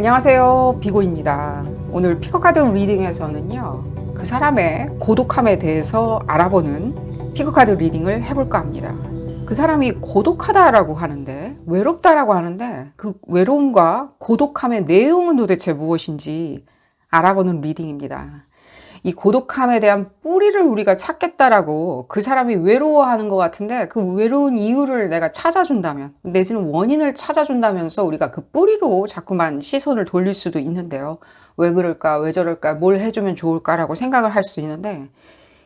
안녕하세요, 비고입니다. 오늘 피커카드 리딩에서는요, 그 사람의 고독함에 대해서 알아보는 피커카드 리딩을 해볼까 합니다. 그 사람이 고독하다라고 하는데, 외롭다라고 하는데, 그 외로움과 고독함의 내용은 도대체 무엇인지 알아보는 리딩입니다. 이 고독함에 대한 뿌리를 우리가 찾겠다라고 그 사람이 외로워하는 것 같은데, 그 외로운 이유를 내가 찾아준다면, 내지는 원인을 찾아준다면서 우리가 그 뿌리로 자꾸만 시선을 돌릴 수도 있는데요. 왜 그럴까, 왜 저럴까, 뭘 해주면 좋을까라고 생각을 할 수 있는데,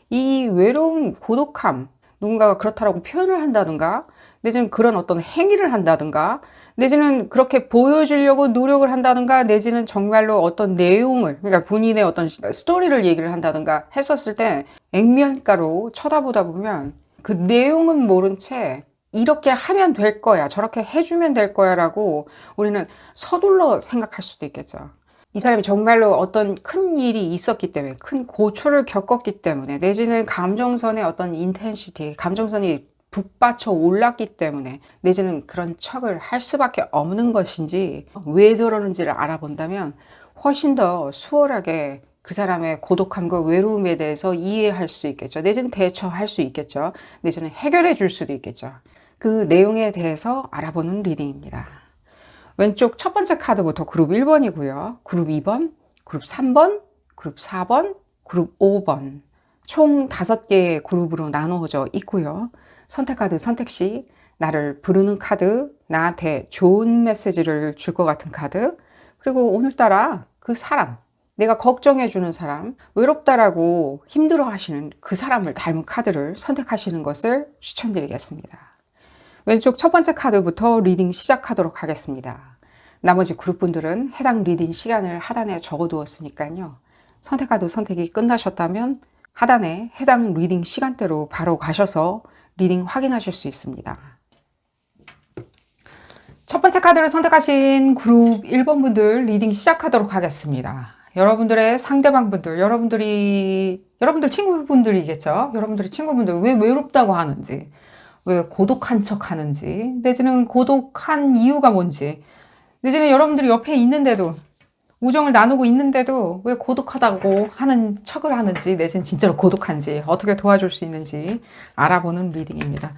이 외로움, 고독함, 누군가가 그렇다라고 표현을 한다든가, 내지는 그런 어떤 행위를 한다든가, 내지는 그렇게 보여주려고 노력을 한다든가, 내지는 정말로 어떤 내용을, 그러니까 본인의 어떤 스토리를 얘기를 한다든가 했었을 때 액면가로 쳐다보다 보면 그 내용은 모른 채 이렇게 하면 될 거야, 저렇게 해주면 될 거야 라고 우리는 서둘러 생각할 수도 있겠죠. 이 사람이 정말로 어떤 큰 일이 있었기 때문에, 큰 고초를 겪었기 때문에, 내지는 감정선의 어떤 인텐시티, 감정선이 북받쳐 올랐기 때문에, 내지는 그런 척을 할 수밖에 없는 것인지, 왜 저러는지를 알아본다면 훨씬 더 수월하게 그 사람의 고독함과 외로움에 대해서 이해할 수 있겠죠. 내지는 대처할 수 있겠죠. 내지는 해결해 줄 수도 있겠죠. 그 내용에 대해서 알아보는 리딩입니다. 왼쪽 첫 번째 카드부터 그룹 1번이고요. 그룹 2번, 그룹 3번, 그룹 4번, 그룹 5번. 총 5개의 그룹으로 나누어져 있고요. 선택 카드 선택 시 나를 부르는 카드, 나한테 좋은 메시지를 줄 것 같은 카드, 그리고 오늘따라 그 사람, 내가 걱정해주는 사람, 외롭다라고 힘들어 하시는 그 사람을 닮은 카드를 선택하시는 것을 추천드리겠습니다. 왼쪽 첫 번째 카드부터 리딩 시작하도록 하겠습니다. 나머지 그룹분들은 해당 리딩 시간을 하단에 적어두었으니까요. 선택 카드 선택이 끝나셨다면 하단에 해당 리딩 시간대로 바로 가셔서 리딩 확인하실 수 있습니다. 첫 번째 카드를 선택하신 그룹 1번 분들 리딩 시작하도록 하겠습니다. 여러분들의 상대방 분들, 여러분들 친구분들이겠죠? 여러분들의 친구분들 왜 외롭다고 하는지, 왜 고독한 척 하는지, 내지는 고독한 이유가 뭔지, 내지는 여러분들이 옆에 있는데도, 우정을 나누고 있는데도 왜 고독하다고 하는 척을 하는지, 내지는 진짜로 고독한지, 어떻게 도와줄 수 있는지 알아보는 리딩입니다.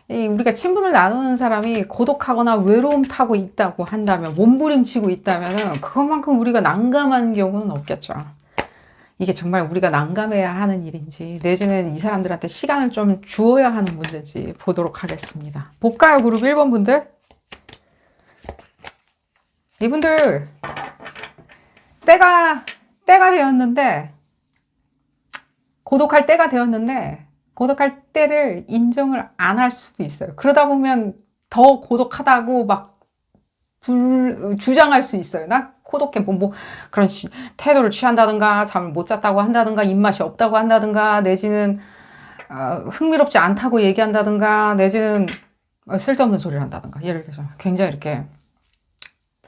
우리가 친분을 나누는 사람이 고독하거나 외로움 타고 있다고 한다면, 몸부림치고 있다면 그것만큼 우리가 난감한 경우는 없겠죠. 이게 정말 우리가 난감해야 하는 일인지, 내지는 이 사람들한테 시간을 좀 주어야 하는 문제인지 보도록 하겠습니다. 볼까요, 그룹 1번 분들? 이분들 때가 되었는데, 고독할 때가 되었는데 고독할 때를 인정을 안 할 수도 있어요. 그러다 보면 더 고독하다고 막 주장할 수 있어요. 나 고독해, 그런 태도를 취한다든가, 잠을 못 잤다고 한다든가, 입맛이 없다고 한다든가, 내지는 흥미롭지 않다고 얘기한다든가, 내지는 쓸데없는 소리를 한다든가. 예를 들어서 굉장히 이렇게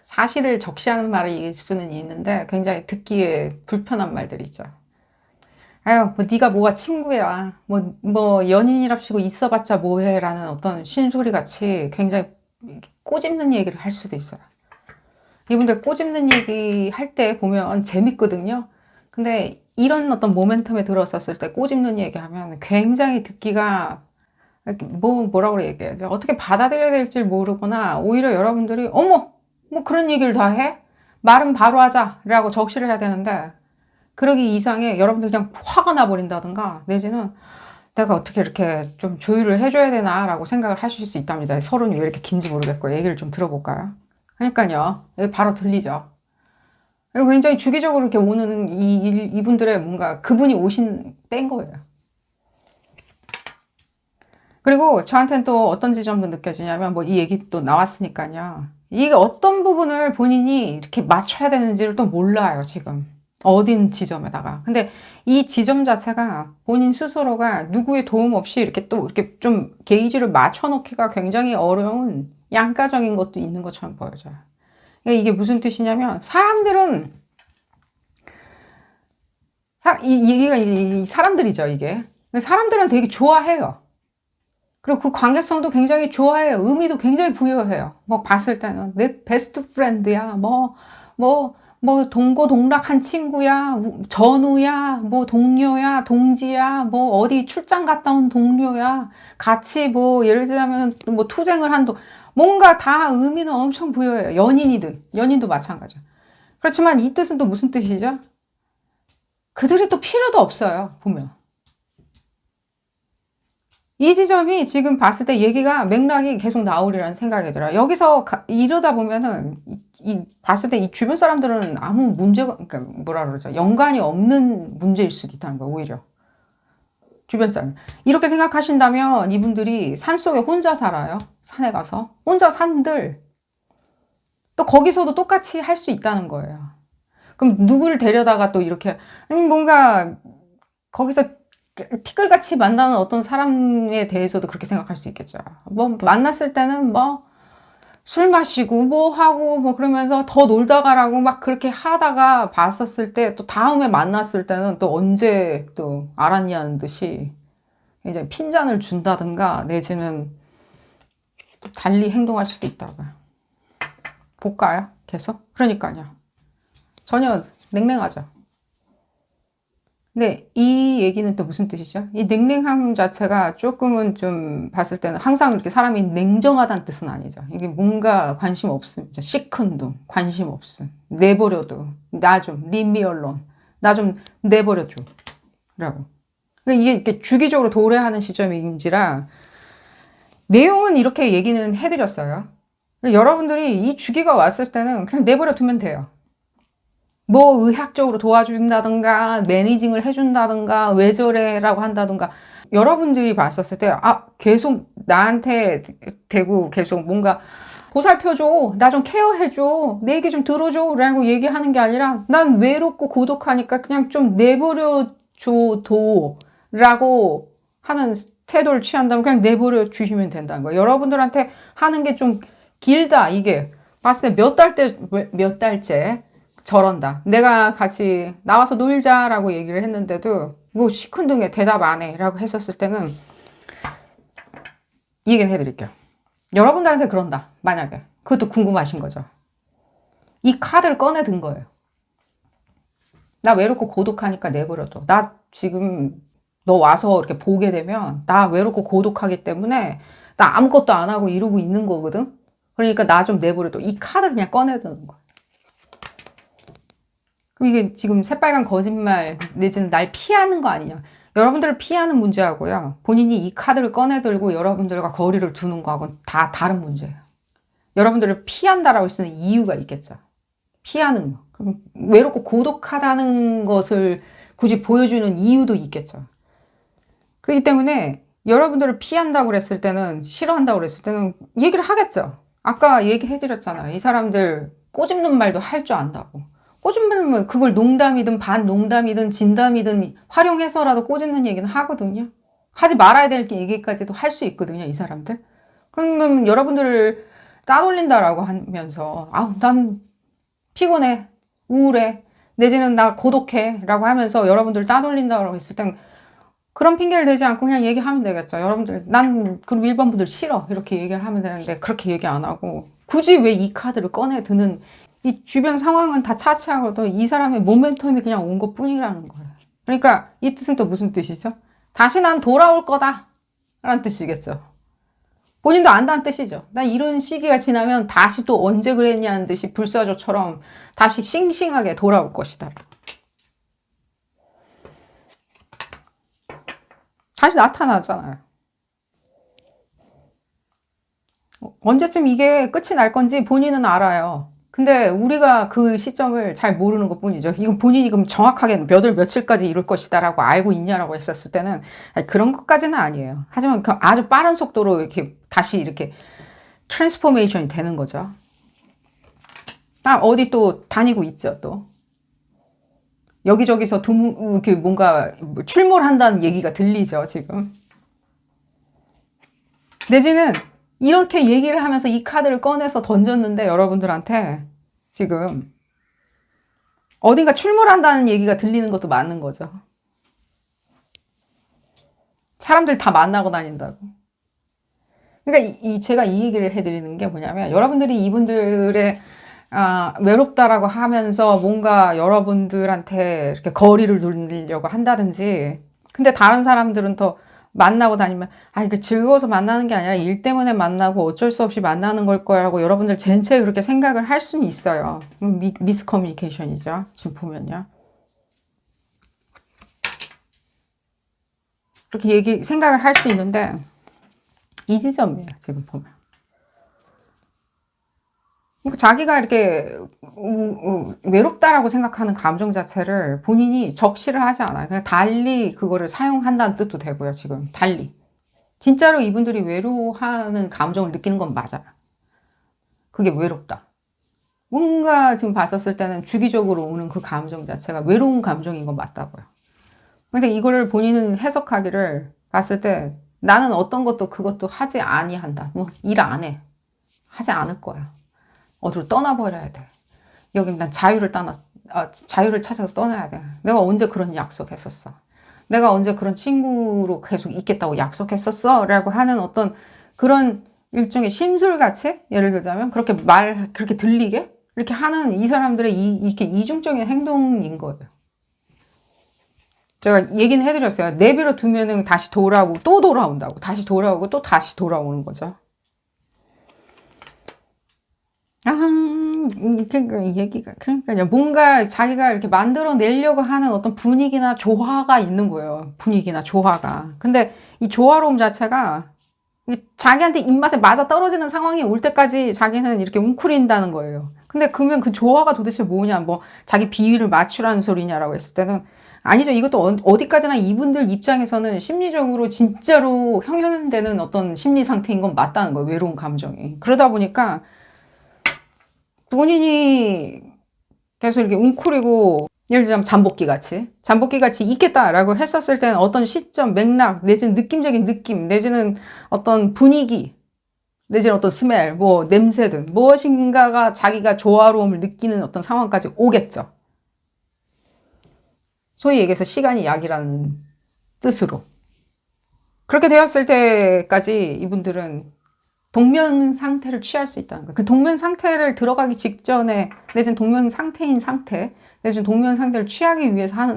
사실을 적시하는 말일 수는 있는데 굉장히 듣기에 불편한 말들이 있죠. 아유, 네가 뭐가 친구야, 연인이랍시고 있어봤자 뭐해 라는 어떤 신소리 같이 굉장히 꼬집는 얘기를 할 수도 있어요. 이분들 꼬집는 얘기 할 때 보면 재밌거든요. 근데 이런 어떤 모멘텀에 들어섰을 때 꼬집는 얘기 하면 굉장히 듣기가 뭐라고 얘기해야죠. 어떻게 받아들여야 될지 모르거나, 오히려 여러분들이 어머, 그런 얘기를 다 해? 말은 바로 하자 라고 적시를 해야 되는데, 그러기 이상에 여러분들 그냥 화가 나버린다든가, 내지는 내가 어떻게 이렇게 좀 조율을 해줘야 되나 라고 생각을 하실 수 있답니다. 서론이 왜 이렇게 긴지 모르겠고, 얘기를 좀 들어볼까요? 그러니까요, 여기 바로 들리죠. 굉장히 주기적으로 이렇게 오는 이분들의 뭔가 그분이 오신 때인 거예요. 그리고 저한테는 또 어떤 지점도 느껴지냐면, 이 얘기 또 나왔으니까요. 이게 어떤 부분을 본인이 이렇게 맞춰야 되는지를 또 몰라요, 지금. 어딘 지점에다가. 근데 이 지점 자체가 본인 스스로가 누구의 도움 없이 이렇게 좀 게이지를 맞춰놓기가 굉장히 어려운 양가적인 것도 있는 것처럼 보여져요. 그러니까 이게 무슨 뜻이냐면, 사람들은, 이게 사람들이죠, 이게. 사람들은 되게 좋아해요. 그리고 그 관계성도 굉장히 좋아해요. 의미도 굉장히 부여해요. 뭐 봤을 때는 내 베스트 프렌드야. 동고동락한 친구야. 전우야. 뭐 동료야. 동지야. 뭐 어디 출장 갔다 온 동료야. 같이 뭐 예를 들자면 뭐 투쟁을 뭔가 다 의미는 엄청 부여해요. 연인이든 연인도 마찬가지야. 그렇지만 이 뜻은 또 무슨 뜻이죠? 그들이 또 필요도 없어요. 보면. 이 지점이 지금 봤을 때 얘기가 맥락이 계속 나오리라는 생각이 들어요. 여기서 이러다 보면은 봤을 때 이 주변 사람들은 아무 문제가 그러니까 뭐라 그러죠? 연관이 없는 문제일 수도 있다는 거예요. 오히려 주변 사람 이렇게 생각하신다면 이분들이 산속에 혼자 살아요. 산에 가서 혼자 산들 또 거기서도 똑같이 할 수 있다는 거예요. 그럼 누구를 데려다가 또 이렇게 뭔가 거기서 티끌같이 만나는 어떤 사람에 대해서도 그렇게 생각할 수 있겠죠. 뭐 만났을 때는 뭐 술 마시고 뭐 하고 뭐 그러면서 더 놀다 가라고 막 그렇게 하다가 봤었을 때 또 다음에 만났을 때는 또 언제 또 알았냐는 듯이 이제 핀잔을 준다든가 내지는 또 달리 행동할 수도 있다고. 볼까요? 계속? 그러니까요. 전혀 냉랭하죠. 근데 이 얘기는 또 무슨 뜻이죠? 이 냉랭함 자체가 조금은 좀 봤을 때는 항상 이렇게 사람이 냉정하다는 뜻은 아니죠. 이게 뭔가 관심 없음, 시큰둥, 관심 없음, 내버려둬, 나 좀, leave me alone, 나 좀 내버려줘, 라고. 그러니까 이게 이렇게 주기적으로 도래하는 시점인지라 내용은 이렇게 얘기는 해드렸어요. 여러분들이 이 주기가 왔을 때는 그냥 내버려 두면 돼요. 뭐 의학적으로 도와준다든가 매니징을 해준다든가 왜 저래라고 한다든가 여러분들이 봤었을 때 계속 나한테 대고 계속 뭔가 보살펴줘 나 좀 케어해줘 내 얘기 좀 들어줘 라고 얘기하는 게 아니라 난 외롭고 고독하니까 그냥 좀 내버려줘 도 라고 하는 태도를 취한다면 그냥 내버려 주시면 된다는 거예요. 여러분들한테 하는 게 좀 길다 이게 봤을 때 몇 달째 저런다. 내가 같이 나와서 놀자라고 얘기를 했는데도 뭐 시큰둥해 대답 안 해 라고 했었을 때는 이 얘기는 해드릴게요. 여러분들한테 그런다. 만약에. 그것도 궁금하신 거죠. 이 카드를 꺼내든 거예요. 나 외롭고 고독하니까 내버려둬. 나 지금 너 와서 이렇게 보게 되면 나 외롭고 고독하기 때문에 나 아무것도 안 하고 이러고 있는 거거든. 그러니까 나 좀 내버려둬. 이 카드를 그냥 꺼내드는 거예요. 그럼 이게 지금 새빨간 거짓말 내지는 날 피하는 거 아니냐. 여러분들을 피하는 문제하고요. 본인이 이 카드를 꺼내들고 여러분들과 거리를 두는 거하고는 다 다른 문제예요. 여러분들을 피한다라고 쓰는 이유가 있겠죠. 피하는 거. 그럼 외롭고 고독하다는 것을 굳이 보여주는 이유도 있겠죠. 그렇기 때문에 여러분들을 피한다고 그랬을 때는 싫어한다고 그랬을 때는 얘기를 하겠죠. 아까 얘기해드렸잖아요. 이 사람들 꼬집는 말도 할 줄 안다고. 꼬집는 그걸 농담이든 반농담이든 진담이든 활용해서라도 꼬집는 얘기는 하거든요. 하지 말아야 될 얘기까지도 할 수 있거든요. 이 사람들. 그러면 여러분들을 따돌린다라고 하면서 난 피곤해, 우울해, 내지는 나 고독해 라고 하면서 여러분들을 따돌린다고 했을 땐 그런 핑계를 대지 않고 그냥 얘기하면 되겠죠. 여러분들 난 그럼 1번 분들 싫어 이렇게 얘기를 하면 되는데 그렇게 얘기 안 하고 굳이 왜 이 카드를 꺼내 드는 이 주변 상황은 다 차치하고도 이 사람의 모멘텀이 그냥 온 것뿐이라는 거예요. 그러니까 이 뜻은 또 무슨 뜻이죠? 다시 난 돌아올 거다 라는 뜻이겠죠. 본인도 안다는 뜻이죠. 난 이런 시기가 지나면 다시 또 언제 그랬냐는 듯이 불사조처럼 다시 싱싱하게 돌아올 것이다. 다시 나타나잖아요. 언제쯤 이게 끝이 날 건지 본인은 알아요. 근데 우리가 그 시점을 잘 모르는 것 뿐이죠. 이건 본인이 그럼 정확하게 몇 월 며칠까지 이룰 것이다 라고 알고 있냐라고 했었을 때는 그런 것까지는 아니에요. 하지만 그 아주 빠른 속도로 이렇게 다시 이렇게 트랜스포메이션이 되는 거죠. 어디 또 다니고 있죠, 또. 여기저기서 이렇게 뭔가 출몰한다는 얘기가 들리죠, 지금. 내지는 이렇게 얘기를 하면서 이 카드를 꺼내서 던졌는데 여러분들한테 지금 어딘가 출몰한다는 얘기가 들리는 것도 맞는 거죠. 사람들 다 만나고 다닌다고. 그러니까 제가 이 얘기를 해드리는 게 뭐냐면, 여러분들이 이분들의 외롭다라고 하면서 뭔가 여러분들한테 이렇게 거리를 두려고 한다든지, 근데 다른 사람들은 더 만나고 다니면, 이게 즐거워서 만나는 게 아니라 일 때문에 만나고 어쩔 수 없이 만나는 걸 거라고 여러분들 전체에 그렇게 생각을 할 수는 있어요. 미스커뮤니케이션이죠. 지금 보면요. 그렇게 생각을 할 수 있는데, 이 지점이에요. 지금 보면. 그러니까 자기가 이렇게 외롭다라고 생각하는 감정 자체를 본인이 적시를 하지 않아요. 그냥 달리 그거를 사용한다는 뜻도 되고요. 지금 달리. 진짜로 이분들이 외로워하는 감정을 느끼는 건 맞아요. 그게 외롭다. 뭔가 지금 봤었을 때는 주기적으로 오는 그 감정 자체가 외로운 감정인 건 맞다고요. 근데 이거를 본인은 해석하기를 봤을 때, 나는 어떤 것도 그것도 하지 아니한다. 뭐 일 안 해. 하지 않을 거야. 어디로 떠나버려야 돼. 여긴 난 자유를 찾아서 떠나야 돼. 내가 언제 그런 약속했었어. 내가 언제 그런 친구로 계속 있겠다고 약속했었어. 라고 하는 어떤 그런 일종의 심술같이, 예를 들자면 그렇게 들리게 이렇게 하는 이 사람들의 이렇게 이중적인 행동인 거예요. 제가 얘기는 해드렸어요. 내버려 두면은 다시 돌아오고 또 돌아온다고. 다시 돌아오고 또 다시 돌아오는 거죠. 그러니까요. 뭔가 자기가 이렇게 만들어내려고 하는 어떤 분위기나 조화가 있는 거예요. 분위기나 조화가. 근데 이 조화로움 자체가 자기한테 입맛에 맞아 떨어지는 상황이 올 때까지 자기는 이렇게 웅크린다는 거예요. 근데 그러면 그 조화가 도대체 뭐냐, 뭐 자기 비위를 맞추라는 소리냐라고 했을 때는 아니죠. 이것도 어디까지나 이분들 입장에서는 심리적으로 진짜로 형현되는 어떤 심리 상태인 건 맞다는 거예요. 외로운 감정이. 그러다 보니까 본인이 계속 이렇게 웅크리고, 예를 들자면 잠복기 같이 있겠다라고 했었을 때는 어떤 시점, 맥락, 내지는 느낌적인 느낌, 내지는 어떤 분위기, 내지는 어떤 스멜, 뭐 냄새든 무엇인가가 자기가 조화로움을 느끼는 어떤 상황까지 오겠죠. 소위 얘기해서 시간이 약이라는 뜻으로. 그렇게 되었을 때까지 이분들은 동면 상태를 취할 수 있다는 거예요. 그 동면 상태를 들어가기 직전에, 내지는 동면 상태인 상태, 내지는 동면 상태를 취하기 위해서 하는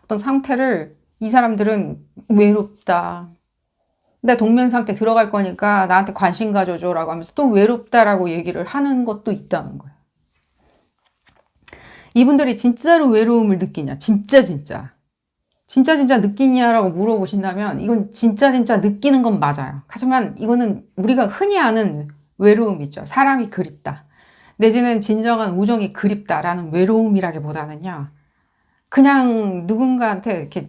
어떤 상태를 이 사람들은 외롭다. 내 동면 상태 들어갈 거니까 나한테 관심 가져줘라고 하면서 또 외롭다라고 얘기를 하는 것도 있다는 거예요. 이분들이 진짜로 외로움을 느끼냐? 진짜 느끼냐라고 물어보신다면 이건 진짜 느끼는 건 맞아요. 하지만 이거는 우리가 흔히 아는 외로움 있죠. 사람이 그립다. 내지는 진정한 우정이 그립다라는 외로움이라기보다는요. 그냥 누군가한테 이렇게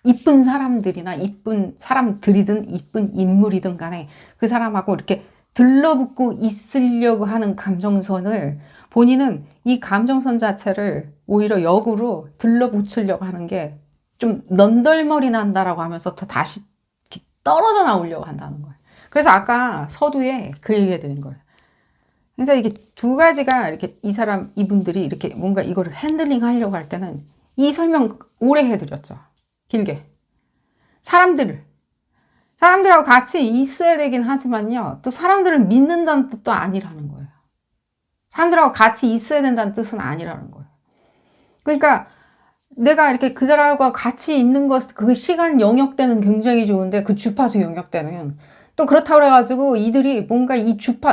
이쁜 사람들이나 이쁜 사람들이든 이쁜 인물이든 간에 그 사람하고 이렇게 들러붙고 있으려고 하는 감정선을, 본인은 이 감정선 자체를 오히려 역으로 들러붙으려고 하는 게 좀 넌덜머리 난다라고 하면서 더 다시 떨어져 나오려고 한다는 거예요. 그래서 아까 서두에 그 얘기 해드린 거예요. 그러니까 이게 두 가지가 이렇게 이분들이 이렇게 뭔가 이거를 핸들링 하려고 할 때는 이 설명 오래 해드렸죠. 길게. 사람들하고 같이 있어야 되긴 하지만요. 또 사람들을 믿는다는 뜻도 아니라는 거예요. 사람들하고 같이 있어야 된다는 뜻은 아니라는 거예요. 그러니까 내가 이렇게 그 사람과 같이 있는 그 시간 영역 때는 굉장히 좋은데, 그 주파수 영역 때는 또 그렇다고 그래가지고 이들이 뭔가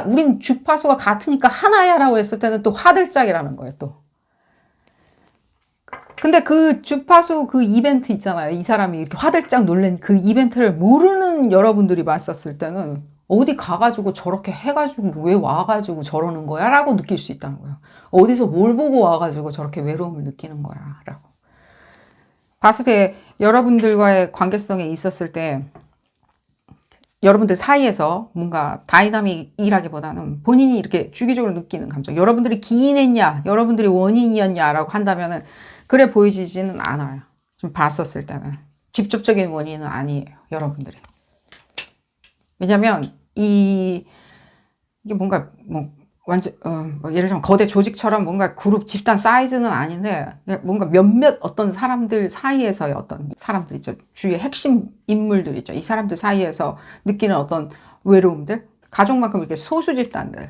우린 주파수가 같으니까 하나야 라고 했을 때는 또 화들짝이라는 거예요, 또. 근데 그 주파수 그 이벤트 있잖아요. 이 사람이 이렇게 화들짝 놀란 그 이벤트를 모르는 여러분들이 봤었을 때는 어디 가가지고 저렇게 해가지고 왜 와가지고 저러는 거야? 라고 느낄 수 있다는 거예요. 어디서 뭘 보고 와가지고 저렇게 외로움을 느끼는 거야? 라고. 봤을 때 여러분들과의 관계성에 있었을 때 여러분들 사이에서 뭔가 다이나믹이라기보다는 본인이 이렇게 주기적으로 느끼는 감정, 여러분들이 기인했냐, 여러분들이 원인이었냐라고 한다면은 그래 보이지는 않아요. 좀 봤었을 때는 직접적인 원인은 아니에요, 여러분들이. 왜냐면 이게 뭔가 완전 뭐 예를 들면 거대 조직처럼 뭔가 그룹 집단 사이즈는 아닌데 뭔가 몇몇 어떤 사람들 사이에서의 어떤 사람들 있죠. 주위의 핵심 인물들 있죠. 이 사람들 사이에서 느끼는 어떤 외로움들, 가족만큼 이렇게 소수 집단들,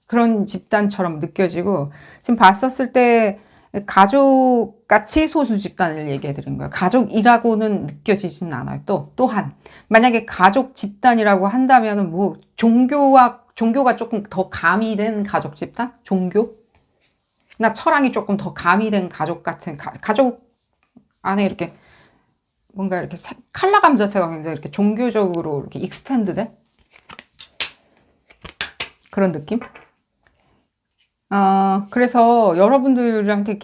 그런 집단처럼 느껴지고, 지금 봤었을 때 가족같이 소수 집단을 얘기해 드린 거예요. 가족이라고는 느껴지진 않아요. 또한 만약에 가족 집단이라고 한다면은 뭐 종교가 조금 더 가미된 가족 집단? 종교? 나 철학이 조금 더 가미된 가족 같은 가족 안에 이렇게 뭔가 이렇게 컬러감 자체가 굉장히 이렇게 종교적으로 이렇게 익스텐드된 그런 느낌? 그래서 여러분들한테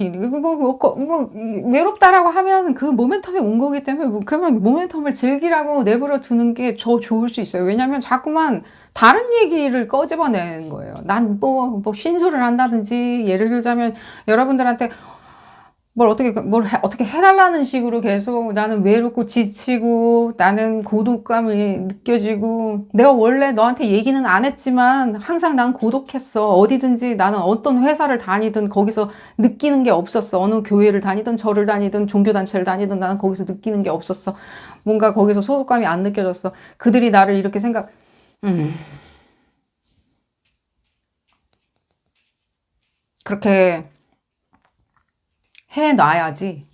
외롭다라고 하면 그 모멘텀이 온 거기 때문에 그러면 모멘텀을 즐기라고 내버려 두는 게 더 좋을 수 있어요. 왜냐면 자꾸만 다른 얘기를 꺼집어내는 거예요. 난 뭐 신소를 한다든지, 예를 들자면 여러분들한테 어떻게 해달라는 식으로 계속 나는 외롭고 지치고 나는 고독감이 느껴지고, 내가 원래 너한테 얘기는 안 했지만 항상 난 고독했어. 어디든지 나는 어떤 회사를 다니든 거기서 느끼는 게 없었어. 어느 교회를 다니든 절을 다니든 종교단체를 다니든 나는 거기서 느끼는 게 없었어. 뭔가 거기서 소속감이 안 느껴졌어. 그들이 나를 이렇게 그렇게 해놔야지.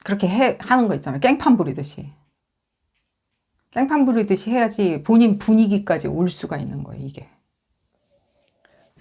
그렇게 하는 거 있잖아요. 깽판 부리듯이. 깽판 부리듯이 해야지 본인 분위기까지 올 수가 있는 거예요, 이게.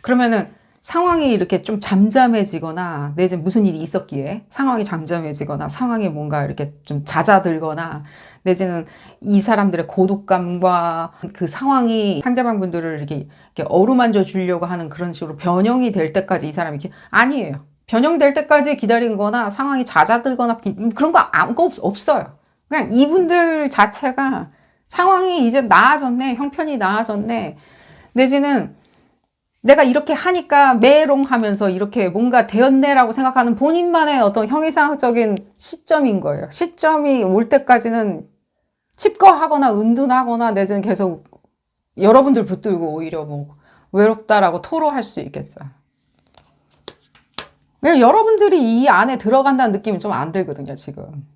그러면은 상황이 이렇게 좀 잠잠해지거나, 내지는 무슨 일이 있었기에 상황이 잠잠해지거나, 상황이 뭔가 이렇게 좀 잦아들거나, 내지는 이 사람들의 고독감과 그 상황이 상대방 분들을 이렇게 어루만져 주려고 하는 그런 식으로 변형이 될 때까지 이 사람이 아니에요. 변형될 때까지 기다린 거나 상황이 잦아들거나 그런 거 아무것도 없어요. 그냥 이분들 자체가 상황이 이제 나아졌네, 형편이 나아졌네, 내지는 내가 이렇게 하니까 메롱하면서 이렇게 뭔가 되었네라고 생각하는 본인만의 어떤 형이상학적인 시점인 거예요. 시점이 올 때까지는 칩거하거나 은둔하거나, 내지는 계속 여러분들 붙들고 오히려 뭐 외롭다라고 토로할 수 있겠죠. 왜냐면 여러분들이 이 안에 들어간다는 느낌이 좀 안 들거든요, 지금.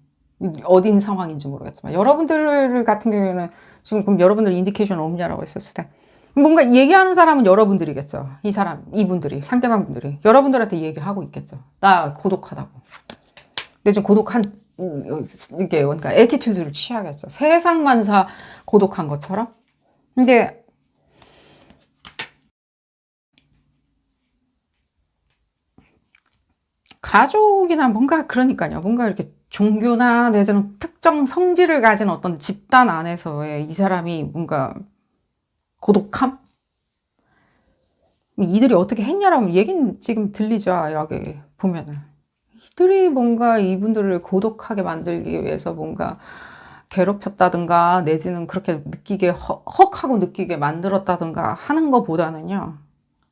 어딘 상황인지 모르겠지만. 여러분들 같은 경우에는 지금 그럼 여러분들 인디케이션 없냐라고 했었을 때, 뭔가 얘기하는 사람은 여러분들이겠죠. 이분들이, 상대방분들이. 여러분들한테 얘기하고 있겠죠. 나 고독하다고. 근데 좀 이게 뭔가 애티튜드를 취하겠죠. 세상만사 고독한 것처럼. 근데 가족이나 뭔가, 그러니까요. 뭔가 이렇게 종교나 내지는 특정 성질을 가진 어떤 집단 안에서의 이 사람이 뭔가 고독함? 이들이 어떻게 했냐라면 얘기는 지금 들리죠. 여기 보면은. 이들이 뭔가 이분들을 고독하게 만들기 위해서 뭔가 괴롭혔다든가, 내지는 그렇게 느끼게 헉하고 느끼게 만들었다든가 하는 것보다는요,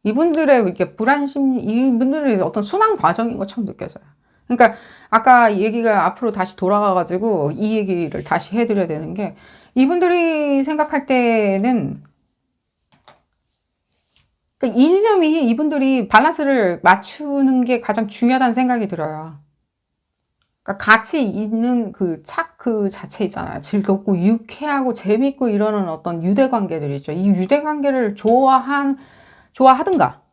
이분들의 이렇게 이분들의 어떤 순환 과정인 것처럼 느껴져요. 그러니까 아까 얘기가 앞으로 다시 돌아가가지고 이 얘기를 다시 해드려야 되는 게, 이분들이 생각할 때는 그러니까 이 지점이 이분들이 밸런스를 맞추는 게 가장 중요하다는 생각이 들어요. 그러니까 같이 있는 그 자체 있잖아요. 즐겁고 유쾌하고 재밌고 이러는 어떤 유대 관계들이 있죠. 이 유대 관계를 좋아하든가,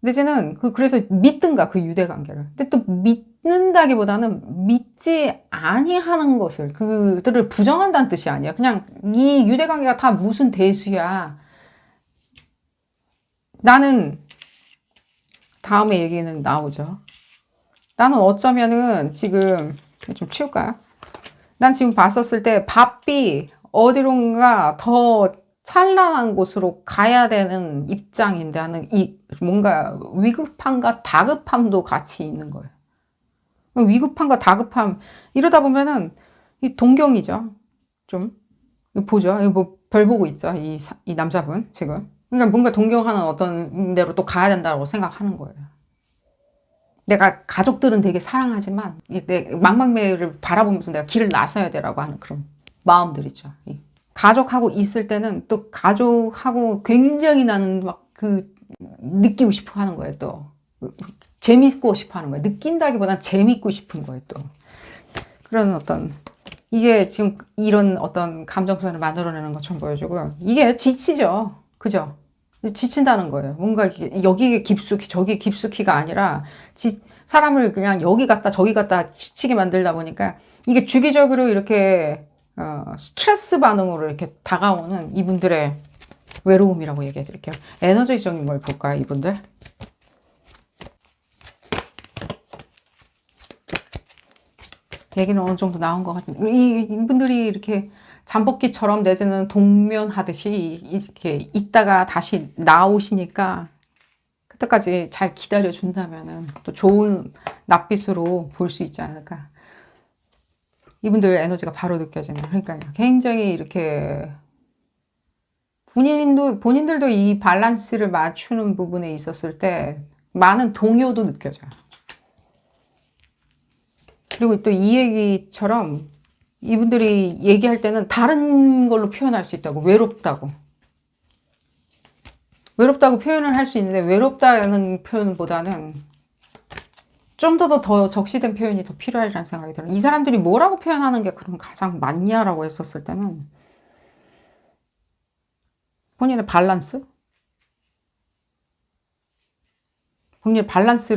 내지는 그래서 믿든가, 그 유대 관계를. 근데 또 믿는다기보다는 믿지 아니하는 것을, 그들을 부정한다는 뜻이 아니야. 그냥 이 유대 관계가 다 무슨 대수야. 나는 다음에 얘기는 나오죠. 나는 어쩌면은 지금 좀 치울까요? 난 지금 봤었을 때 밥이 어디론가 더 찬란한 곳으로 가야 되는 입장인데, 하는 뭔가 위급함과 다급함도 같이 있는 거예요. 위급함과 다급함, 이러다 보면은 이 동경이죠. 좀 보죠. 뭐 별 보고 있죠. 이 남자분 지금. 그러니까 뭔가 동경하는 어떤 데로 또 가야 된다고 생각하는 거예요. 내가 가족들은 되게 사랑하지만 내 망망매를 바라보면서 내가 길을 나서야 되라고 하는 그런 마음들 있죠. 가족하고 있을 때는 또 가족하고 굉장히 나는 막 그 느끼고 싶어 하는 거예요. 또 재밌고 싶어 하는 거예요. 느낀다기보다는 재밌고 싶은 거예요. 또 그런 어떤 이게 지금 이런 어떤 감정선을 만들어내는 것처럼 보여주고 이게 지치죠. 그죠? 지친다는 거예요. 뭔가 여기 깊숙이 저기 깊숙이가 아니라 사람을 그냥 여기 갔다 저기 갔다 지치게 만들다 보니까 이게 주기적으로 이렇게 스트레스 반응으로 이렇게 다가오는 이분들의 외로움이라고 얘기해 드릴게요. 에너지적인 걸 볼까요, 이분들? 얘기는 어느 정도 나온 것 같은데, 이분들이 이렇게 잠복기처럼 내지는 동면하듯이 이렇게 있다가 다시 나오시니까 그때까지 잘 기다려준다면은 또 좋은 낯빛으로 볼 수 있지 않을까. 이분들 에너지가 바로 느껴지는, 그러니까요. 굉장히 이렇게 본인들도 이 밸런스를 맞추는 부분에 있었을 때 많은 동요도 느껴져요. 그리고 또 이 얘기처럼 이분들이 얘기할 때는 다른 걸로 표현할 수 있다고. 외롭다고 표현을 할 수 있는데, 외롭다는 표현보다는 좀 더 적시된 표현이 더 필요하리라는 생각이 들어요. 이 사람들이 뭐라고 표현하는 게 그럼 가장 맞냐라고 했었을 때는 본인의 밸런스? 본인의 밸런스.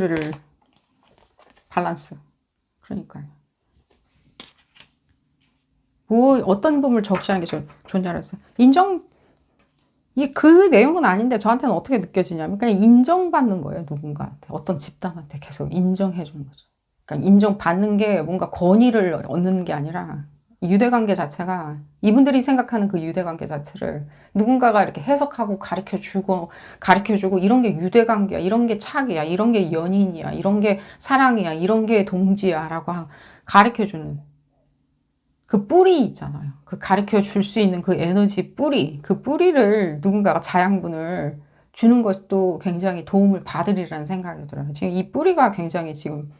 그러니까요. 뭐 어떤 부분을 적시하는 게 좋냐고 했어요. 그 내용은 아닌데 저한테는 어떻게 느껴지냐면 그냥 인정받는 거예요. 누군가한테. 어떤 집단한테 계속 인정해 주는 거죠. 그러니까 인정받는 게 뭔가 권위를 얻는 게 아니라 유대관계 자체가, 이분들이 생각하는 그 유대관계 자체를 누군가가 이렇게 해석하고 가르쳐주고 이런 게 유대관계야, 이런 게 착이야, 이런 게 연인이야, 이런 게 사랑이야, 이런 게 동지야 라고 가르쳐주는 그 뿌리 있잖아요. 그 가르쳐 줄 수 있는 그 에너지 뿌리, 그 뿌리를 누군가가 자양분을 주는 것도 굉장히 도움을 받으리라는 생각이 들어요. 지금 이 뿌리가 굉장히 지금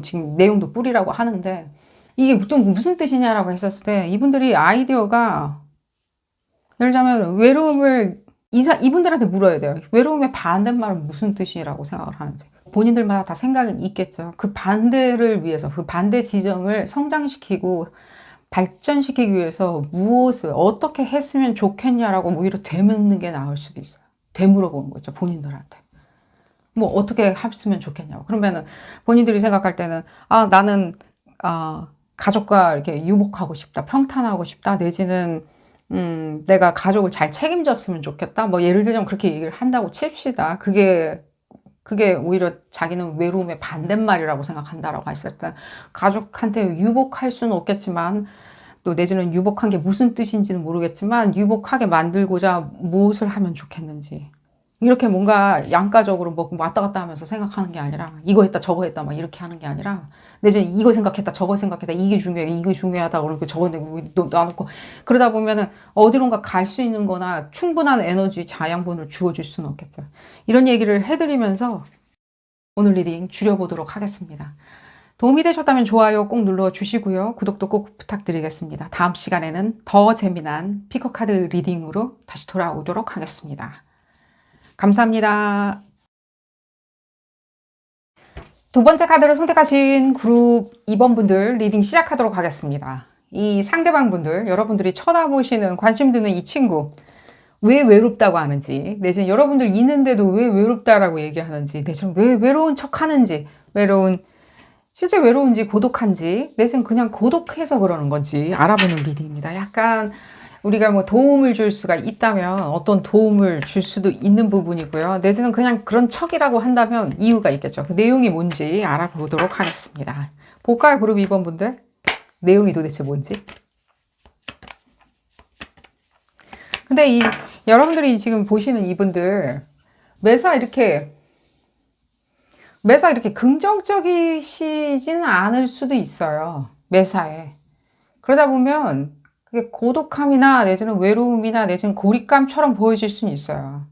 지금 내용도 뿌리라고 하는데 이게 또 무슨 뜻이냐라고 했었을 때 이분들이 아이디어가, 예를 들자면 외로움을 이분들한테 물어야 돼요. 외로움의 반대말은 무슨 뜻이라고 생각을 하는지. 본인들마다 다 생각은 있겠죠. 그 반대를 위해서, 그 반대 지점을 성장시키고 발전시키기 위해서 무엇을 어떻게 했으면 좋겠냐라고 오히려 되묻는 게 나을 수도 있어요. 되물어보는 거죠. 본인들한테. 뭐 어떻게 했으면 좋겠냐고. 그러면은 본인들이 생각할 때는 나는 가족과 이렇게 유복하고 싶다, 평탄하고 싶다, 내지는 내가 가족을 잘 책임졌으면 좋겠다. 뭐 예를 들자면 그렇게 얘기를 한다고 칩시다. 그게 오히려 자기는 외로움의 반대말이라고 생각한다라고 했을 때, 가족한테 유복할 수는 없겠지만 또 내지는 유복한 게 무슨 뜻인지는 모르겠지만 유복하게 만들고자 무엇을 하면 좋겠는지, 이렇게 뭔가 양가적으로 뭐 왔다 갔다 하면서 생각하는 게 아니라 이거 했다 저거 했다 막 이렇게 하는 게 아니라 내지는 이거 생각했다 저거 생각했다, 이게 중요해 이거 중요하다 그러고 저거 놔놓고 그러다 보면은 어디론가 갈 수 있는 거나 충분한 에너지 자양분을 주어줄 수는 없겠죠. 이런 얘기를 해드리면서 오늘 리딩 줄여보도록 하겠습니다. 도움이 되셨다면 좋아요 꼭 눌러주시고요. 구독도 꼭 부탁드리겠습니다. 다음 시간에는 더 재미난 피커카드 리딩으로 다시 돌아오도록 하겠습니다. 감사합니다. 두 번째 카드를 선택하신 그룹 2번 분들 리딩 시작하도록 하겠습니다. 이 상대방 분들, 여러분들이 쳐다보시는, 관심 드는 이 친구, 왜 외롭다고 하는지, 내지는 여러분들 있는데도 왜 외롭다라고 얘기하는지, 내지는 왜 외로운 척 하는지, 실제 외로운지 고독한지, 내지는 그냥 고독해서 그러는 건지 알아보는 리딩입니다. 약간 우리가 뭐 도움을 줄 수가 있다면 어떤 도움을 줄 수도 있는 부분이고요. 내지는 그냥 그런 척이라고 한다면 이유가 있겠죠. 그 내용이 뭔지 알아보도록 하겠습니다. 볼까요, 그룹 2번 분들? 내용이 도대체 뭔지? 근데 여러분들이 지금 보시는 이분들 매사 이렇게 긍정적이시지는 않을 수도 있어요. 매사에. 그러다 보면 그게 고독함이나 내지는 외로움이나 내지는 고립감처럼 보여질 수는 있어요.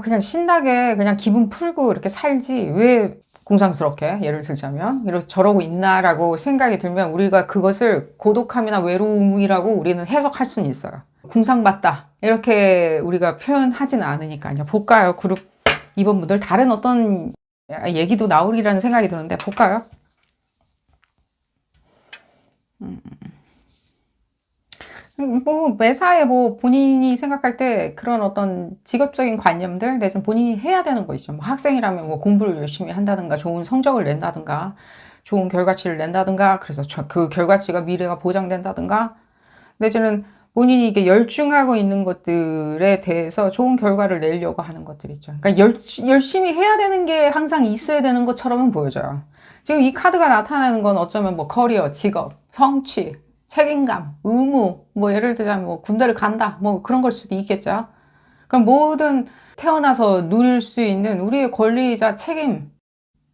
그냥 신나게 그냥 기분 풀고 이렇게 살지 왜 공상스럽게 예를 들자면 이렇게 저러고 있나라고 생각이 들면 우리가 그것을 고독함이나 외로움이라고 우리는 해석할 수는 있어요. 궁상맞다 이렇게 우리가 표현하지는 않으니까요. 볼까요? 그룹 2번분들 다른 어떤 얘기도 나오리라는 생각이 드는데 볼까요? 뭐 매사에 뭐 본인이 생각할 때 그런 어떤 직업적인 관념들 내지는 본인이 해야 되는 거 있죠. 뭐 학생이라면 뭐 공부를 열심히 한다든가 좋은 성적을 낸다든가 좋은 결과치를 낸다든가 그래서 그 결과치가 미래가 보장된다든가 내지는 본인이 이게 열중하고 있는 것들에 대해서 좋은 결과를 내려고 하는 것들 있죠. 그러니까 열심히 해야 되는 게 항상 있어야 되는 것처럼은 보여져요. 지금 이 카드가 나타내는 건 어쩌면 뭐 커리어, 직업, 성취, 책임감, 의무, 뭐 예를 들자면 뭐 군대를 간다, 뭐 그런 걸 수도 있겠죠. 그럼 모든 태어나서 누릴 수 있는 우리의 권리이자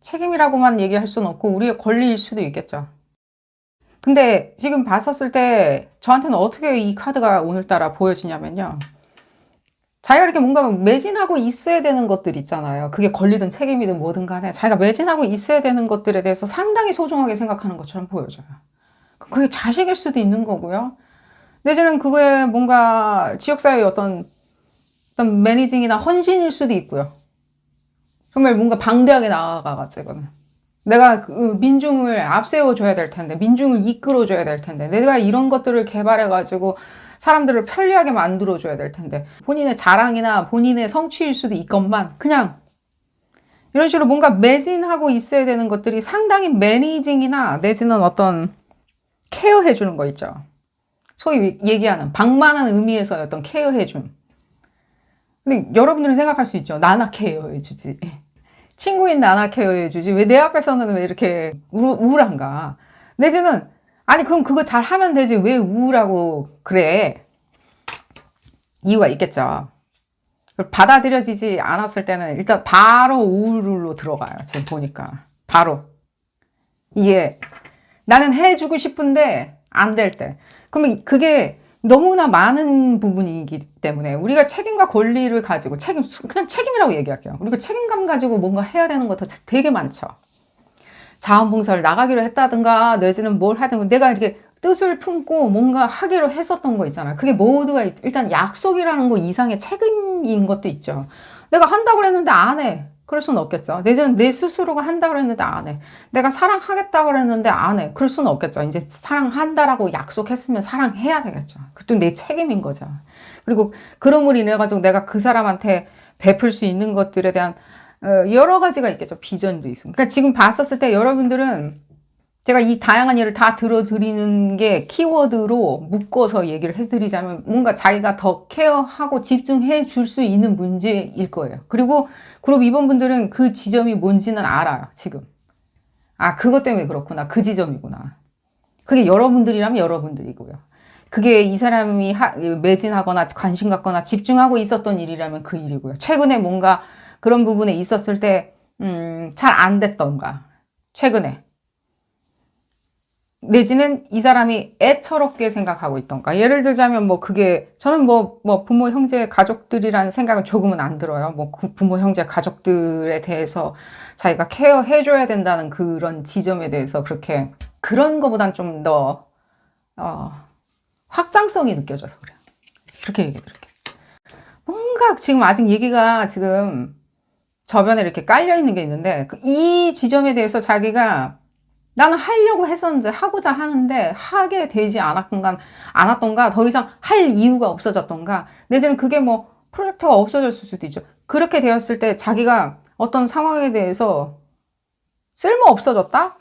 책임이라고만 얘기할 수는 없고 우리의 권리일 수도 있겠죠. 근데 지금 봤었을 때 저한테는 어떻게 이 카드가 오늘따라 보여지냐면요. 자기가 이렇게 뭔가 매진하고 있어야 되는 것들 있잖아요. 그게 권리든 책임이든 뭐든 간에 자기가 매진하고 있어야 되는 것들에 대해서 상당히 소중하게 생각하는 것처럼 보여져요. 그게 자식일 수도 있는 거고요. 내지는 그거에 뭔가 지역사회의 어떤 매니징이나 헌신일 수도 있고요. 정말 뭔가 방대하게 나아가가지고는. 내가 그 민중을 앞세워줘야 될 텐데, 민중을 이끌어줘야 될 텐데, 내가 이런 것들을 개발해가지고 사람들을 편리하게 만들어줘야 될 텐데, 본인의 자랑이나 본인의 성취일 수도 있건만, 그냥 이런 식으로 뭔가 매진하고 있어야 되는 것들이 상당히 매니징이나 내지는 어떤 케어해주는 거 있죠. 소위 얘기하는 방만한 의미에서의 어떤 케어해줌. 근데 여러분들은 생각할 수 있죠. 나나 케어해주지. 친구인 나나 케어해주지. 왜 내 앞에서는 왜 이렇게 우울한가? 내지는 아니 그럼 그거 잘 하면 되지. 왜 우울하고 그래? 이유가 있겠죠. 받아들여지지 않았을 때는 일단 바로 우울로 들어가요. 지금 보니까. 바로. 이게 나는 해주고 싶은데 안 될 때. 그러면 그게 너무나 많은 부분이기 때문에 우리가 책임과 권리를 가지고 그냥 책임이라고 얘기할게요. 우리가 책임감 가지고 뭔가 해야 되는 것도 되게 많죠. 자원봉사를 나가기로 했다든가 내지는 뭘 하든 내가 이렇게 뜻을 품고 뭔가 하기로 했었던 거 있잖아요. 그게 모두가 일단 약속이라는 거 이상의 책임인 것도 있죠. 내가 한다고 했는데 안 해. 그럴 수는 없겠죠. 내지는 내 스스로가 한다고 했는데 안 해. 내가 사랑하겠다고 했는데 안 해. 그럴 수는 없겠죠. 이제 사랑한다라고 약속했으면 사랑해야 되겠죠. 그것도 내 책임인 거죠. 그리고 그럼으로 인해 가지고 내가 그 사람한테 베풀 수 있는 것들에 대한 여러 가지가 있겠죠. 비전도 있습니다. 그러니까 지금 봤었을 때 여러분들은 제가 이 다양한 예를 다 들어드리는 게 키워드로 묶어서 얘기를 해드리자면 뭔가 자기가 더 케어하고 집중해 줄 수 있는 문제일 거예요. 그리고 그룹 2번 분들은 그 지점이 뭔지는 알아요. 지금. 아, 그것 때문에 그렇구나. 그 지점이구나. 그게 여러분들이라면 여러분들이고요. 그게 이 사람이 매진하거나 관심 갖거나 집중하고 있었던 일이라면 그 일이고요. 최근에 뭔가 그런 부분에 있었을 때 잘 안 됐던가. 최근에. 내지는 이 사람이 애처롭게 생각하고 있던가. 예를 들자면 뭐 그게 저는 뭐 부모, 형제, 가족들이라는 생각은 조금은 안 들어요. 뭐 그 부모, 형제, 가족들에 대해서 자기가 케어해줘야 된다는 그런 지점에 대해서 그렇게 그런 거보단 좀 더 확장성이 느껴져서 그래요. 그렇게 얘기 드릴게요. 뭔가 지금 아직 얘기가 지금 저변에 이렇게 깔려 있는 게 있는데 이 지점에 대해서 자기가 나는 하려고 했었는데 하고자 하는데 하게 되지 않았던가 더 이상 할 이유가 없어졌던가 내지는 그게 뭐 프로젝트가 없어졌을 수도 있죠. 그렇게 되었을 때 자기가 어떤 상황에 대해서 쓸모 없어졌다?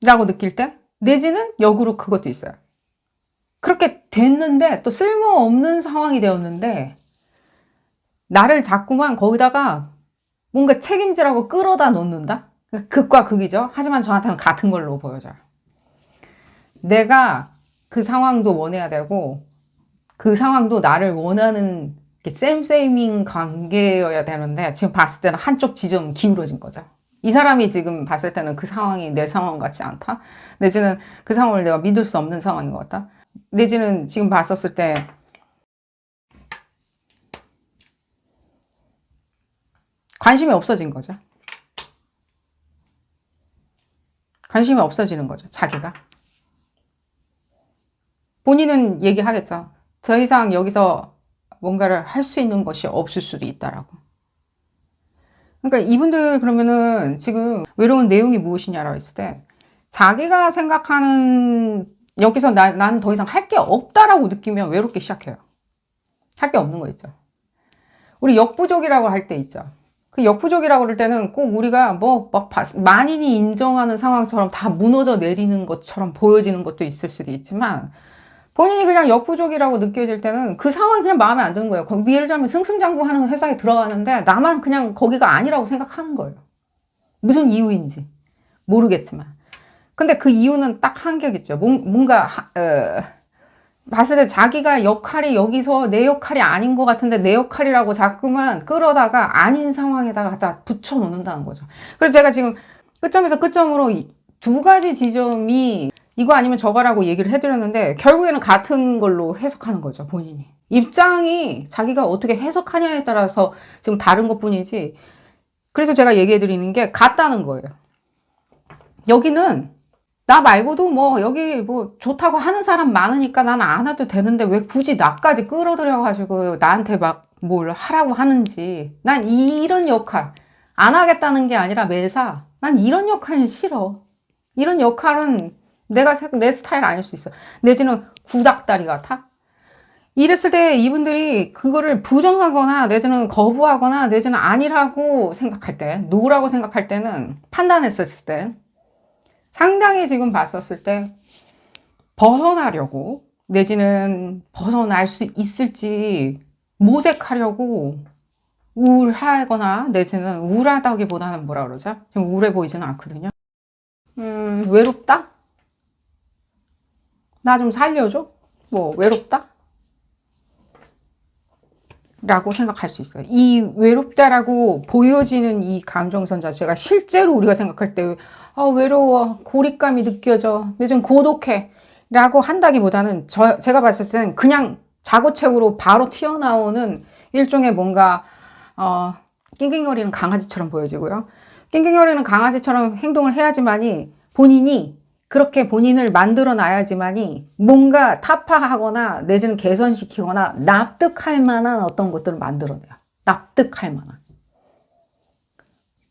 라고 느낄 때 내지는 역으로 그것도 있어요. 그렇게 됐는데 또 쓸모없는 상황이 되었는데 나를 자꾸만 거기다가 뭔가 책임지라고 끌어다 놓는다? 극과 극이죠. 하지만 저한테는 같은 걸로 보여져요. 내가 그 상황도 원해야 되고 그 상황도 나를 원하는 쌤쌤인 관계여야 되는데 지금 봤을 때는 한쪽 지점 기울어진 거죠. 이 사람이 지금 봤을 때는 그 상황이 내 상황 같지 않다. 내지는 그 상황을 내가 믿을 수 없는 상황인 것 같다. 내지는 지금 봤었을 때 관심이 없어진 거죠. 관심이 없어지는 거죠. 자기가. 본인은 얘기하겠죠. 더 이상 여기서 뭔가를 할 수 있는 것이 없을 수도 있다라고. 그러니까 이분들 그러면은 지금 외로운 내용이 무엇이냐라고 했을 때 자기가 생각하는 여기서 난 더 이상 할 게 없다라고 느끼면 외롭기 시작해요. 할 게 없는 거 있죠. 우리 역부족이라고 할 때 있죠. 그 역부족이라고 그럴 때는 꼭 우리가 막 만인이 인정하는 상황처럼 다 무너져 내리는 것처럼 보여지는 것도 있을 수도 있지만 본인이 그냥 역부족이라고 느껴질 때는 그 상황이 그냥 마음에 안 드는 거예요. 예를 들면 승승장구하는 회사에 들어가는데 나만 그냥 거기가 아니라고 생각하는 거예요. 무슨 이유인지 모르겠지만. 근데 그 이유는 딱 한 격이죠. 뭔가 봤을 때 자기가 역할이 여기서 내 역할이 아닌 것 같은데 내 역할이라고 자꾸만 끌어다가 아닌 상황에다가 갖다 붙여놓는다는 거죠. 그래서 제가 지금 끝점에서 끝점으로 두 가지 지점이 이거 아니면 저거라고 얘기를 해드렸는데 결국에는 같은 걸로 해석하는 거죠. 본인이. 입장이 자기가 어떻게 해석하냐에 따라서 지금 다른 것 뿐이지. 그래서 제가 얘기해드리는 게 같다는 거예요. 여기는 나 말고도 여기 좋다고 하는 사람 많으니까 나는 안 해도 되는데 왜 굳이 나까지 끌어들여가지고 나한테 막 뭘 하라고 하는지. 난 이런 역할 안 하겠다는 게 아니라 매사 난 이런 역할은 싫어. 이런 역할은 내 스타일 아닐 수 있어. 내지는 구닥다리 같아? 이랬을 때 이분들이 그거를 부정하거나 내지는 거부하거나 내지는 아니라고 생각할 때, 노라고 생각할 때는 판단했었을 때 상당히 지금 봤었을 때 벗어나려고 내지는 벗어날 수 있을지 모색하려고 우울하거나 내지는 우울하다기보다는 뭐라 그러죠? 지금 우울해 보이지는 않거든요. 외롭다? 나 좀 살려줘? 외롭다? 라고 생각할 수 있어요. 이 외롭다라고 보여지는 이 감정선 자체가 실제로 우리가 생각할 때 외로워, 고립감이 느껴져, 내 좀 고독해 라고 한다기보다는 제가 봤을 때는 그냥 자고책으로 바로 튀어나오는 일종의 뭔가 낑낑거리는 강아지처럼 보여지고요. 낑낑거리는 강아지처럼 행동을 해야지만이 본인이 그렇게 본인을 만들어 놔야지만이 뭔가 타파하거나 내지는 개선시키거나 납득할 만한 어떤 것들을 만들어내요. 납득할 만한.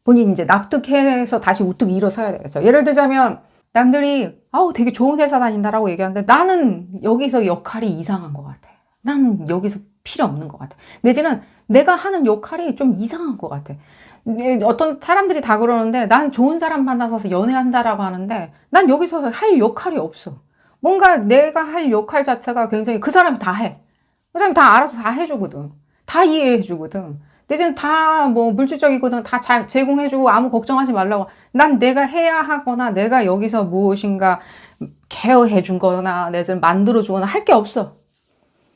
본인이 이제 납득해서 다시 우뚝 일어서야 되겠죠. 예를 들자면 남들이 되게 좋은 회사 다닌다라고 얘기하는데 나는 여기서 역할이 이상한 것 같아. 난 여기서 필요 없는 것 같아. 내지는 내가 하는 역할이 좀 이상한 것 같아. 어떤 사람들이 다 그러는데 난 좋은 사람 만나서 연애한다라고 하는데 난 여기서 할 역할이 없어. 뭔가 내가 할 역할 자체가 굉장히 그 사람이 다 해. 그 사람이 다 알아서 다 해주거든. 다 이해해주거든. 내지는 다 물질적이거든. 다 제공해주고 아무 걱정하지 말라고. 난 내가 해야 하거나 내가 여기서 무엇인가 케어해준 거나 내지는 만들어주거나 할 게 없어.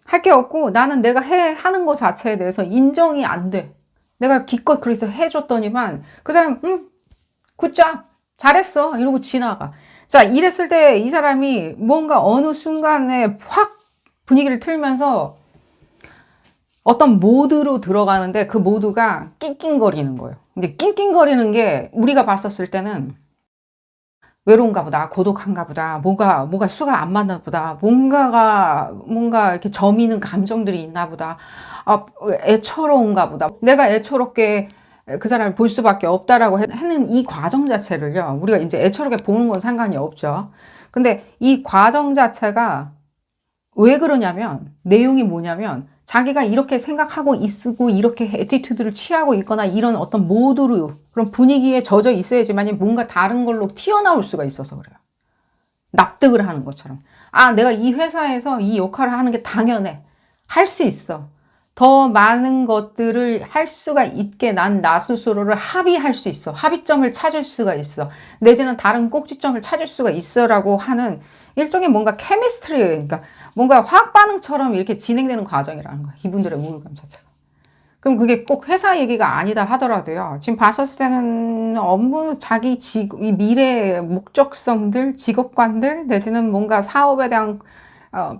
할 게 없고 나는 내가 하는 거 자체에 대해서 인정이 안 돼. 내가 기껏 그래서 해줬더니만 그 사람 굿잡 잘했어 이러고 지나가. 자, 이랬을 때 이 사람이 뭔가 어느 순간에 확 분위기를 틀면서 어떤 모드로 들어가는데 그 모드가 낑낑거리는 거예요. 근데 낑낑거리는 게 우리가 봤었을 때는 외로운가 보다, 고독한가 보다, 뭐가 수가 안 맞나 보다, 뭔가 이렇게 저미는 감정들이 있나 보다, 애처로운가 보다, 내가 애처롭게 그 사람을 볼 수밖에 없다라고 하는 이 과정 자체를요, 우리가 이제 애처롭게 보는 건 상관이 없죠. 근데 이 과정 자체가 왜 그러냐면, 내용이 뭐냐면, 자기가 이렇게 생각하고 있고 이렇게 애티튜드를 취하고 있거나 이런 어떤 모드로 그런 분위기에 젖어 있어야지만이 뭔가 다른 걸로 튀어나올 수가 있어서 그래요. 납득을 하는 것처럼. 내가 이 회사에서 이 역할을 하는 게 당연해. 할 수 있어. 더 많은 것들을 할 수가 있게 난 나 스스로를 합의할 수 있어. 합의점을 찾을 수가 있어. 내지는 다른 꼭지점을 찾을 수가 있어라고 하는 일종의 뭔가 케미스트리, 그러니까 뭔가 화학 반응처럼 이렇게 진행되는 과정이라는 거예요. 이분들의 우울감 자체가. 그럼 그게 꼭 회사 얘기가 아니다 하더라도요. 지금 봤었을 때는 업무, 이 미래의 목적성들, 직업관들, 내지는 뭔가 사업에 대한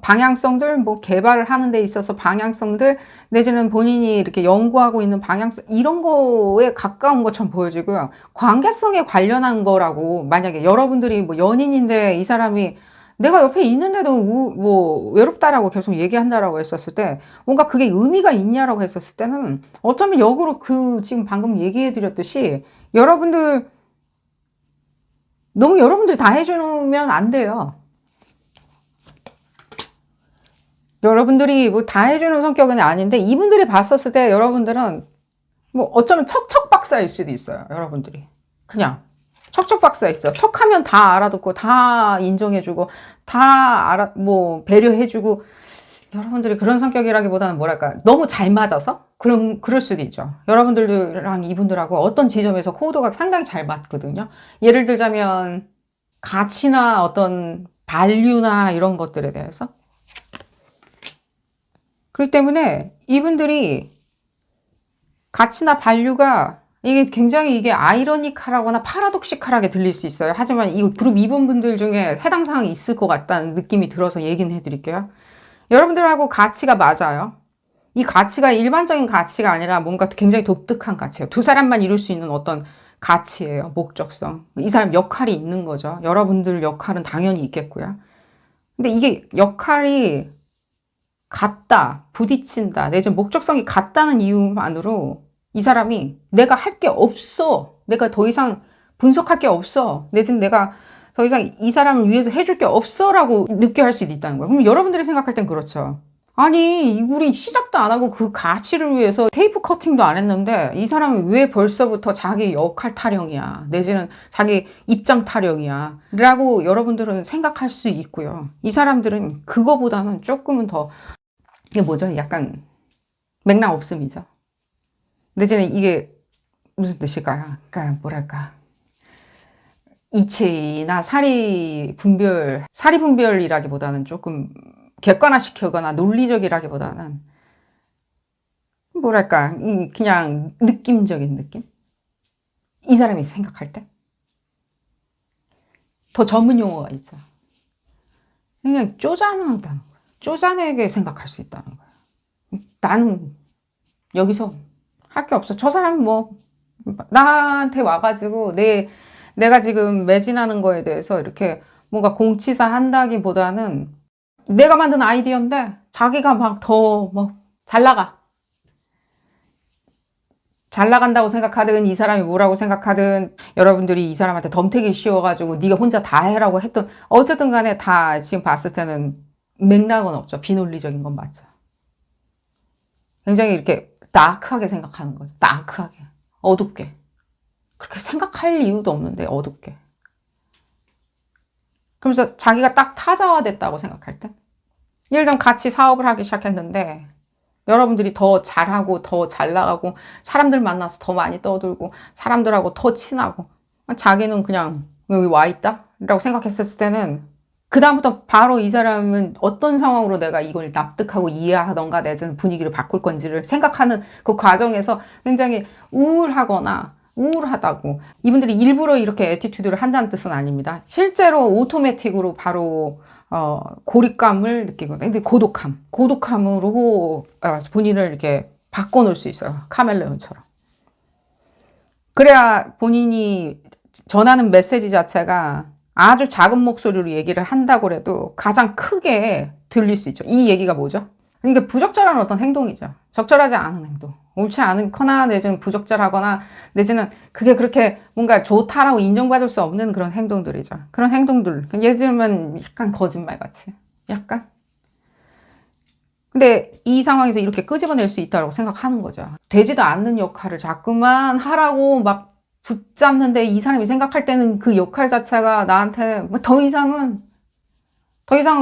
방향성들, 뭐 개발을 하는 데 있어서 방향성들, 내지는 본인이 이렇게 연구하고 있는 방향성, 이런 거에 가까운 것처럼 보여지고요. 관계성에 관련한 거라고, 만약에 여러분들이 뭐 연인인데 이 사람이 내가 옆에 있는데도 뭐 외롭다라고 계속 얘기한다라고 했었을 때, 뭔가 그게 의미가 있냐라고 했었을 때는 어쩌면 역으로 그 지금 방금 얘기해 드렸듯이 여러분들, 너무 여러분들이 다 해주면 안 돼요. 여러분들이 뭐 다 해주는 성격은 아닌데, 이분들이 봤었을 때 여러분들은 뭐 어쩌면 척척박사일 수도 있어요. 여러분들이 그냥 척척박사 있죠. 척하면 다 알아듣고 다 인정해주고 다 뭐 배려해주고, 여러분들이 그런 성격이라기보다는 뭐랄까, 너무 잘 맞아서 그럴 수도 있죠. 여러분들랑 이분들하고 어떤 지점에서 코드가 상당히 잘 맞거든요. 예를 들자면 가치나 어떤 밸류나 이런 것들에 대해서. 그렇기 때문에 이분들이 가치나 밸류가 이게 굉장히 이게 아이러니컬하거나 파라독시컬하게 들릴 수 있어요. 하지만 이 그룹 2번 분들 중에 해당 사항이 있을 것 같다는 느낌이 들어서 얘기는 해드릴게요. 여러분들하고 가치가 맞아요. 이 가치가 일반적인 가치가 아니라 뭔가 굉장히 독특한 가치예요. 두 사람만 이룰 수 있는 어떤 가치예요. 목적성. 이 사람 역할이 있는 거죠. 여러분들 역할은 당연히 있겠고요. 근데 이게 역할이 같다, 부딪힌다, 내지는 목적성이 같다는 이유만으로 이 사람이 내가 할 게 없어, 내가 더 이상 분석할 게 없어, 내지는 내가 더 이상 이 사람을 위해서 해줄 게 없어 라고 느껴할 수도 있다는 거예요. 그럼 여러분들이 생각할 땐 그렇죠. 아니, 우리 시작도 안 하고 그 가치를 위해서 테이프 커팅도 안 했는데 이 사람이 왜 벌써부터 자기 역할 타령이야, 내지는 자기 입장 타령이야 라고 여러분들은 생각할 수 있고요. 이 사람들은 그거보다는 조금은 더, 이게 뭐죠? 약간 맥락 없음이죠. 내지는 이게 무슨 뜻일까요? 그러니까 뭐랄까, 이치나 사리 분별이라기보다는 조금 객관화시키거나 논리적이라기보다는 뭐랄까, 그냥 느낌적인 느낌? 이 사람이 생각할 때 더 전문 용어가 있죠. 그냥 쪼잔하다는 거예요. 쪼잔하게 생각할 수 있다는 거예요. 나는 여기서 할 게 없어. 저 사람은 뭐 나한테 와가지고 내가 지금 매진하는 거에 대해서 이렇게 뭔가 공치사 한다기보다는 내가 만든 아이디어인데 자기가 막 더 뭐 잘 나간다고 생각하든 이 사람이 뭐라고 생각하든 여러분들이 이 사람한테 덤태기 씌워가지고 네가 혼자 다 해라고 했던, 어쨌든 간에 다 지금 봤을 때는 맥락은 없죠. 비논리적인 건 맞죠. 굉장히 이렇게 다크하게 생각하는 거죠. 다크하게, 어둡게. 그렇게 생각할 이유도 없는데 어둡게. 그러면서 자기가 딱 타자화됐다고 생각할 때, 예를 들면 같이 사업을 하기 시작했는데 여러분들이 더 잘하고 더 잘 나가고 사람들 만나서 더 많이 떠들고 사람들하고 더 친하고, 자기는 그냥 여기 와 있다 라고 생각했을 때는 그다음부터 바로 이 사람은 어떤 상황으로 내가 이걸 납득하고 이해하던가 내지는 분위기를 바꿀 건지를 생각하는 그 과정에서 굉장히 우울하다고. 이분들이 일부러 이렇게 애티튜드를 한다는 뜻은 아닙니다. 실제로 오토매틱으로 바로 고립감을 느끼거든요. 근데 고독함으로 본인을 이렇게 바꿔놓을 수 있어요. 카멜레온처럼. 그래야 본인이 전하는 메시지 자체가 아주 작은 목소리로 얘기를 한다고 해도 가장 크게 들릴 수 있죠. 이 얘기가 뭐죠? 그러니까 부적절한 어떤 행동이죠. 적절하지 않은 행동. 옳지 않거나 내지는 부적절하거나 내지는 그게 그렇게 뭔가 좋다라고 인정받을 수 없는 그런 행동들이죠. 그런 행동들. 예를 들면 약간 거짓말같이. 약간. 근데 이 상황에서 이렇게 끄집어낼 수 있다고 생각하는 거죠. 되지도 않는 역할을 자꾸만 하라고 막 붙잡는데 이 사람이 생각할 때는 그 역할 자체가 나한테 뭐 더 이상은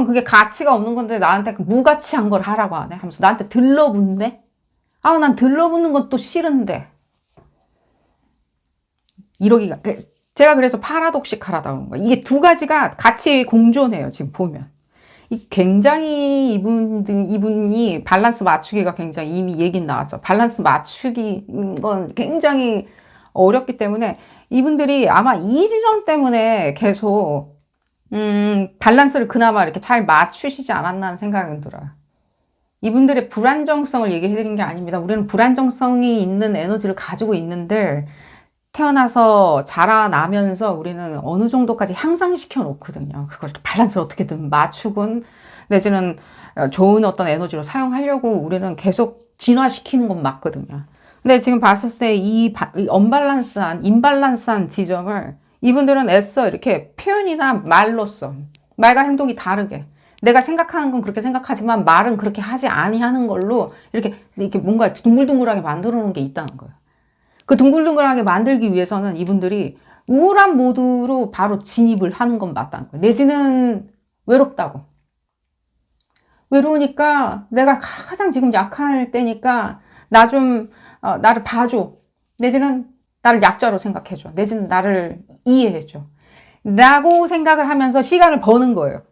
그게 가치가 없는 건데 나한테 무가치한 걸 하라고 하네 하면서 나한테 들러붙네. 난 들러붙는 것도 싫은데 이러기가, 제가 그래서 파라독시컬하다고 하는 거예요. 이게 두 가지가 같이 공존해요. 지금 보면 굉장히 이분이 밸런스 맞추기가 굉장히, 이미 얘기는 나왔죠. 밸런스 맞추기 건 굉장히 어렵기 때문에 이분들이 아마 이 지점 때문에 계속 밸런스를 그나마 이렇게 잘 맞추시지 않았나 하는 생각은 들어요. 이분들의 불안정성을 얘기해 드린 게 아닙니다. 우리는 불안정성이 있는 에너지를 가지고 있는데 태어나서 자라나면서 우리는 어느 정도까지 향상시켜 놓거든요. 그걸 또 밸런스를 어떻게든 맞추곤 내지는 좋은 어떤 에너지로 사용하려고 우리는 계속 진화시키는 건 맞거든요. 근데 지금 봤을 때 이 언밸런스한, 임밸런스한 지점을 이분들은 애써 이렇게 표현이나 말로써 말과 행동이 다르게 내가 생각하는 건 그렇게 생각하지만 말은 그렇게 하지 아니하는 걸로 이렇게 뭔가 둥글둥글하게 만들어 놓은 게 있다는 거예요. 그 둥글둥글하게 만들기 위해서는 이분들이 우울한 모드로 바로 진입을 하는 건 맞다는 거예요. 내지는 외롭다고. 외로우니까 내가 가장 지금 약할 때니까 나를 봐줘. 내지는 나를 약자로 생각해줘. 내지는 나를 이해해줘. 라고 생각을 하면서 시간을 버는 거예요.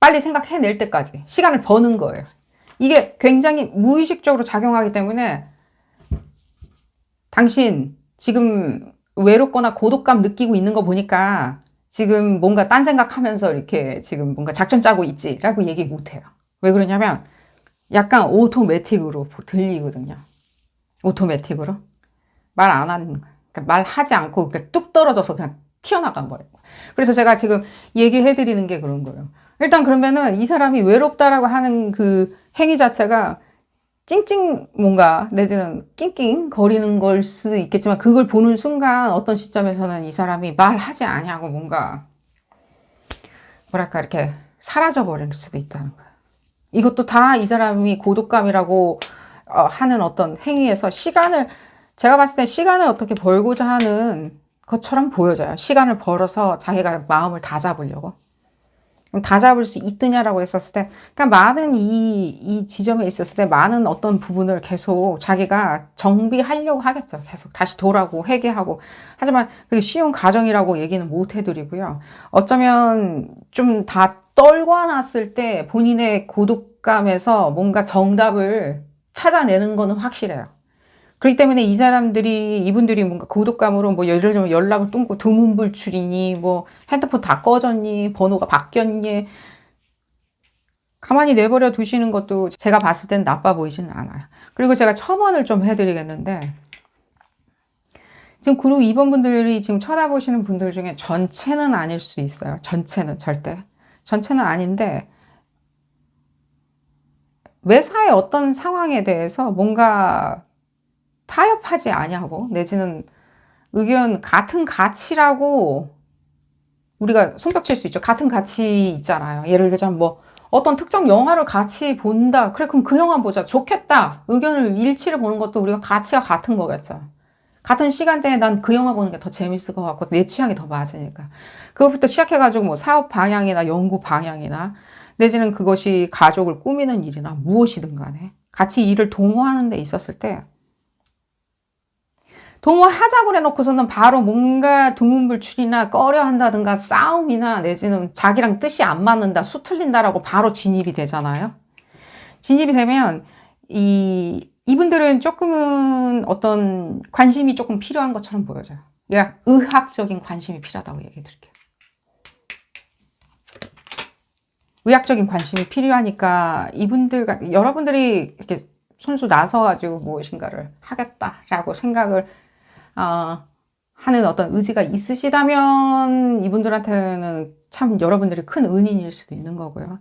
빨리 생각해낼 때까지 시간을 버는 거예요. 이게 굉장히 무의식적으로 작용하기 때문에 당신 지금 외롭거나 고독감 느끼고 있는 거 보니까 지금 뭔가 딴 생각하면서 이렇게 지금 뭔가 작전 짜고 있지라고 얘기 못해요. 왜 그러냐면 약간 오토매틱으로 들리거든요. 오토매틱으로 말 안 하는 거예요. 그러니까 말하지 않고 그냥 뚝 떨어져서 그냥 튀어나가 버려요. 그래서 제가 지금 얘기해 드리는 게 그런 거예요. 일단 그러면은 이 사람이 외롭다라고 하는 그 행위 자체가 찡찡 뭔가 내지는 낑낑 거리는 걸 수도 있겠지만 그걸 보는 순간 어떤 시점에서는 이 사람이 말하지 않냐고 뭔가 뭐랄까 이렇게 사라져 버릴 수도 있다는 거예요. 이것도 다 이 사람이 고독감이라고 하는 어떤 행위에서 제가 봤을 때 시간을 어떻게 벌고자 하는 것처럼 보여져요. 시간을 벌어서 자기가 마음을 다 잡으려고. 그럼 다 잡을 수 있느냐라고 했었을 때, 그러니까 많은 이 지점에 있었을 때 많은 어떤 부분을 계속 자기가 정비하려고 하겠죠. 계속 다시 돌아오고 회개하고. 하지만 그게 쉬운 과정이라고 얘기는 못 해드리고요. 어쩌면 좀 다 떨궈 놨을 때 본인의 고독감에서 뭔가 정답을 찾아내는 거는 확실해요. 그렇기 때문에 이분들이 뭔가 고독감으로 뭐 예를 들면 연락을 끊고 두문불출이니 뭐 핸드폰 다 꺼졌니 번호가 바뀌었니 가만히 내버려 두시는 것도 제가 봤을 땐 나빠 보이지는 않아요. 그리고 제가 첨언을 좀 해드리겠는데 지금 그룹 2번 분들이 지금 쳐다보시는 분들 중에 전체는 아닐 수 있어요. 전체는 절대. 전체는 아닌데 매사의 어떤 상황에 대해서 뭔가 타협하지 아니하고 내지는 의견 같은 가치라고 우리가 손뼉칠 수 있죠. 같은 가치 있잖아요. 예를 들자면 뭐 어떤 특정 영화를 같이 본다. 그래 그럼 그 영화 보자. 좋겠다. 의견을 일치를 보는 것도 우리가 가치가 같은 거겠죠. 같은 시간대에 난 그 영화 보는 게 더 재밌을 것 같고 내 취향이 더 맞으니까. 그것부터 시작해가지고 뭐 사업 방향이나 연구 방향이나 내지는 그것이 가족을 꾸미는 일이나 무엇이든 간에 같이 일을 동호하는 데 있었을 때 동호하자고 해놓고서는 바로 뭔가 두문불출이나 꺼려 한다든가 싸움이나 내지는 자기랑 뜻이 안 맞는다, 수틀린다라고 바로 진입이 되잖아요. 진입이 되면 이분들은 조금은 어떤 관심이 조금 필요한 것처럼 보여져요. 그러니까 의학적인 관심이 필요하다고 얘기해 드릴게요. 의학적인 관심이 필요하니까 여러분들이 이렇게 손수 나서가지고 무엇인가를 하겠다라고 생각을 하는 어떤 의지가 있으시다면 이분들한테는 참 여러분들이 큰 은인일 수도 있는 거고요.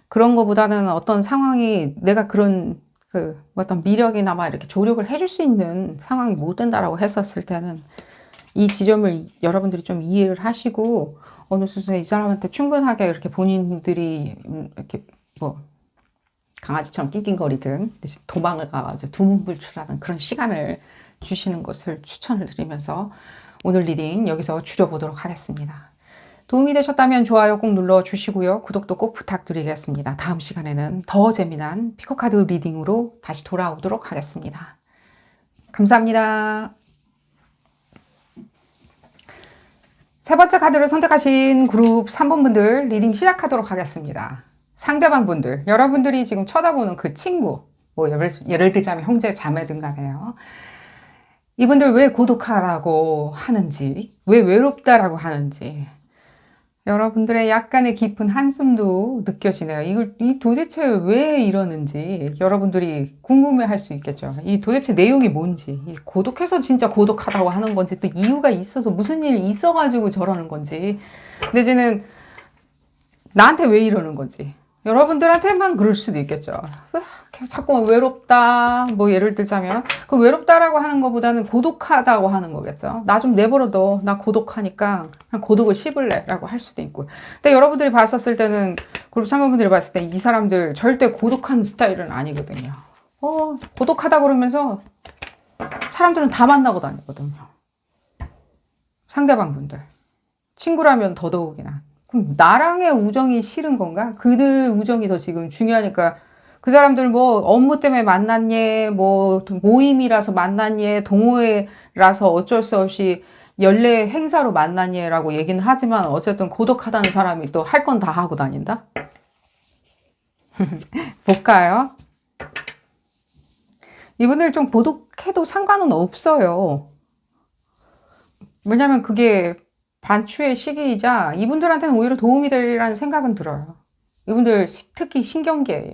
그런 거보다는 어떤 상황이 내가 그런 어떤 미력이나 막 이렇게 조력을 해줄 수 있는 상황이 못 된다라고 했었을 때는 이 지점을 여러분들이 좀 이해를 하시고 어느 순간에 이 사람한테 충분하게 이렇게 본인들이 이렇게 뭐 강아지처럼 낑낑거리든 도망을 가가지고 두문불출하는 그런 시간을 주시는 것을 추천을 드리면서 오늘 리딩 여기서 줄여보도록 하겠습니다. 도움이 되셨다면 좋아요 꼭 눌러주시고요. 구독도 꼭 부탁드리겠습니다. 다음 시간에는 더 재미난 피커카드 리딩으로 다시 돌아오도록 하겠습니다. 감사합니다. 세 번째 카드를 선택하신 그룹 3번 분들 리딩 시작하도록 하겠습니다. 상대방 분들, 여러분들이 지금 쳐다보는 그 친구, 뭐 예를 들자면 형제 자매든 간에요. 이분들 왜 고독하다고 하는지, 왜 외롭다라고 하는지, 여러분들의 약간의 깊은 한숨도 느껴지네요. 이 도대체 왜 이러는지 여러분들이 궁금해 할 수 있겠죠. 이 도대체 내용이 뭔지, 이 고독해서 진짜 고독하다고 하는 건지, 또 이유가 있어서 무슨 일이 있어가지고 저러는 건지, 내지는 나한테 왜 이러는 건지, 여러분들한테만 그럴 수도 있겠죠. 자꾸 외롭다, 뭐 예를 들자면 그 외롭다라고 하는 것보다는 고독하다고 하는 거겠죠. 나 좀 내버려둬, 나 고독하니까 그냥 고독을 씹을래 라고 할 수도 있고. 근데 여러분들이 봤었을 때는, 그룹 참여분들이 봤을 때 이 사람들 절대 고독한 스타일은 아니거든요. 고독하다 그러면서 사람들은 다 만나고 다니거든요. 상대방분들, 친구라면 더더욱이나. 그럼 나랑의 우정이 싫은 건가? 그들 우정이 더 지금 중요하니까. 그 사람들 뭐 업무 때문에 만났니, 뭐 모임이라서 만났니, 동호회라서 어쩔 수 없이 연례 행사로 만났니라고 얘기는 하지만, 어쨌든 고독하다는 사람이 또 할 건 다 하고 다닌다? 볼까요? 이분들 좀 고독해도 상관은 없어요. 왜냐면 그게 반추의 시기이자 이분들한테는 오히려 도움이 되리라는 생각은 들어요. 이분들 특히 신경계에.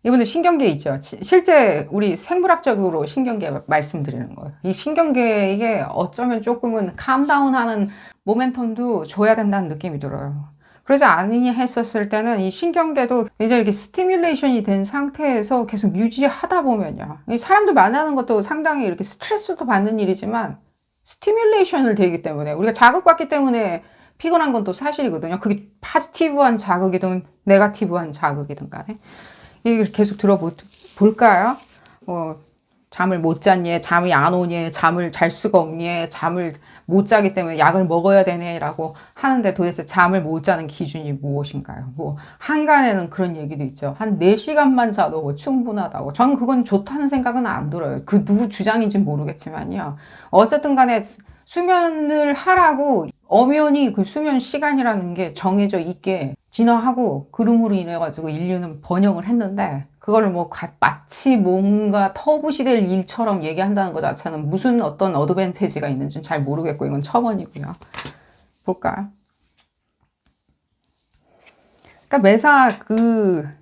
이분들 신경계 있죠. 실제 우리 생물학적으로 신경계 말씀드리는 거예요. 이 신경계, 이게 어쩌면 조금은 캄다운하는 모멘텀도 줘야 된다는 느낌이 들어요. 그러지 않으니 했었을 때는 이 신경계도 이제 이렇게 스티뮬레이션이 된 상태에서 계속 유지하다 보면요. 이 사람들 만나는 것도 상당히 이렇게 스트레스도 받는 일이지만 스티뮬레이션을 되기 때문에, 우리가 자극받기 때문에 피곤한 건 또 사실이거든요. 그게 포지티브한 자극이든 네거티브한 자극이든 간에. 얘기를 계속 들어볼까요? 잠을 못 잤니? 잠이 안 오니? 잠을 잘 수가 없니? 잠을 못 자기 때문에 약을 먹어야 되네? 라고 하는데, 도대체 잠을 못 자는 기준이 무엇인가요? 뭐, 한간에는 그런 얘기도 있죠. 한 4시간만 자도 충분하다고. 저는 그건 좋다는 생각은 안 들어요. 그 누구 주장인지 모르겠지만요. 어쨌든 간에 수면을 하라고 엄연히 그 수면 시간이라는 게 정해져 있게 진화하고, 그름으로 인해 가지고 인류는 번영을 했는데, 그거를 뭐 마치 뭔가 터부시될 일처럼 얘기한다는 것 자체는 무슨 어떤 어드밴티지가 있는지는 잘 모르겠고, 이건 첨언이고요. 볼까요? 그러니까 매사 그러니까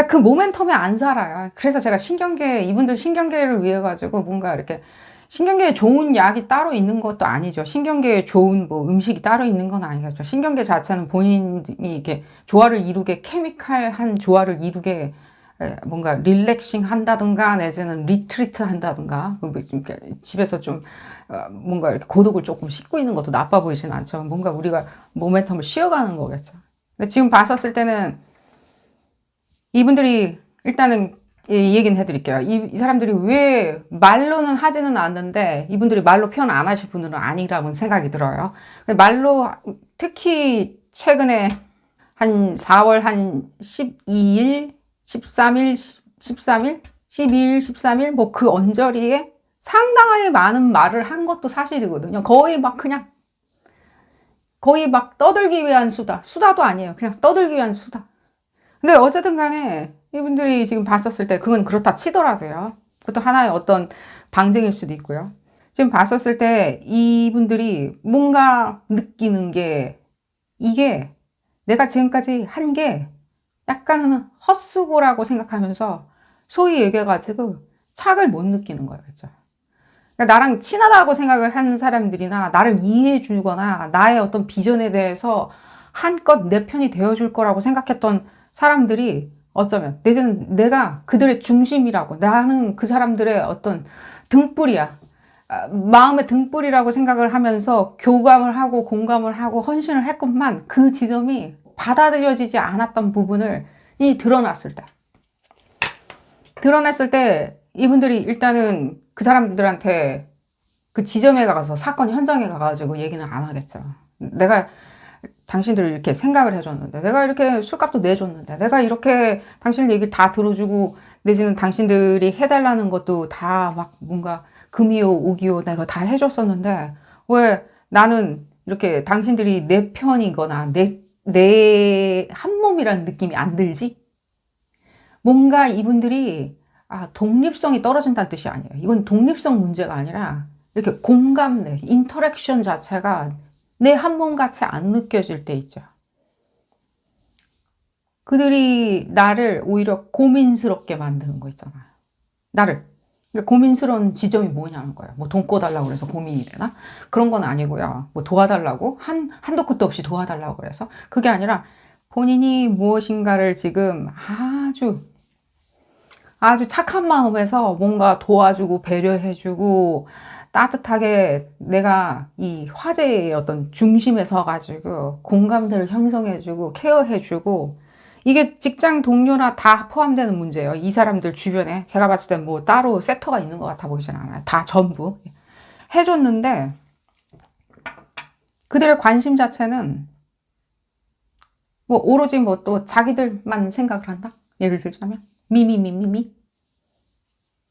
그 모멘텀에 안 살아요. 그래서 제가 이분들 신경계를 위해 가지고 뭔가 이렇게, 신경계에 좋은 약이 따로 있는 것도 아니죠. 신경계에 좋은 뭐 음식이 따로 있는 건 아니겠죠. 신경계 자체는 본인이 이렇게 조화를 이루게, 케미칼한 조화를 이루게 뭔가 릴렉싱 한다든가, 내지는 리트리트 한다든가, 집에서 좀 뭔가 이렇게 고독을 조금 씻고 있는 것도 나빠 보이진 않죠. 뭔가 우리가 모멘텀을 쉬어가는 거겠죠. 근데 지금 봤었을 때는 이분들이, 일단은 이 얘기는 해드릴게요. 이 사람들이 왜 말로는 하지는 않는데, 이분들이 말로 표현 안 하실 분들은 아니라고 생각이 들어요. 말로, 특히 최근에 한 4월 한 12일, 13일, 13일, 12일, 13일, 뭐 그 언저리에 상당히 많은 말을 한 것도 사실이거든요. 거의 막 떠들기 위한 수다도 아니에요. 그냥 떠들기 위한 수다. 근데 어쨌든 간에 이분들이 지금 봤었을 때, 그건 그렇다 치더라도요. 그것도 하나의 어떤 방증일 수도 있고요. 지금 봤었을 때 이분들이 뭔가 느끼는 게, 이게 내가 지금까지 한 게 약간은 헛수고라고 생각하면서 소위 얘기해가지고 착을 못 느끼는 거예요. 그렇죠? 그러니까 나랑 친하다고 생각을 하는 사람들이나, 나를 이해해 주거나 나의 어떤 비전에 대해서 한껏 내 편이 되어줄 거라고 생각했던 사람들이, 어쩌면 내지는 내가 그들의 중심이라고, 나는 그 사람들의 어떤 등불이야, 마음의 등불이라고 생각을 하면서 교감을 하고 공감을 하고 헌신을 했건만, 그 지점이 받아들여지지 않았던 부분을 드러났을 때 이분들이 일단은 그 사람들한테 그 지점에 가서, 사건 현장에 가가지고 얘기는 안 하겠죠. 내가 당신들을 이렇게 생각을 해줬는데, 내가 이렇게 술값도 내줬는데, 내가 이렇게 당신 얘기 다 들어주고, 내지는 당신들이 해달라는 것도 다 막 뭔가 금이요 옥이요 내가 다 해줬었는데, 왜 나는 이렇게 당신들이 내 편이거나 내 한 몸이라는 느낌이 안 들지? 뭔가 이분들이 독립성이 떨어진다는 뜻이 아니에요. 이건 독립성 문제가 아니라 이렇게 공감대, 인터랙션 자체가 내 한 몸 같이 안 느껴질 때 있죠. 그들이 나를 오히려 고민스럽게 만드는 거 있잖아요. 나를. 그러니까 고민스러운 지점이 뭐냐는 거예요. 뭐 돈 꿔달라고 그래서 고민이 되나? 그런 건 아니고요. 뭐 도와달라고? 한도 끝도 없이 도와달라고 그래서? 그게 아니라 본인이 무엇인가를 지금 아주 착한 마음에서 뭔가 도와주고 배려해주고 따뜻하게 내가 이 화제의 어떤 중심에 서가지고 공감대를 형성해주고 케어해주고 이게 직장 동료나 다 포함되는 문제예요. 이 사람들 주변에 제가 봤을 땐 뭐 따로 섹터가 있는 것 같아 보이진 않아요. 다 전부 해줬는데 그들의 관심 자체는 뭐 오로지 뭐 또 자기들만 생각을 한다? 예를 들자면 미미미미미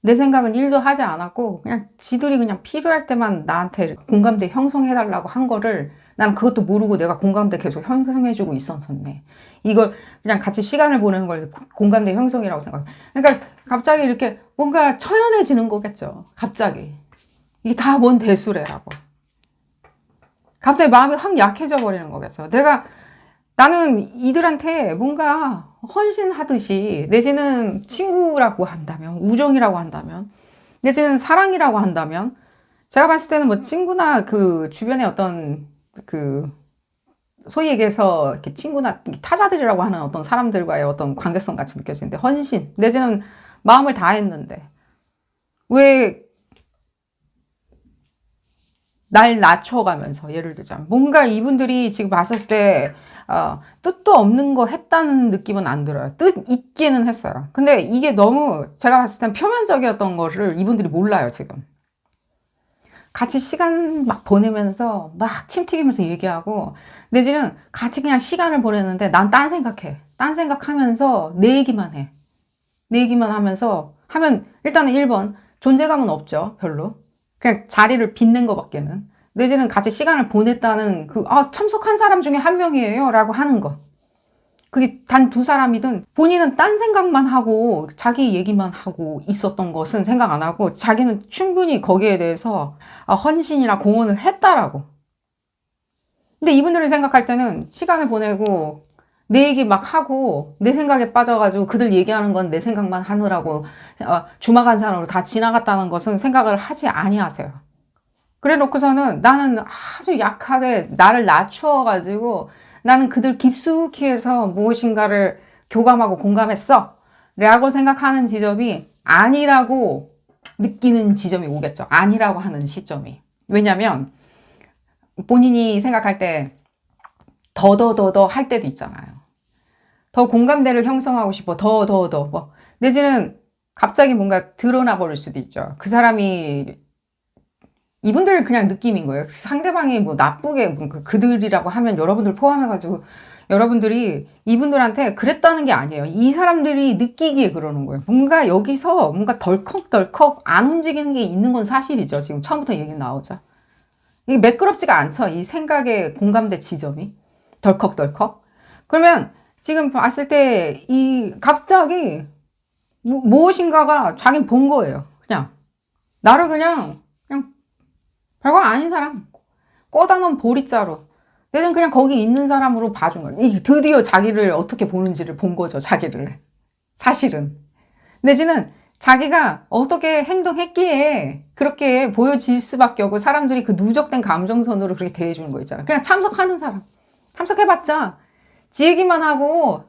내 생각은 1도 하지 않았고 그냥 지들이 그냥 필요할 때만 나한테 공감대 형성해달라고 한 거를 난 그것도 모르고 내가 공감대 계속 형성해주고 있었네. 이걸 그냥 같이 시간을 보내는 걸 공감대 형성이라고 생각해. 그러니까 갑자기 이렇게 뭔가 처연해지는 거겠죠. 갑자기. 이게 다 뭔 대수래라고. 갑자기 마음이 확 약해져 버리는 거겠죠. 나는 이들한테 뭔가 헌신하듯이 내지는 친구라고 한다면 우정이라고 한다면 내지는 사랑이라고 한다면 제가 봤을 때는 뭐 친구나 그 주변에 어떤 그 소위 얘기해서 이렇게 친구나 타자들이라고 하는 어떤 사람들과의 어떤 관계성 같이 느껴지는데 헌신 내지는 마음을 다했는데 왜 날 낮춰가면서 예를 들자면 뭔가 이분들이 지금 봤었을 때 뜻도 없는 거 했다는 느낌은 안 들어요. 뜻 있기는 했어요. 근데 이게 너무 제가 봤을 땐 표면적이었던 거를 이분들이 몰라요 지금. 같이 시간 막 보내면서 막 침 튀기면서 얘기하고 내지는 같이 그냥 시간을 보내는데 난 딴 생각해. 딴 생각하면서 내 얘기만 해. 내 얘기만 하면서 하면 일단은 1번 존재감은 없죠. 별로. 그냥 자리를 빛낸 것밖에는. 내지는 같이 시간을 보냈다는 참석한 사람 중에 한 명이에요 라고 하는 거. 그게 단 2사람이든 본인은 딴 생각만 하고 자기 얘기만 하고 있었던 것은 생각 안 하고 자기는 충분히 거기에 대해서 헌신이나 공헌을 했다라고. 근데 이분들이 생각할 때는 시간을 보내고 내 얘기 막 하고 내 생각에 빠져가지고 그들 얘기하는 건 내 생각만 하느라고 주막한 사람으로 다 지나갔다는 것은 생각을 하지 아니하세요. 그래 놓고서는 나는 아주 약하게 나를 낮추어가지고 나는 그들 깊숙이 해서 무엇인가를 교감하고 공감했어 라고 생각하는 지점이 아니라고 느끼는 지점이 오겠죠. 아니라고 하는 시점이. 왜냐면 본인이 생각할 때 더 할 때도 있잖아요. 더 공감대를 형성하고 싶어. 뭐. 내지는 갑자기 뭔가 드러나 버릴 수도 있죠. 그 사람이 이분들 그냥 느낌인 거예요. 상대방이 뭐 나쁘게 그들이라고 하면 여러분들 포함해가지고 여러분들이 이분들한테 그랬다는 게 아니에요. 이 사람들이 느끼기에 그러는 거예요. 뭔가 여기서 뭔가 덜컥덜컥 안 움직이는 게 있는 건 사실이죠. 지금 처음부터 얘기 나오죠. 이게 매끄럽지가 않죠. 이 생각의 공감대 지점이. 덜컥덜컥. 그러면 지금 봤을 때 갑자기 무엇인가가 자기는 본 거예요. 그냥. 나를 그냥 별거 아닌 사람. 꺼다 놓은 보리자루. 내는 그냥 거기 있는 사람으로 봐준 거야. 드디어 자기를 어떻게 보는지를 본 거죠. 자기를. 사실은. 내지는 자기가 어떻게 행동했기에 그렇게 보여질 수밖에 없고 사람들이 그 누적된 감정선으로 그렇게 대해주는 거 있잖아. 그냥 참석하는 사람. 참석해봤자 지 얘기만 하고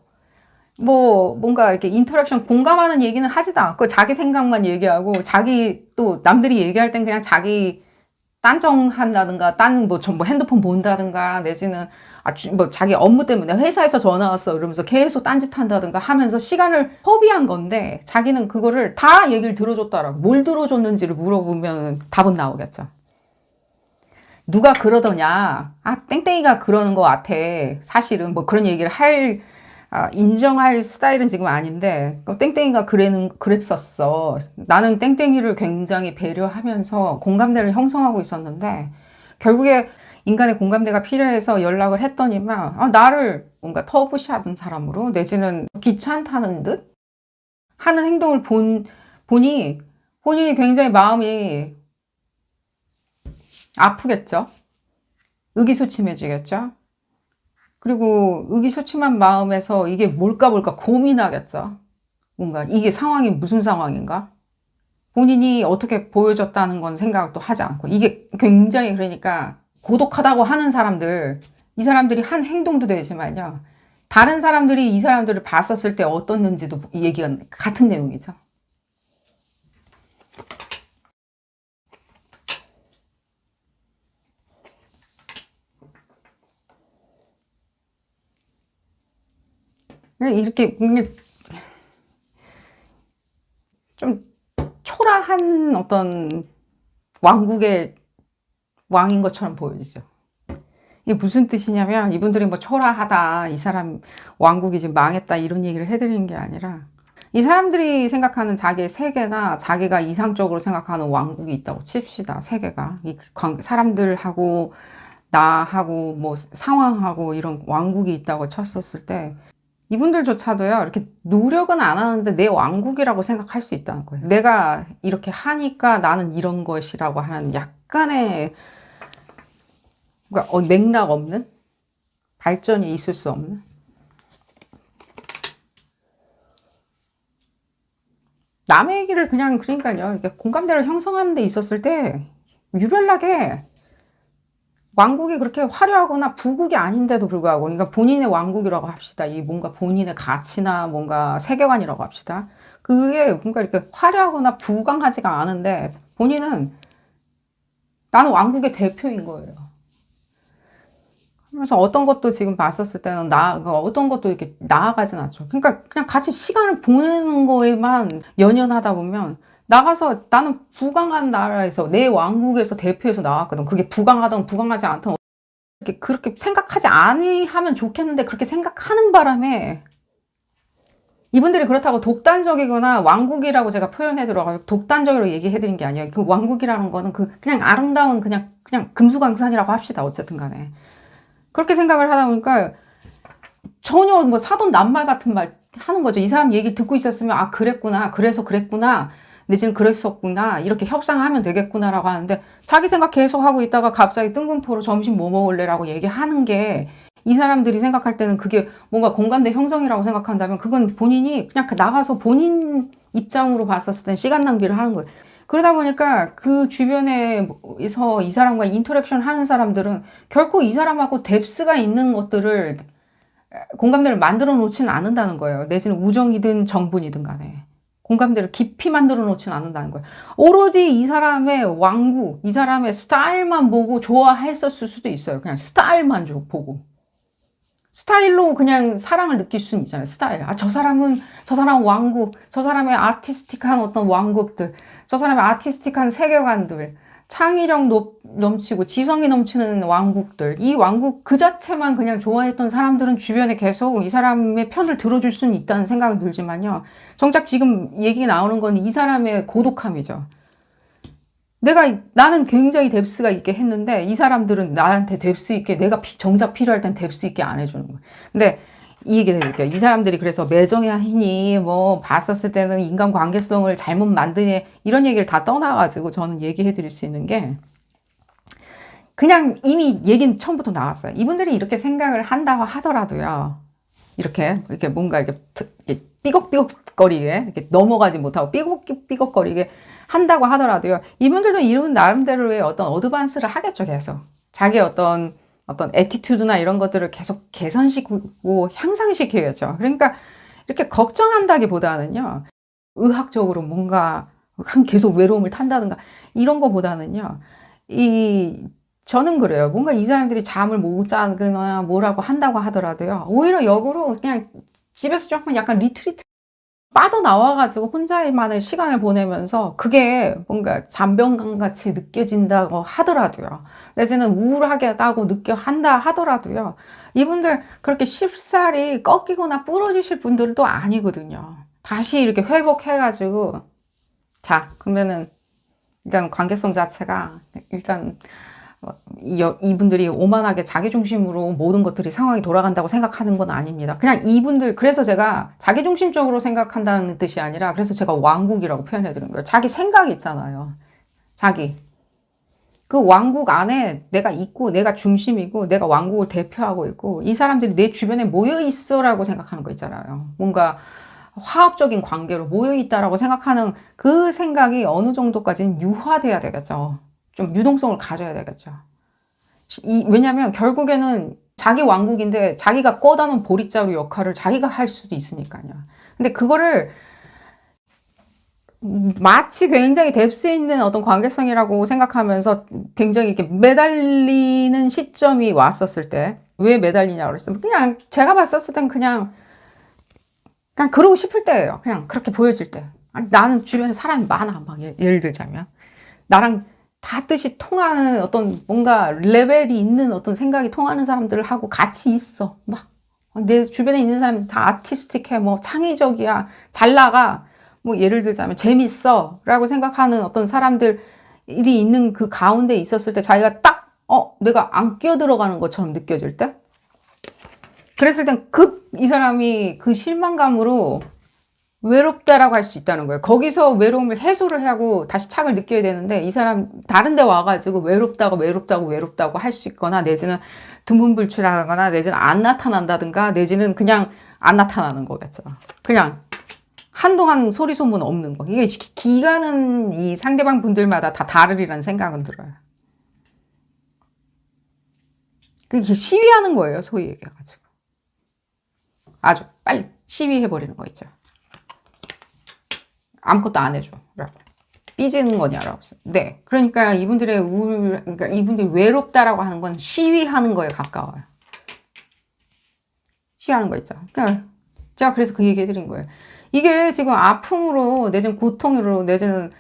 뭔가 이렇게 인터랙션 공감하는 얘기는 하지도 않고 자기 생각만 얘기하고 자기 또 남들이 얘기할 땐 그냥 자기 딴정한다든가 전부 핸드폰 본다든가 내지는 자기 업무 때문에 회사에서 전화 왔어 이러면서 계속 딴짓 한다든가 하면서 시간을 허비한 건데 자기는 그거를 다 얘기를 들어줬다라고 뭘 들어줬는지를 물어보면 답은 나오겠죠. 누가 그러더냐 땡땡이가 그러는 것 같아. 사실은 뭐 그런 얘기를 인정할 스타일은 지금 아닌데 땡땡이가 그랬었어. 나는 땡땡이를 굉장히 배려하면서 공감대를 형성하고 있었는데 결국에 인간의 공감대가 필요해서 연락을 했더니만 나를 뭔가 터부시하던 사람으로 내지는 귀찮다는 듯 하는 행동을 본인이 굉장히 마음이 아프겠죠. 의기소침해지겠죠. 그리고 의기소침한 마음에서 이게 뭘까 고민하겠죠. 뭔가 이게 상황이 무슨 상황인가? 본인이 어떻게 보여줬다는 건 생각도 하지 않고 이게 굉장히 그러니까 고독하다고 하는 사람들 이 사람들이 한 행동도 되지만요. 다른 사람들이 이 사람들을 봤었을 때 어떻는지도 얘기가 같은 내용이죠. 이렇게 좀 초라한 어떤 왕국의 왕인 것처럼 보여지죠. 이게 무슨 뜻이냐면 이분들이 뭐 초라하다, 이 사람 왕국이 지금 망했다 이런 얘기를 해드리는 게 아니라 이 사람들이 생각하는 자기의 세계나 자기가 이상적으로 생각하는 왕국이 있다고 칩시다. 세계가. 이 사람들하고 나하고 뭐 상황하고 이런 왕국이 있다고 쳤었을 때 이분들조차도요, 이렇게 노력은 안 하는데 내 왕국이라고 생각할 수 있다는 거예요. 내가 이렇게 하니까 나는 이런 것이라고 하는 약간의 그러니까 맥락 없는 발전이 있을 수 없는 남의 얘기를 그냥 그러니까요, 이렇게 공감대를 형성하는 데 있었을 때 유별나게 왕국이 그렇게 화려하거나 부국이 아닌데도 불구하고, 그러니까 본인의 왕국이라고 합시다. 이 뭔가 본인의 가치나 뭔가 세계관이라고 합시다. 그게 뭔가 이렇게 화려하거나 부강하지가 않은데 본인은 나는 왕국의 대표인 거예요. 그래서 어떤 것도 지금 봤었을 때는 어떤 것도 이렇게 나아가진 않죠. 그러니까 그냥 같이 시간을 보내는 거에만 연연하다 보면 나가서 나는 부강한 나라에서 내 왕국에서 대표해서 나왔거든. 그게 부강하든 부강하지 않든 그렇게 생각하지 아니하면 좋겠는데 그렇게 생각하는 바람에 이분들이 그렇다고 독단적이거나 왕국이라고 제가 표현해드려가지고 독단적으로 얘기해드린 게 아니에요. 그 왕국이라는 거는 그냥 아름다운 그냥 금수강산이라고 합시다. 어쨌든 간에. 그렇게 생각을 하다 보니까 전혀 뭐 사돈 낱말 같은 말 하는 거죠. 이 사람 얘기 듣고 있었으면 아 그랬구나. 그래서 그랬구나. 내지는 그랬었구나. 이렇게 협상하면 되겠구나라고 하는데 자기 생각 계속 하고 있다가 갑자기 뜬금포로 점심 뭐 먹을래라고 얘기하는 게 이 사람들이 생각할 때는 그게 뭔가 공감대 형성이라고 생각한다면 그건 본인이 그냥 나가서 본인 입장으로 봤었을 땐 시간 낭비를 하는 거예요. 그러다 보니까 그 주변에서 이 사람과 인터랙션 하는 사람들은 결코 이 사람하고 뎁스가 있는 것들을 공감대를 만들어 놓지는 않는다는 거예요. 내지는 우정이든 정분이든 간에. 공감대를 깊이 만들어 놓지는 않는다는 거예요. 오로지 이 사람의 왕국, 이 사람의 스타일만 보고 좋아했었을 수도 있어요. 그냥 스타일만 보고. 스타일로 그냥 사랑을 느낄 수는 있잖아요. 스타일. 저 사람 왕국, 저 사람의 아티스틱한 어떤 왕국들, 저 사람의 아티스틱한 세계관들, 창의력 넘치고 지성이 넘치는 왕국들, 이 왕국 그 자체만 그냥 좋아했던 사람들은 주변에 계속 이 사람의 편을 들어줄 수는 있다는 생각이 들지만요. 정작 지금 얘기 나오는 건 이 사람의 고독함이죠. 나는 굉장히 뎁스가 있게 했는데 이 사람들은 나한테 뎁스 있게 내가 정작 필요할 땐 뎁스 있게 안 해주는 거예요. 근데 이 얘기를 해드릴게요. 이 사람들이 그래서 매정하니 뭐 봤었을 때는 인간관계성을 잘못 만드니 이런 얘기를 다 떠나가지고 저는 얘기해드릴 수 있는 게 그냥 이미 얘기는 처음부터 나왔어요. 이분들이 이렇게 생각을 한다고 하더라도요. 이렇게 뭔가 이렇게 삐걱삐걱거리게 이렇게 넘어가지 못하고 삐걱삐걱거리게 한다고 하더라도요. 이분들도 이런 나름대로의 어떤 어드밴스를 하겠죠, 계속. 자기의 어떤 애티튜드나 이런 것들을 계속 개선시키고 향상시켜야죠. 그러니까 이렇게 걱정한다기보다는요. 의학적으로 뭔가 계속 외로움을 탄다든가 이런 거보다는요. 저는 그래요. 뭔가 이 사람들이 잠을 못 자거나 뭐라고 한다고 하더라도요. 오히려 역으로 그냥 집에서 조금 약간 리트리트 빠져나와가지고 혼자만의 시간을 보내면서 그게 뭔가 잔병감 같이 느껴진다고 하더라도요. 내지는 우울하게다고 한다 하더라도요. 이분들 그렇게 쉽사리 꺾이거나 부러지실 분들도 아니거든요. 다시 이렇게 회복해가지고 자, 그러면은 일단 관계성 자체가 일단 이분들이 오만하게 자기중심으로 모든 것들이 상황이 돌아간다고 생각하는 건 아닙니다. 그냥 이분들, 그래서 제가 자기중심적으로 생각한다는 뜻이 아니라, 그래서 제가 왕국이라고 표현해 드린 거예요. 자기 생각이 있잖아요. 그 왕국 안에 내가 있고, 내가 중심이고, 내가 왕국을 대표하고 있고, 이 사람들이 내 주변에 모여 있어라고 생각하는 거 있잖아요. 뭔가 화합적인 관계로 모여 있다라고 생각하는 그 생각이 어느 정도까지는 유화돼야 되겠죠. 좀 유동성을 가져야 되겠죠. 왜냐면 결국에는 자기 왕국인데 자기가 꺼다 놓은 보릿자루 역할을 자기가 할 수도 있으니까요. 근데 그거를 마치 굉장히 뎁스 있는 어떤 관계성이라고 생각하면서 굉장히 이렇게 매달리는 시점이 왔었을 때, 왜 매달리냐고 그랬으면 그냥 제가 봤었을 땐 그냥 그러고 싶을 때예요. 그냥 그렇게 보여질 때. 아니, 나는 주변에 사람이 많아. 막 예를 들자면 나랑 다 뜻이 통하는 어떤 뭔가 레벨이 있는 어떤 생각이 통하는 사람들하고 같이 있어. 막 내 주변에 있는 사람들 다 아티스틱해, 뭐 창의적이야, 잘 나가. 뭐 예를 들자면 재밌어 라고 생각하는 어떤 사람들이 있는 그 가운데 있었을 때 자기가 딱 내가 안 끼어들어가는 것처럼 느껴질 때, 그랬을 땐 이 사람이 그 실망감으로 외롭다라고 할 수 있다는 거예요. 거기서 외로움을 해소를 하고 다시 착을 느껴야 되는데, 이 사람 다른 데 와가지고 외롭다고 할 수 있거나, 내지는 두문불출하거나, 내지는 안 나타난다든가, 내지는 그냥 안 나타나는 거겠죠. 그냥 한동안 소리 소문 없는 거. 이게 기간은 이 상대방 분들마다 다 다르리라는 생각은 들어요. 그게 시위하는 거예요, 소위 얘기해가지고. 아주 빨리 시위해버리는 거 있죠. 아무것도 안 해줘. 라고. 삐지는 거냐라고. 네. 그러니까 이분들의 그러니까 이분들이 외롭다라고 하는 건 시위하는 거에 가까워요. 시위하는 거 있죠. 그러니까 제가 그래서 그 얘기 해드린 거예요. 이게 지금 아픔으로, 내지는 고통으로, 내지는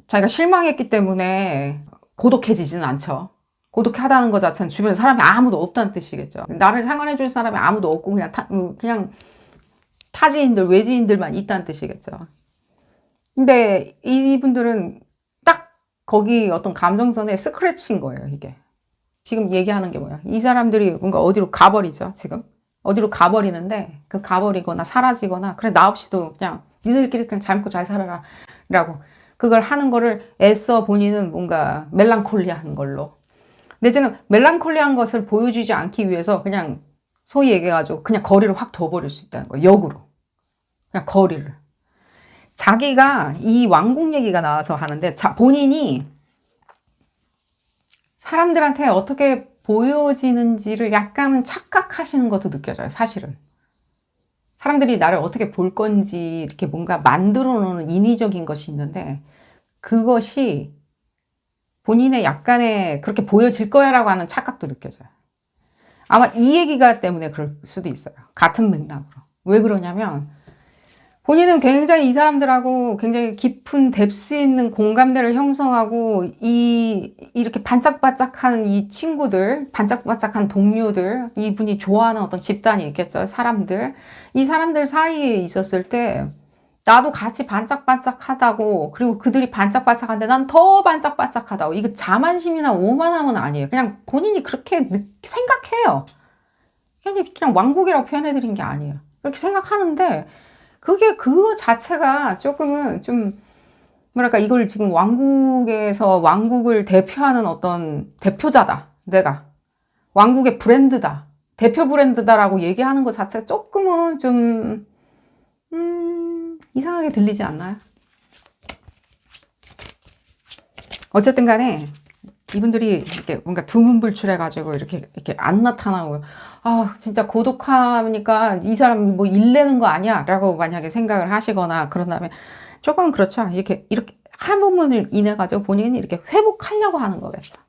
자기가 실망했기 때문에 고독해지지는 않죠. 고독하다는 것 자체는 주변에 사람이 아무도 없다는 뜻이겠죠. 나를 상관해줄 사람이 아무도 없고 그냥 타지인들, 외지인들만 있다는 뜻이겠죠. 근데 이분들은 딱 거기 어떤 감정선에 스크래치인 거예요, 이게. 지금 얘기하는 게 뭐야? 이 사람들이 뭔가 어디로 가버리죠, 지금. 어디로 가버리는데, 그 가버리거나 사라지거나, 그래, 나 없이도 그냥 니들끼리 그냥 잘 먹고 잘 살아라 라고 그걸 하는 거를 애써 본인은 뭔가 멜랑콜리한 걸로, 내지는 멜랑콜리한 것을 보여주지 않기 위해서 그냥 소위 얘기해가지고 그냥 거리를 확 둬버릴 수 있다는 거예요. 역으로. 그냥 거리를. 자기가 이 왕국 얘기가 나와서 하는데, 본인이 사람들한테 어떻게 보여지는지를 약간 착각하시는 것도 느껴져요, 사실은. 사람들이 나를 어떻게 볼 건지 이렇게 뭔가 만들어 놓는 인위적인 것이 있는데, 그것이 본인의 약간의 그렇게 보여질 거야 라고 하는 착각도 느껴져요. 아마 이 얘기가 때문에 그럴 수도 있어요. 같은 맥락으로. 왜 그러냐면, 본인은 굉장히 이 사람들하고 굉장히 깊은 뎁스 있는 공감대를 형성하고, 이렇게 반짝반짝한 이 친구들, 반짝반짝한 동료들, 이분이 좋아하는 어떤 집단이 있겠죠. 사람들. 이 사람들 사이에 있었을 때, 나도 같이 반짝반짝하다고, 그리고 그들이 반짝반짝한데 난 더 반짝반짝하다고. 이거 자만심이나 오만함은 아니에요. 그냥 본인이 그렇게 생각해요. 그냥 왕국이라고 표현해드린 게 아니에요. 그렇게 생각하는데, 그거 자체가 조금은 좀, 뭐랄까, 이걸 지금 왕국에서 왕국을 대표하는 어떤 대표자다. 내가. 왕국의 브랜드다. 대표 브랜드다라고 얘기하는 것 자체가 조금은 좀, 이상하게 들리지 않나요? 어쨌든 간에, 이분들이 이렇게 뭔가 두문불출해가지고 이렇게 안 나타나고, 진짜 고독하니까 이 사람이 뭐 일내는 거 아니야? 라고 만약에 생각을 하시거나 그런다면 조금 그렇죠. 이렇게 한 부분을 인해가지고 본인이 이렇게 회복하려고 하는 거겠죠.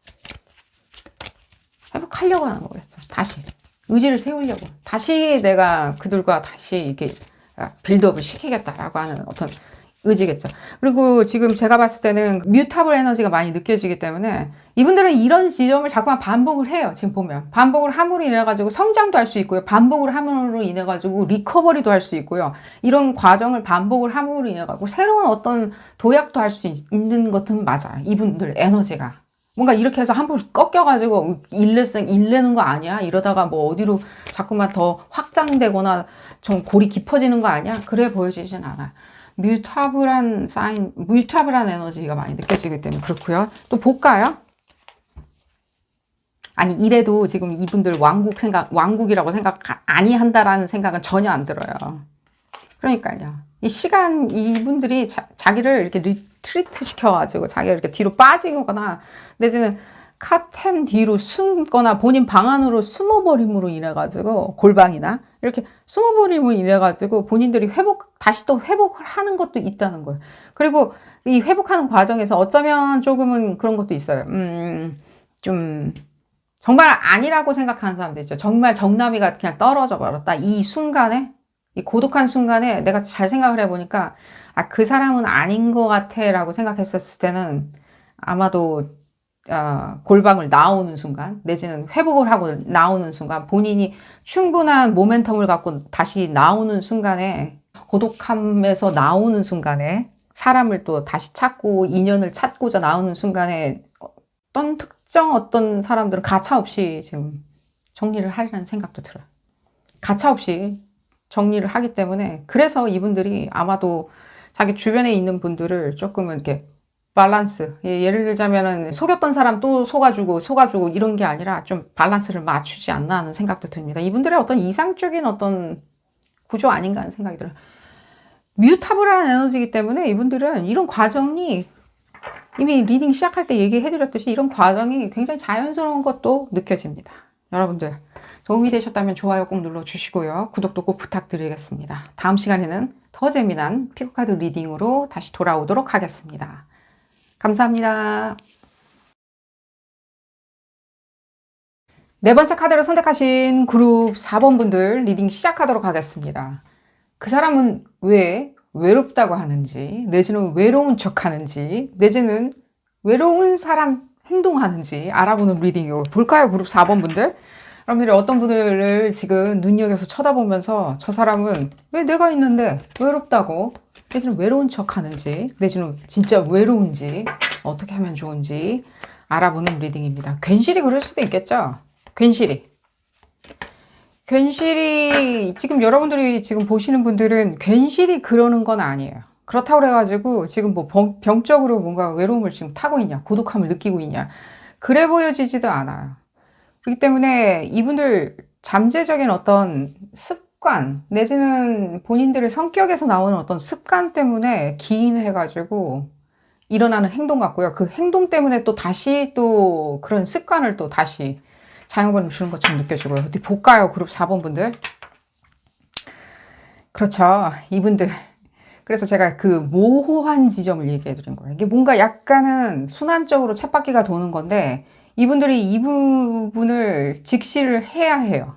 회복하려고 하는 거겠죠. 다시. 의지를 세우려고. 다시 내가 그들과 다시 이렇게 빌드업을 시키겠다라고 하는 어떤 의지겠죠. 그리고 지금 제가 봤을 때는 뮤타블 에너지가 많이 느껴지기 때문에 이분들은 이런 지점을 자꾸만 반복을 해요. 지금 보면 반복을 함으로 인해 가지고 성장도 할 수 있고요, 반복을 함으로 인해 가지고 리커버리도 할 수 있고요, 이런 과정을 반복을 함으로 인해 가지고 새로운 어떤 도약도 할 수 있는 것은 맞아요. 이분들 에너지가 뭔가 이렇게 해서 한 번 꺾여가지고 일내는 거 아니야? 이러다가 뭐 어디로 자꾸만 더 확장되거나 좀 골이 깊어지는 거 아니야? 그래 보여지진 않아. 뮤타블한 에너지가 많이 느껴지기 때문에 그렇고요. 또 볼까요? 아니, 이래도 지금 이분들 왕국이라고 생각 아니한다라는 생각은 전혀 안 들어요. 그러니까요. 이분들이 자기를 이렇게 리트리트 시켜가지고 자기가 이렇게 뒤로 빠지거나 내지는 카텐 뒤로 숨거나 본인 방 안으로 숨어버림으로 인해가지고 골방이나 이렇게 숨어버림으로 인해가지고 본인들이 다시 또 회복을 하는 것도 있다는 거예요. 그리고 이 회복하는 과정에서 어쩌면 조금은 그런 것도 있어요. 좀 정말 아니라고 생각하는 사람들 있죠. 정말 정남이가 그냥 떨어져 버렸다. 이 순간에, 이 고독한 순간에 내가 잘 생각을 해보니까, 아, 그 사람은 아닌 것 같아 라고 생각했었을 때는 아마도, 골방을 나오는 순간, 내지는 회복을 하고 나오는 순간, 본인이 충분한 모멘텀을 갖고 다시 나오는 순간에, 고독함에서 나오는 순간에, 사람을 또 다시 찾고, 인연을 찾고자 나오는 순간에, 어떤 사람들은 가차없이 지금 정리를 하려는 생각도 들어요. 가차없이 정리를 하기 때문에 그래서 이분들이 아마도 자기 주변에 있는 분들을 조금은 이렇게 밸런스, 예를 들자면은 속였던 사람 또 속아주고 이런 게 아니라 좀 밸런스를 맞추지 않나 하는 생각도 듭니다. 이분들의 어떤 이상적인 어떤 구조 아닌가 하는 생각이 들어요. 뮤타블한 에너지이기 때문에 이분들은 이런 과정이 이미 리딩 시작할 때 얘기해드렸듯이 이런 과정이 굉장히 자연스러운 것도 느껴집니다. 여러분들 도움이 되셨다면 좋아요 꼭 눌러주시고요. 구독도 꼭 부탁드리겠습니다. 다음 시간에는 더 재미난 피코카드 리딩으로 다시 돌아오도록 하겠습니다. 감사합니다. 네 번째 카드를 선택하신 그룹 4번 분들 리딩 시작하도록 하겠습니다. 그 사람은 왜 외롭다고 하는지, 내지는 외로운 척 하는지, 내지는 외로운 사람 행동하는지 알아보는 리딩이고 볼까요? 그룹 4번 분들. 여러분들이 어떤 분들을 지금 눈여겨서 쳐다보면서 저 사람은 왜 내가 있는데 외롭다고, 내지는 외로운 척 하는지, 내지는 진짜 외로운지, 어떻게 하면 좋은지 알아보는 리딩입니다. 괜시리 그럴 수도 있겠죠? 괜시리 지금 여러분들이 지금 보시는 분들은 괜시리 그러는 건 아니에요. 그렇다고 그래가지고 지금 뭐 병적으로 뭔가 외로움을 지금 타고 있냐, 고독함을 느끼고 있냐, 그래 보여지지도 않아요. 그렇기 때문에 이분들 잠재적인 어떤 습관 내지는 본인들의 성격에서 나오는 어떤 습관 때문에 기인해가지고 일어나는 행동 같고요. 그 행동 때문에 또 다시 또 그런 습관을 또 다시 자연분을 주는 것처럼 느껴지고요. 어디 볼까요? 그룹 4번 분들. 그렇죠. 이분들. 그래서 제가 그 모호한 지점을 얘기해 드린 거예요. 이게 뭔가 약간은 순환적으로 쳇바퀴가 도는 건데 이분들이 이 부분을 직시를 해야 해요.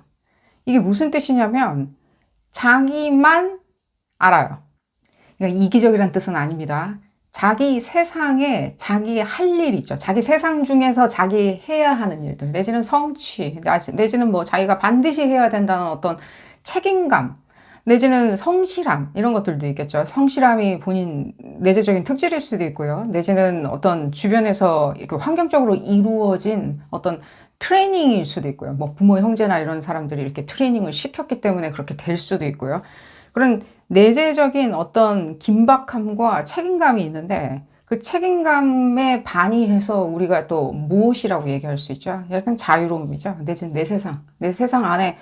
이게 무슨 뜻이냐면 자기만 알아요. 그러니까 이기적이라는 뜻은 아닙니다. 자기 세상에 자기 할 일이 있죠. 자기 세상 중에서 자기 해야 하는 일들, 내지는 성취, 내지는 뭐 자기가 반드시 해야 된다는 어떤 책임감, 내지는 성실함, 이런 것들도 있겠죠. 성실함이 본인 내재적인 특질일 수도 있고요. 내지는 어떤 주변에서 이렇게 환경적으로 이루어진 어떤 트레이닝일 수도 있고요. 뭐 부모, 형제나 이런 사람들이 이렇게 트레이닝을 시켰기 때문에 그렇게 될 수도 있고요. 그런 내재적인 어떤 긴박함과 책임감이 있는데 그 책임감에 반의해서 우리가 또 무엇이라고 얘기할 수 있죠? 약간 자유로움이죠. 내지는 내 세상 안에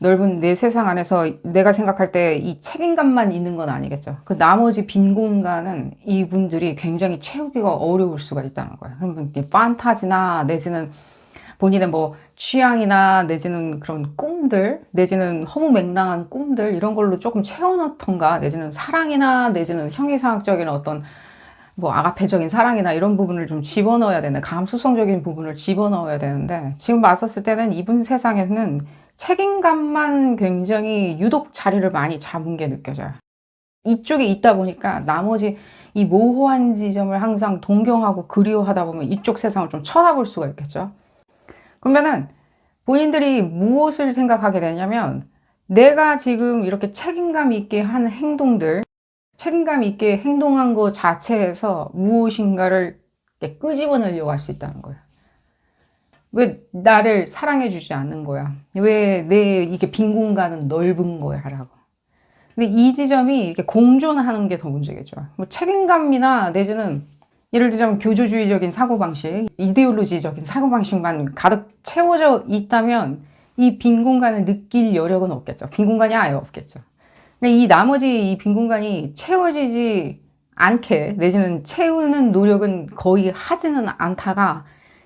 넓은 내 세상 안에서 내가 생각할 때 이 책임감만 있는 건 아니겠죠. 그 나머지 빈 공간은 이분들이 굉장히 채우기가 어려울 수가 있다는 거예요. 그러면 판타지나 내지는 본인의 뭐 취향이나 내지는 그런 꿈들, 내지는 허무맹랑한 꿈들 이런 걸로 조금 채워넣던가, 내지는 사랑이나 내지는 형이상학적인 어떤 뭐 아가페적인 사랑이나 이런 부분을 좀 집어넣어야 되는데, 감수성적인 부분을 집어넣어야 되는데 지금 봤었을 때는 이분 세상에는 책임감만 굉장히 유독 자리를 많이 잡은 게 느껴져요. 이쪽에 있다 보니까 나머지 이 모호한 지점을 항상 동경하고 그리워하다 보면 이쪽 세상을 좀 쳐다볼 수가 있겠죠. 그러면은 본인들이 무엇을 생각하게 되냐면 내가 지금 이렇게 책임감 있게 한 행동들, 책임감 있게 행동한 것 자체에서 무엇인가를 이렇게 끄집어내려고 할 수 있다는 거예요. 왜 나를 사랑해주지 않는 거야? 왜 내 이게 빈 공간은 넓은 거야? 라고. 근데 이 지점이 이렇게 공존하는 게 더 문제겠죠. 뭐 책임감이나 내지는 예를 들자면 교조주의적인 사고방식, 이데올로지적인 사고방식만 가득 채워져 있다면 이 빈 공간을 느낄 여력은 없겠죠. 빈 공간이 아예 없겠죠. 근데 이 나머지 이 빈 공간이 채워지지 않게 내지는 채우는 노력은 거의 하지는 않다가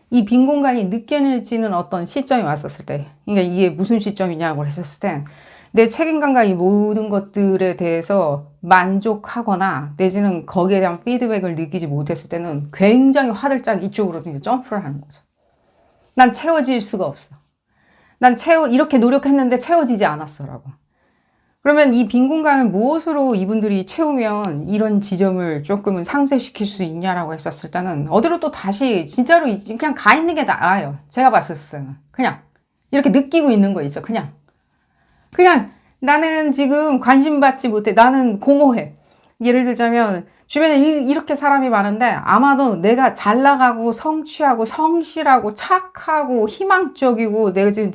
이 빈 공간이 느껴지는 어떤 시점이 왔었을 때, 그러니까 이게 무슨 시점이냐고 했었을 때, 내 책임감과 이 모든 것들에 대해서 만족하거나 내지는 거기에 대한 피드백을 느끼지 못했을 때는 굉장히 화들짝 이쪽으로 점프를 하는 거죠. 난 채워질 수가 없어. 이렇게 노력했는데 채워지지 않았어라고. 그러면 이 빈 공간을 무엇으로 이분들이 채우면 이런 지점을 조금은 상쇄시킬 수 있냐라고 했었을 때는 어디로 또 다시 진짜로 그냥 가 있는 게 나아요. 제가 봤을 때는. 그냥 이렇게 느끼고 있는 거 있죠. 그냥 나는 지금 관심 받지 못해. 나는 공허해. 예를 들자면 주변에 이렇게 사람이 많은데 아마도 내가 잘 나가고 성취하고 성실하고 착하고 희망적이고 내가 지금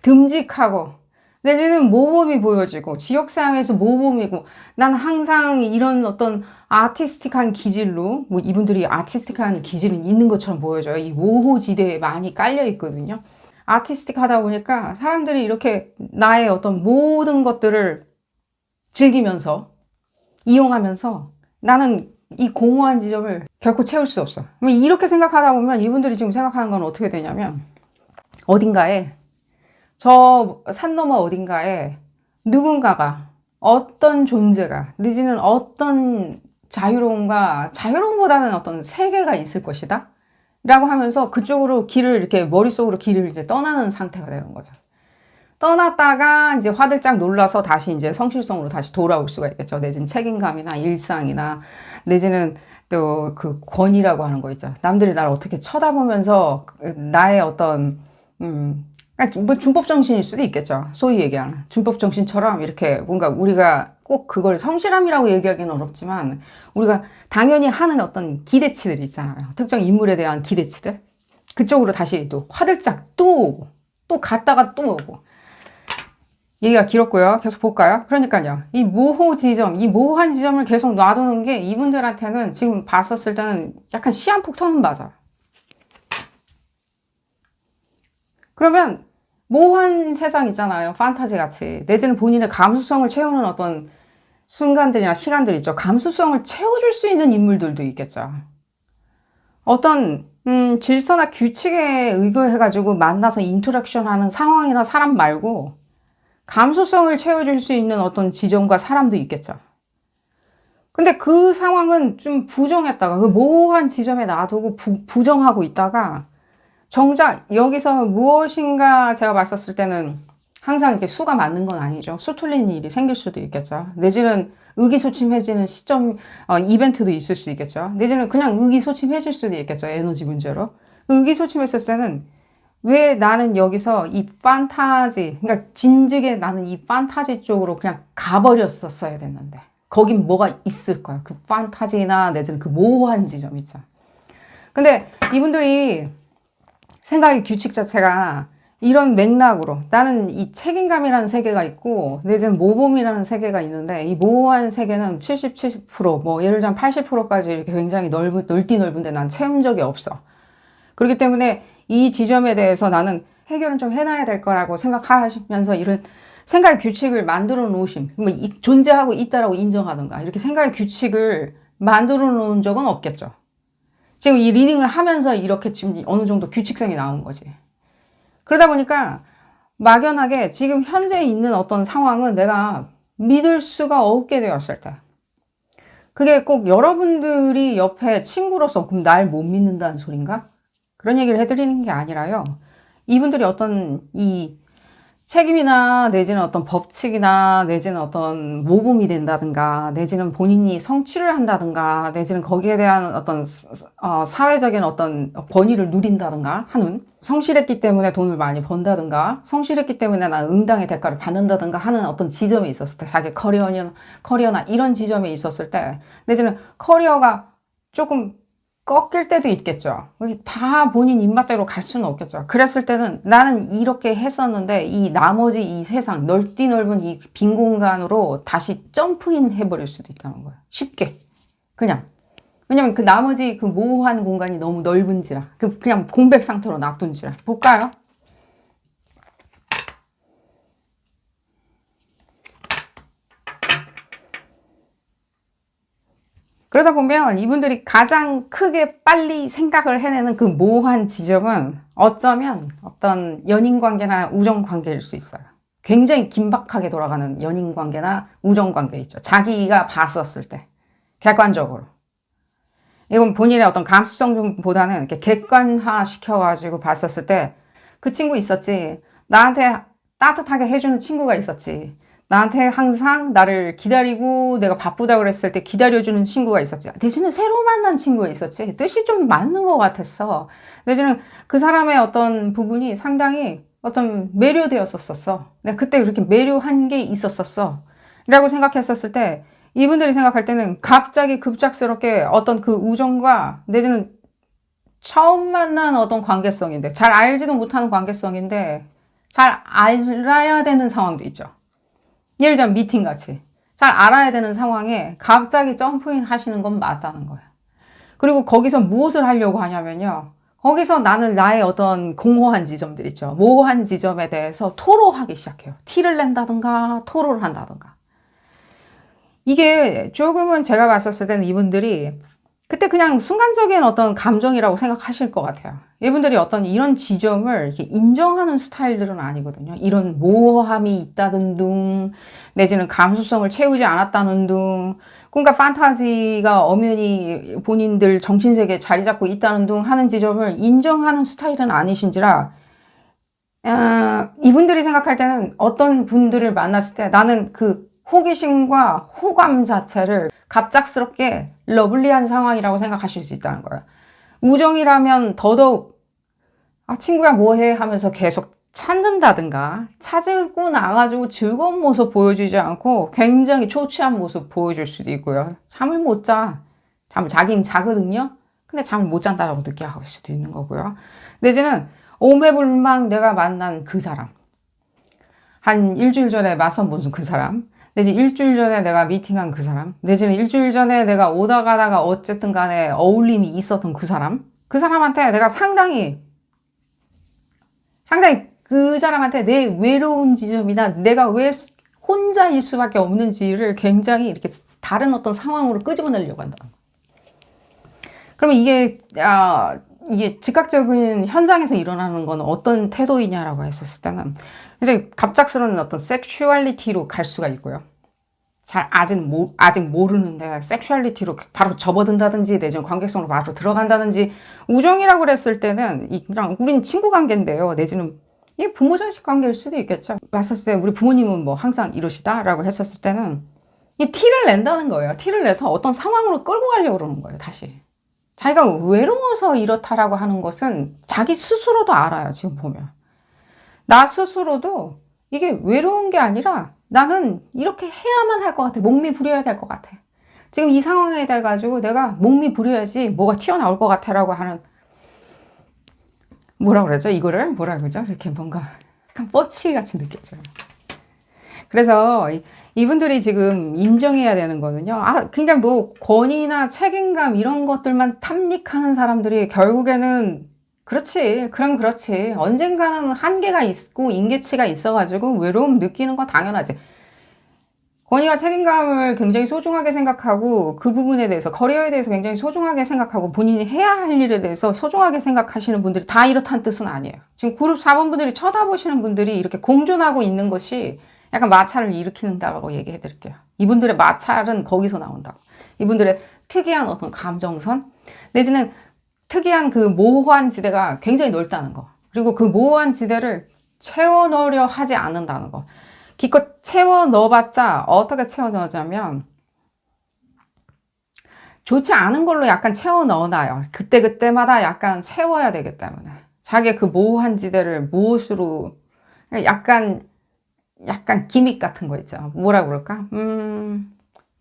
듬직하고 내지는 모범이 보여지고 지역사회에서 모범이고 난 항상 이런 어떤 아티스틱한 기질로 뭐 이분들이 아티스틱한 기질은 있는 것처럼 보여져요. 이 모호지대에 많이 깔려 있거든요. 아티스틱하다 보니까 사람들이 이렇게 나의 어떤 모든 것들을 즐기면서 이용하면서 나는 이 공허한 지점을 결코 채울 수 없어. 이렇게 생각하다 보면 이분들이 지금 생각하는 건 어떻게 되냐면 어딘가에 저 산 너머 어딘가에 누군가가 어떤 존재가 내지는 어떤 자유로움보다는 어떤 세계가 있을 것이다 라고 하면서 그쪽으로 이렇게 머릿속으로 길을 이제 떠나는 상태가 되는 거죠. 떠났다가 이제 화들짝 놀라서 다시 이제 성실성으로 다시 돌아올 수가 있겠죠. 내지는 책임감이나 일상이나 내지는 또 그 권위라고 하는 거 있죠. 남들이 나를 어떻게 쳐다보면서 나의 어떤 뭐 준법 정신일 수도 있겠죠. 소위 얘기하는 준법 정신처럼 이렇게 뭔가 우리가 꼭 그걸 성실함이라고 얘기하기는 어렵지만 우리가 당연히 하는 어떤 기대치들이 있잖아요. 특정 인물에 대한 기대치들. 그쪽으로 다시 또 화들짝 또 오고 또 갔다가 또 오고. 얘기가 길었고요. 계속 볼까요? 그러니까요. 이 모호한 지점을 계속 놔두는 게 이분들한테는 지금 봤었을 때는 약간 시한폭 터는 맞아요. 그러면 모호한 세상 있잖아요. 판타지 같이. 내지는 본인의 감수성을 채우는 어떤 순간들이나 시간들 있죠. 감수성을 채워줄 수 있는 인물들도 있겠죠. 어떤 질서나 규칙에 의거해가지고 만나서 인터랙션하는 상황이나 사람 말고 감수성을 채워줄 수 있는 어떤 지점과 사람도 있겠죠. 근데 그 상황은 좀 부정했다가 그 모호한 지점에 놔두고 부정하고 있다가 정작 여기서 무엇인가 제가 봤었을 때는 항상 이렇게 수가 맞는 건 아니죠. 수 틀린 일이 생길 수도 있겠죠. 내지는 의기소침해지는 이벤트도 있을 수 있겠죠. 내지는 그냥 의기소침해질 수도 있겠죠. 에너지 문제로. 의기소침했을 때는 왜 나는 여기서 이 판타지, 그러니까 진즉에 나는 이 판타지 쪽으로 그냥 가버렸었어야 됐는데. 거긴 뭐가 있을 거야. 그 판타지나 내지는 그 모호한 지점 있죠. 근데 이분들이 생각의 규칙 자체가 이런 맥락으로 나는 이 책임감이라는 세계가 있고 내지는 모범이라는 세계가 있는데 이 모호한 세계는 77%, 예를 들면 80%까지 이렇게 굉장히 넓디 넓은데 난 채운 적이 없어. 그렇기 때문에 이 지점에 대해서 나는 해결은 좀 해놔야 될 거라고 생각하시면서 이런 생각의 규칙을 만들어 놓으신, 존재하고 있다라고 인정하던가 이렇게 생각의 규칙을 만들어 놓은 적은 없겠죠. 지금 이 리딩을 하면서 이렇게 지금 어느 정도 규칙성이 나온 거지. 그러다 보니까 막연하게 지금 현재 있는 어떤 상황은 내가 믿을 수가 없게 되었을 때 그게 꼭 여러분들이 옆에 친구로서 그럼 날 못 믿는다는 소린가? 그런 얘기를 해드리는 게 아니라요. 이분들이 어떤 이 책임이나 내지는 어떤 법칙이나 내지는 어떤 모범이 된다든가 내지는 본인이 성취를 한다든가 내지는 거기에 대한 어떤 사회적인 어떤 권위를 누린다든가 하는 성실했기 때문에 돈을 많이 번다든가 성실했기 때문에 난 응당의 대가를 받는다든가 하는 어떤 지점에 있었을 때 자기 커리어나 이런 지점에 있었을 때 내지는 커리어가 조금 꺾일 때도 있겠죠. 다 본인 입맛대로 갈 수는 없겠죠. 그랬을 때는 나는 이렇게 했었는데 이 나머지 이 세상 넓디 넓은 이 빈 공간으로 다시 점프인 해버릴 수도 있다는 거예요. 쉽게. 그냥. 왜냐면 그 나머지 그 모호한 공간이 너무 넓은지라. 그냥 공백 상태로 놔둔지라. 볼까요? 그러다 보면 이분들이 가장 크게 빨리 생각을 해내는 그 모호한 지점은 어쩌면 어떤 연인 관계나 우정 관계일 수 있어요. 굉장히 긴박하게 돌아가는 연인 관계나 우정 관계 있죠. 자기가 봤었을 때. 객관적으로. 이건 본인의 어떤 감수성보다는 이렇게 객관화 시켜가지고 봤었을 때 그 친구 있었지. 나한테 따뜻하게 해주는 친구가 있었지. 나한테 항상 나를 기다리고 내가 바쁘다고 그랬을 때 기다려주는 친구가 있었지. 대신에 새로 만난 친구가 있었지. 뜻이 좀 맞는 것 같았어. 내지는 그 사람의 어떤 부분이 상당히 어떤 매료되었었어. 내가 그때 그렇게 매료한 게 있었었어. 라고 생각했었을 때 이분들이 생각할 때는 갑자기 급작스럽게 어떤 그 우정과 내지는 처음 만난 어떤 관계성인데 잘 알지도 못하는 관계성인데 잘 알아야 되는 상황도 있죠. 예를 들면 미팅같이 잘 알아야 되는 상황에 갑자기 점프인 하시는 건 맞다는 거예요. 그리고 거기서 무엇을 하려고 하냐면요. 거기서 나는 나의 어떤 공허한 지점들 있죠. 모호한 지점에 대해서 토로하기 시작해요. 티를 낸다든가 토로를 한다든가. 이게 조금은 제가 봤었을 때는 이분들이 그때 그냥 순간적인 어떤 감정이라고 생각하실 것 같아요. 이분들이 어떤 이런 지점을 이렇게 인정하는 스타일들은 아니거든요. 이런 모호함이 있다는 둥, 내지는 감수성을 채우지 않았다는 둥, 그러니까 판타지가 엄연히 본인들 정신세계에 자리 잡고 있다는 둥 하는 지점을 인정하는 스타일은 아니신지라, 이분들이 생각할 때는 어떤 분들을 만났을 때 나는 그 호기심과 호감 자체를 갑작스럽게 러블리한 상황이라고 생각하실 수 있다는 거예요. 우정이라면 더더욱 친구야 뭐해 하면서 계속 찾는다든가 찾고 나가지고 즐거운 모습 보여주지 않고 굉장히 초췌한 모습 보여줄 수도 있고요. 잠을 못 자. 자긴 자거든요. 근데 잠을 못 잔다라고 느껴할 수도 있는 거고요. 내지는 오매불망 내가 만난 그 사람. 한 일주일 전에 맞선 본 그 사람. 내지 일주일 전에 내가 미팅한 그 사람, 내지는 일주일 전에 내가 오다 가다가 어쨌든 간에 어울림이 있었던 그 사람, 그 사람한테 내가 상당히 그 사람한테 내 외로운 지점이나 내가 왜 혼자일 수밖에 없는지를 굉장히 이렇게 다른 어떤 상황으로 끄집어내려고 한다. 그러면 이게 즉각적인 현장에서 일어나는 건 어떤 태도이냐라고 했었을 때는 이제 갑작스러운 어떤 섹슈얼리티로 갈 수가 있고요. 아직 모르는데 섹슈얼리티로 바로 접어든다든지 내지는 관계성으로 바로 들어간다든지 우정이라고 그랬을 때는 그냥 우린 친구 관계인데요. 내지는 이 부모 자식 관계일 수도 있겠죠. 봤었을 때 우리 부모님은 뭐 항상 이러시다라고 했었을 때는 이 티를 낸다는 거예요. 티를 내서 어떤 상황으로 끌고 가려고 그러는 거예요. 다시. 자기가 외로워서 이렇다라고 하는 것은 자기 스스로도 알아요. 지금 보면. 나 스스로도 이게 외로운 게 아니라 나는 이렇게 해야만 할 것 같아. 목미 부려야 될 것 같아. 지금 이 상황에 대해 가지고 내가 목미 부려야지 뭐가 튀어나올 것 같아라고 하는 뭐라 그러죠? 이거를 뭐라 그러죠? 이렇게 뭔가 약간 뻗치기 같이 느껴져요. 그래서 이분들이 지금 인정해야 되는 거는요. 그러니까 뭐 권위나 책임감 이런 것들만 탐닉하는 사람들이 결국에는 그렇지. 그럼 그렇지. 언젠가는 한계가 있고 임계치가 있어가지고 외로움 느끼는 건 당연하지. 권위와 책임감을 굉장히 소중하게 생각하고 그 부분에 대해서 커리어에 대해서 굉장히 소중하게 생각하고 본인이 해야 할 일에 대해서 소중하게 생각하시는 분들이 다 이렇다는 뜻은 아니에요. 지금 그룹 4번 분들이 쳐다보시는 분들이 이렇게 공존하고 있는 것이 약간 마찰을 일으키는다고 얘기해 드릴게요. 이분들의 마찰은 거기서 나온다고. 이분들의 특이한 어떤 감정선 내지는 특이한 그 모호한 지대가 굉장히 넓다는 거. 그리고 그 모호한 지대를 채워 넣으려 하지 않는다는 거. 기껏 채워 넣어봤자 어떻게 채워 넣자면 좋지 않은 걸로 약간 채워 넣어놔요. 그때마다 약간 채워야 되기 때문에. 자기의 그 모호한 지대를 무엇으로 약간 기믹 같은 거 있죠. 뭐라 그럴까?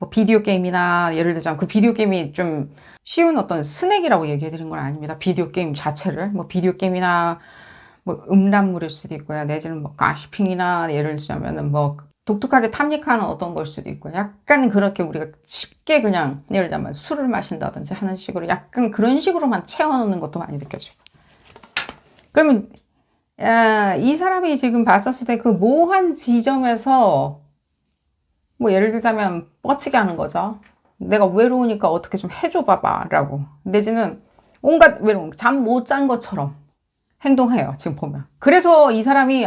뭐 비디오 게임이나 예를 들자면 그 비디오 게임이 좀 쉬운 어떤 스낵이라고 얘기해 드린 건 아닙니다. 비디오 게임 자체를 뭐 비디오 게임이나 뭐 음란물일 수도 있고요. 내지는 뭐 가시핑이나 예를 들자면은 뭐 독특하게 탐닉하는 어떤 걸 수도 있고요. 약간 그렇게 우리가 쉽게 그냥 예를 들자면 술을 마신다든지 하는 식으로 약간 그런 식으로만 채워놓는 것도 많이 느껴지고. 그러면 이 사람이 지금 봤었을 때 그 모호한 지점에서 뭐 예를 들자면 뻗치게 하는 거죠. 내가 외로우니까 어떻게 좀 해줘 봐봐 라고. 내지는 온갖 외로움, 잠 못 잔 것처럼 행동해요. 지금 보면. 그래서 이 사람이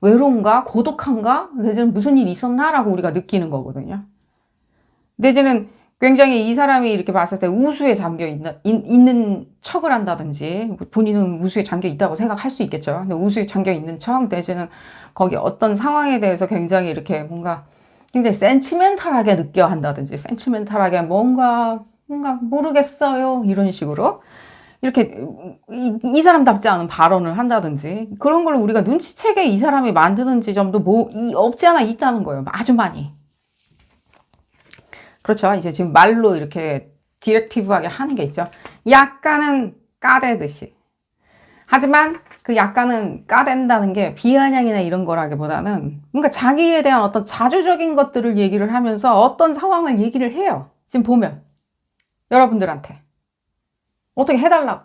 외로운가? 고독한가? 내지는 무슨 일이 있었나? 라고 우리가 느끼는 거거든요. 내지는 굉장히 이 사람이 이렇게 봤을 때 우수에 잠겨 있는 척을 한다든지 본인은 우수에 잠겨 있다고 생각할 수 있겠죠. 근데 우수에 잠겨 있는 척 내지는 거기 어떤 상황에 대해서 굉장히 이렇게 뭔가 굉장히 센치멘탈하게 느껴 한다든지 센치멘탈하게 뭔가 모르겠어요. 이런 식으로 이렇게 이 사람답지 않은 발언을 한다든지 그런 걸 우리가 눈치채게 이 사람이 만드는 지점도 없지 않아 있다는 거예요. 아주 많이. 그렇죠. 이제 지금 말로 이렇게 디렉티브하게 하는 게 있죠. 약간은 까대듯이. 하지만 그 약간은 까댄다는 게 비아냥이나 이런 거라기보다는 뭔가 자기에 대한 어떤 자주적인 것들을 얘기를 하면서 어떤 상황을 얘기를 해요. 지금 보면 여러분들한테 어떻게 해달라고.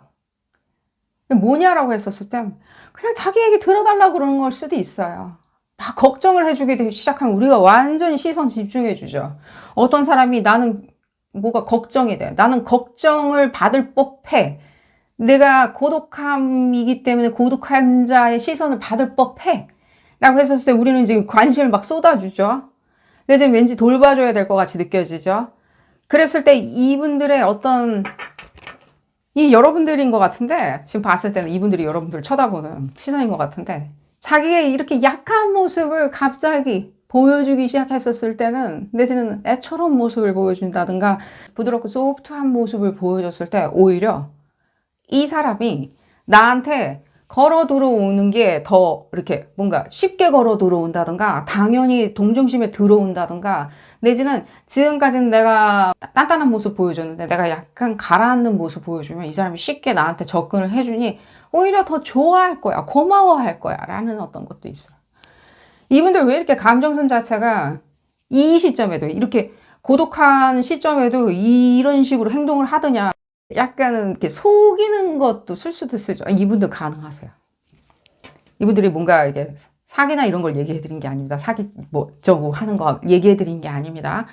뭐냐라고 했었을 때 그냥 자기 얘기 들어달라고 그러는 걸 수도 있어요. 막 걱정을 해주게 시작하면 우리가 완전히 시선 집중해주죠. 어떤 사람이 나는 뭐가 걱정이 돼. 나는 걱정을 받을 법해. 내가 고독함이기 때문에 고독한 자의 시선을 받을 법해. 라고 했었을 때 우리는 지금 관심을 막 쏟아주죠. 근데 지금 왠지 돌봐줘야 될 것 같이 느껴지죠. 그랬을 때 이분들의 어떤 여러분들인 것 같은데 지금 봤을 때는 이분들이 여러분들을 쳐다보는 시선인 것 같은데 자기의 이렇게 약한 모습을 갑자기 보여주기 시작했었을 때는 내지는 애처로운 모습을 보여준다든가 부드럽고 소프트한 모습을 보여줬을 때 오히려 이 사람이 나한테 걸어 들어오는 게 더 이렇게 뭔가 쉽게 걸어 들어온다든가 당연히 동정심에 들어온다든가 내지는 지금까지는 내가 단단한 모습 보여줬는데 내가 약간 가라앉는 모습 보여주면 이 사람이 쉽게 나한테 접근을 해주니 오히려 더 좋아할 거야, 고마워할 거야 라는 어떤 것도 있어요. 이분들 왜 이렇게 감정선 자체가 이 시점에도 이렇게 고독한 시점에도 이런 식으로 행동을 하더냐. 약간은 이렇게 속이는 것도 쓸 수도 있죠. 이분들 가능하세요. 이분들이 뭔가 이게 사기나 이런 걸 얘기해 드린 게 아닙니다. 사기 뭐 저거 하는 거 얘기해 드린 게 아닙니다.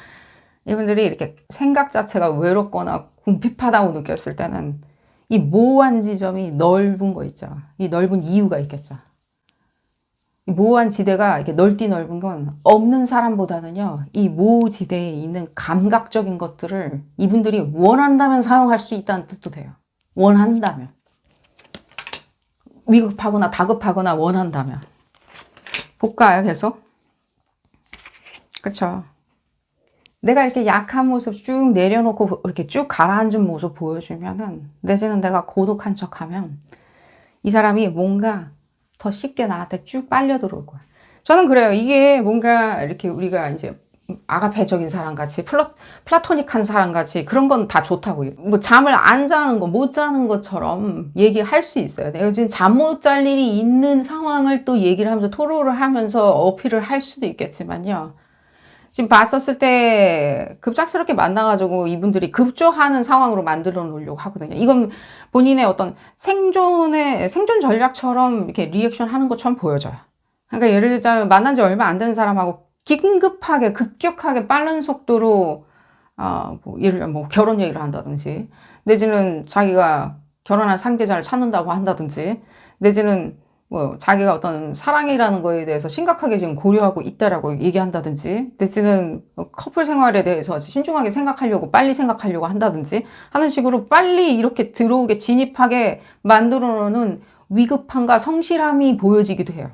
이분들이 이렇게 생각 자체가 외롭거나 궁핍하다고 느꼈을 때는 이 모호한 지점이 넓은 거 있죠. 이 넓은 이유가 있겠죠. 이 모호한 지대가 이렇게 넓디 넓은 건 없는 사람보다는요, 이 모지대에 있는 감각적인 것들을 이분들이 원한다면 사용할 수 있다는 뜻도 돼요. 원한다면. 위급하거나 다급하거나 원한다면. 볼까요, 계속? 그쵸. 내가 이렇게 약한 모습 쭉 내려놓고 이렇게 쭉 가라앉은 모습 보여주면은, 내지는 내가 고독한 척 하면, 이 사람이 뭔가 더 쉽게 나한테 쭉 빨려 들어올 거야. 저는 그래요. 이게 뭔가 이렇게 우리가 이제 아가페적인 사람 같이 플라토닉한 사람 같이 그런 건 다 좋다고요. 뭐 잠을 안 자는 거, 못 자는 것처럼 얘기할 수 있어요. 내가 지금 잠 못 잘 일이 있는 상황을 또 얘기를 하면서 토로를 하면서 어필을 할 수도 있겠지만요. 지금 봤었을 때 급작스럽게 만나가지고 이분들이 급조하는 상황으로 만들어 놓으려고 하거든요. 이건 본인의 어떤 생존 전략처럼 이렇게 리액션 하는 것처럼 보여져요. 그러니까 예를 들자면 만난 지 얼마 안 된 사람하고 긴급하게 급격하게 빠른 속도로 뭐 예를 들면 뭐 결혼 얘기를 한다든지 내지는 자기가 결혼할 상대자를 찾는다고 한다든지 내지는 뭐 자기가 어떤 사랑이라는 거에 대해서 심각하게 지금 고려하고 있다라고 얘기한다든지 내지는 커플 생활에 대해서 신중하게 생각하려고 빨리 생각하려고 한다든지 하는 식으로 빨리 이렇게 들어오게 진입하게 만들어 놓는 위급함과 성실함이 보여지기도 해요.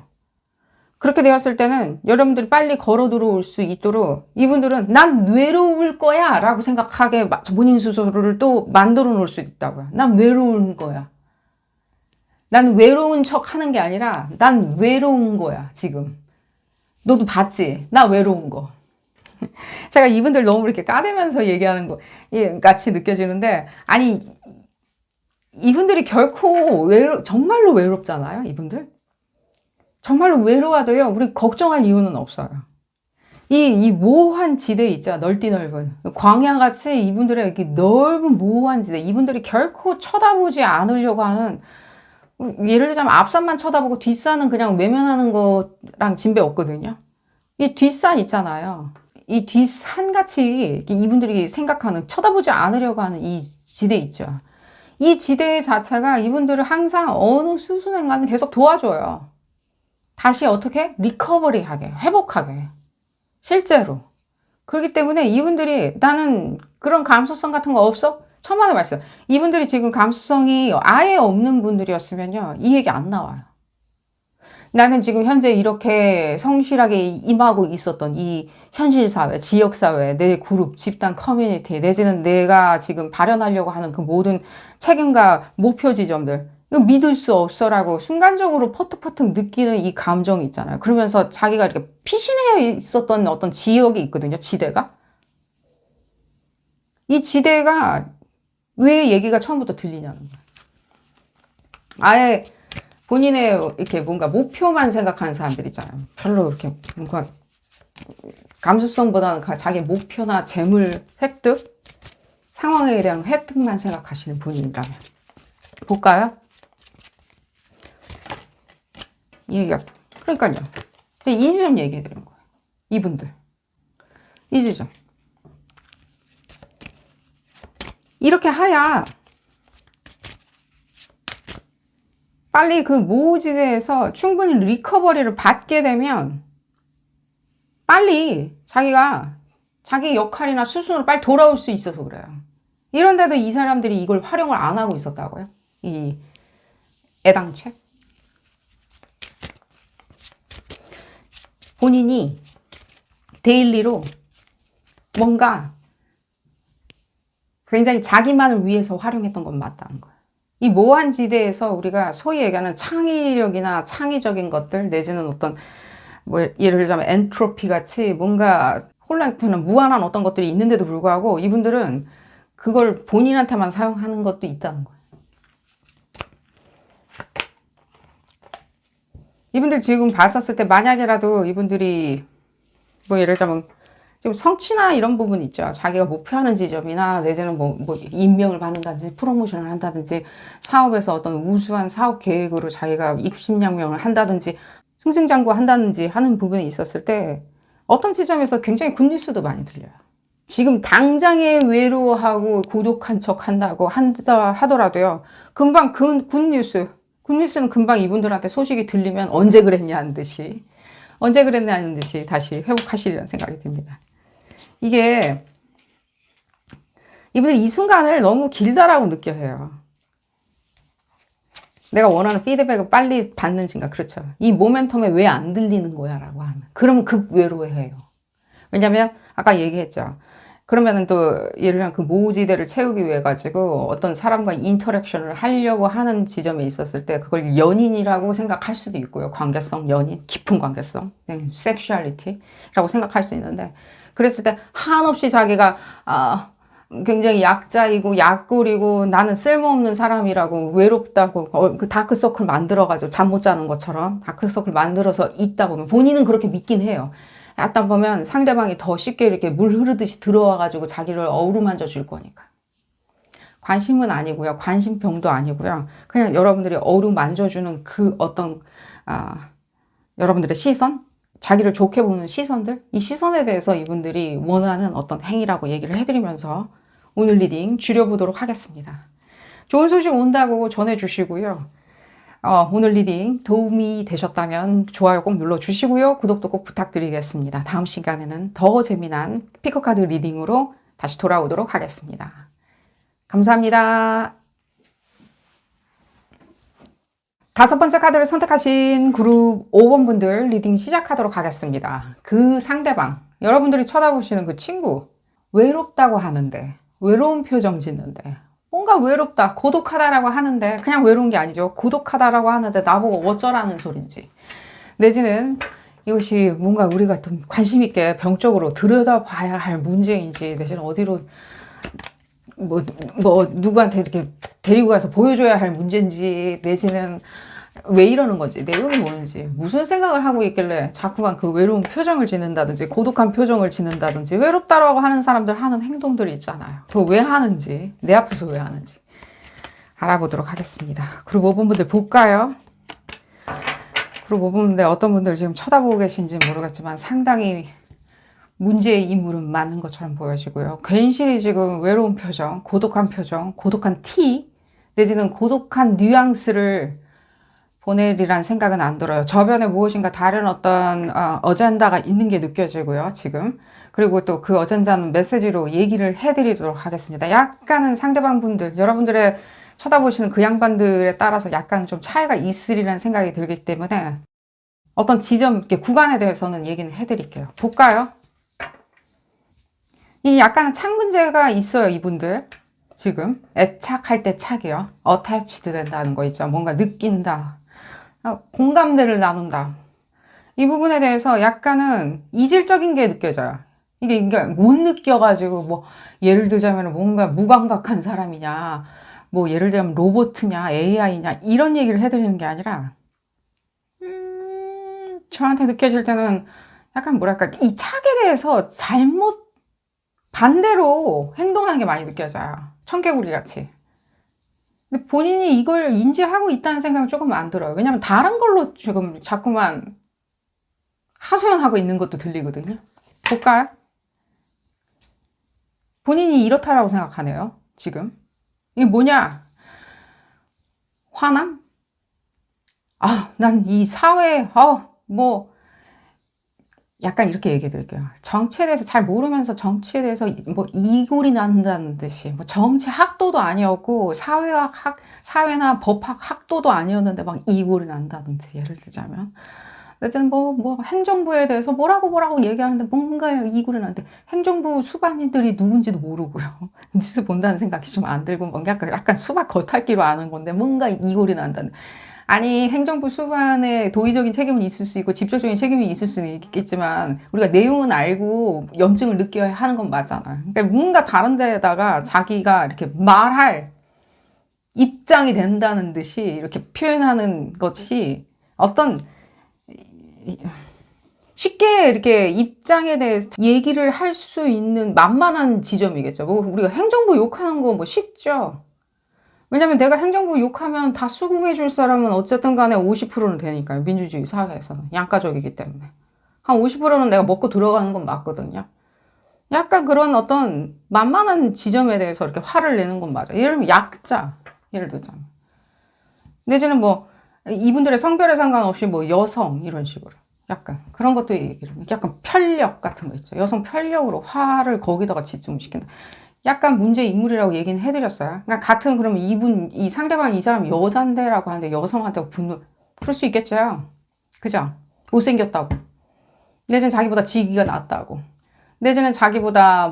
그렇게 되었을 때는 여러분들이 빨리 걸어 들어올 수 있도록 이분들은 난 외로울 거야 라고 생각하게 본인 스스로를 또 만들어 놓을 수 있다고요. 난 외로운 거야. 난 외로운 척 하는 게 아니라 난 외로운 거야 지금. 너도 봤지? 나 외로운 거. 제가 이분들 너무 이렇게 까대면서 얘기하는 거 같이 느껴지는데, 아니, 이분들이 결코 정말로 외롭잖아요, 이분들. 정말로 외로워도요, 우리 걱정할 이유는 없어요. 이 모호한 지대 있죠. 넓디 넓은. 광야같이 이분들의 이렇게 넓은 모호한 지대. 이분들이 결코 쳐다보지 않으려고 하는, 예를 들자면 앞산만 쳐다보고 뒷산은 그냥 외면하는 거랑 진배 없거든요. 이 뒷산 있잖아요. 이 뒷산같이 이분들이 생각하는, 쳐다보지 않으려고 하는 이 지대 있죠. 이 지대 자체가 이분들을 항상 어느 수순인가는 계속 도와줘요. 다시 어떻게? 리커버리하게, 회복하게. 실제로. 그렇기 때문에 이분들이 나는 그런 감수성 같은 거 없어? 천만에 말씀. 이분들이 지금 감수성이 아예 없는 분들이었으면요, 이 얘기 안 나와요. 나는 지금 현재 이렇게 성실하게 임하고 있었던 이 현실사회, 지역사회, 내 그룹, 집단, 커뮤니티, 내지는 내가 지금 발현하려고 하는 그 모든 책임과 목표 지점들, 이거 믿을 수 없어라고 순간적으로 퍼뜩퍼뜩 느끼는 이 감정이 있잖아요. 그러면서 자기가 이렇게 피신해 있었던 어떤 지역이 있거든요. 지대가. 이 지대가 왜 얘기가 처음부터 들리냐는 거예요. 아예 본인의 이렇게 뭔가 목표만 생각하는 사람들 있잖아요. 별로 이렇게 뭔가 감수성보다는 자기 목표나 재물 획득, 상황에 대한 획득만 생각하시는 분이라면. 볼까요? 이 얘기가, 그러니까요. 이 지점 얘기해 드린 거예요. 이분들. 이 지점. 이렇게 하야 빨리 그 모호지대에서 충분히 리커버리를 받게 되면 빨리 자기가 자기 역할이나 수순으로 빨리 돌아올 수 있어서 그래요. 이런데도 이 사람들이 이걸 활용을 안 하고 있었다고요? 이 애당책? 본인이 데일리로 뭔가 굉장히 자기만을 위해서 활용했던 건 맞다는 거예요. 이 모호한 지대에서 우리가 소위 얘기하는 창의력이나 창의적인 것들 내지는 어떤 뭐 예를 들자면 엔트로피 같이 뭔가 혼란되는 무한한 어떤 것들이 있는데도 불구하고 이분들은 그걸 본인한테만 사용하는 것도 있다는 거예요. 이분들 지금 봤었을 때 만약에라도 이분들이 뭐 예를 들자면 지금 성취나 이런 부분 있죠. 자기가 목표하는 지점이나 내지는 뭐 임명을 받는다든지 프로모션을 한다든지 사업에서 어떤 우수한 사업 계획으로 자기가 입심양명을 한다든지 승승장구한다든지 하는 부분이 있었을 때 어떤 지점에서 굉장히 굿뉴스도 많이 들려요. 지금 당장에 외로워하고 고독한 척 한다고 하더라도요. 금방 그 굿뉴스는 금방 이분들한테 소식이 들리면 언제 그랬냐는 듯이 다시 회복하시리라는 생각이 듭니다. 이게 이분들이 이 순간을 너무 길다라고 느껴해요. 내가 원하는 피드백을 빨리 받는지인가. 그렇죠. 이 모멘텀에 왜 안 들리는 거야 라고 하면 그러면 급 외로워해요. 왜냐면 아까 얘기했죠. 그러면은 또 예를 들면 그 모지대를 채우기 위해 가지고 어떤 사람과 인터랙션을 하려고 하는 지점에 있었을 때 그걸 연인이라고 생각할 수도 있고요. 관계성, 연인, 깊은 관계성, 섹슈얼리티라고 생각할 수 있는데 그랬을 때 한없이 자기가 굉장히 약자이고 약골이고 나는 쓸모없는 사람이라고 외롭다고 그 다크서클 만들어가지고 잠 못 자는 것처럼 다크서클 만들어서 있다 보면 본인은 그렇게 믿긴 해요. 약다 보면 상대방이 더 쉽게 이렇게 물 흐르듯이 들어와가지고 자기를 어루만져 줄 거니까. 관심은 아니고요. 관심병도 아니고요. 그냥 여러분들이 어루만져주는 그 어떤 여러분들의 시선? 자기를 좋게 보는 시선들? 이 시선에 대해서 이분들이 원하는 어떤 행위라고 얘기를 해드리면서 오늘 리딩 줄여보도록 하겠습니다. 좋은 소식 온다고 전해주시고요. 오늘 리딩 도움이 되셨다면 좋아요 꼭 눌러주시고요. 구독도 꼭 부탁드리겠습니다. 다음 시간에는 더 재미난 피커카드 리딩으로 다시 돌아오도록 하겠습니다. 감사합니다. 5번째 카드를 선택하신 그룹 5번 분들 리딩 시작하도록 하겠습니다. 그 상대방, 여러분들이 쳐다보시는 그 친구, 외롭다고 하는데, 외로운 표정 짓는데, 뭔가 외롭다, 고독하다라고 하는데, 그냥 외로운 게 아니죠. 고독하다라고 하는데 나보고 어쩌라는 소린지. 내지는 이것이 뭔가 우리가 좀 관심 있게 병적으로 들여다봐야 할 문제인지, 대신 어디로 누구한테 이렇게 데리고 가서 보여줘야 할 문제인지, 내지는 왜 이러는 건지, 내용이 뭔지, 무슨 생각을 하고 있길래 자꾸만 그 외로운 표정을 짓는다든지, 고독한 표정을 짓는다든지, 외롭다라고 하는 사람들 하는 행동들이 있잖아요. 그거 왜 하는지, 내 앞에서 왜 하는지 알아보도록 하겠습니다. 그리고 5번분들 볼까요? 그리고 5번분들 어떤 분들 지금 쳐다보고 계신지 모르겠지만 상당히 문제의 인물은 맞는 것처럼 보여지고요. 괜시리 지금 외로운 표정, 고독한 티, 내지는 고독한 뉘앙스를 보내리란 생각은 안 들어요. 저변에 무엇인가 다른 어떤 어젠다가 있는 게 느껴지고요, 지금. 그리고 또 그 어젠다는 메시지로 얘기를 해드리도록 하겠습니다. 약간은 상대방 분들, 여러분들의 쳐다보시는 그 양반들에 따라서 약간 좀 차이가 있으리라는 생각이 들기 때문에 어떤 지점, 구간에 대해서는 얘기는 해드릴게요. 볼까요? 이 약간은 착 문제가 있어요, 이분들. 지금 애착할 때 착이요. attached 된다는 거 있죠. 뭔가 느낀다. 공감대를 나눈다. 이 부분에 대해서 약간은 이질적인 게 느껴져요. 이게 그러니까 못 느껴가지고 뭐 예를 들자면 뭔가 무감각한 사람이냐, 뭐 예를 들자면 로봇이냐, AI냐 이런 얘기를 해드리는 게 아니라 저한테 느껴질 때는 약간 뭐랄까 이 착에 대해서 잘못 반대로 행동하는 게 많이 느껴져요. 청개구리 같이. 근데 본인이 이걸 인지하고 있다는 생각은 조금 안 들어요. 왜냐면 다른 걸로 지금 자꾸만 하소연하고 있는 것도 들리거든요. 볼까요? 본인이 이렇다라고 생각하네요. 지금. 이게 뭐냐? 화남? 난 이 사회에, 약간 이렇게 얘기해 드릴게요. 정치에 대해서 잘 모르면서 정치에 대해서 뭐 이골이 난다는 듯이, 뭐 정치 학도도 아니었고, 사회나 법학 학도도 아니었는데 막 이골이 난다는 듯이, 예를 들자면. 그래서 행정부에 대해서 뭐라고 얘기하는데 뭔가 이골이 나는데 행정부 수반인들이 누군지도 모르고요. 뉴스 본다는 생각이 좀 안 들고, 약간 수박 겉핥기로 아는 건데 뭔가 이골이 난다는. 아니, 행정부 수반에 도의적인 책임은 있을 수 있고 직접적인 책임이 있을 수는 있겠지만 우리가 내용은 알고 염증을 느껴야 하는 건 맞잖아요. 그러니까 뭔가 다른 데다가 자기가 이렇게 말할 입장이 된다는 듯이 이렇게 표현하는 것이 어떤 쉽게 이렇게 입장에 대해서 얘기를 할 수 있는 만만한 지점이겠죠. 우리가 행정부 욕하는 거 쉽죠. 왜냐면 내가 행정부 욕하면 다 수긍해 줄 사람은 어쨌든 간에 50%는 되니까요. 민주주의 사회에서는. 양가적이기 때문에. 한 50%는 내가 먹고 들어가는 건 맞거든요. 약간 그런 어떤 만만한 지점에 대해서 이렇게 화를 내는 건 맞아요. 예를 들면 약자. 예를 들자면. 내지는 이분들의 성별에 상관없이 여성 이런 식으로. 약간 그런 것도 얘기를. 약간 편력 같은 거 있죠. 여성 편력으로 화를 거기다가 집중시킨다. 약간 문제 인물이라고 얘기는 해드렸어요. 그러니까 같은 그러면 이 상대방 이 사람 여잔데라고 하는데 여성한테 분노 그럴 수 있겠죠. 그죠? 못생겼다고. 내지는 자기보다 지기가 낫다고. 내지는 자기보다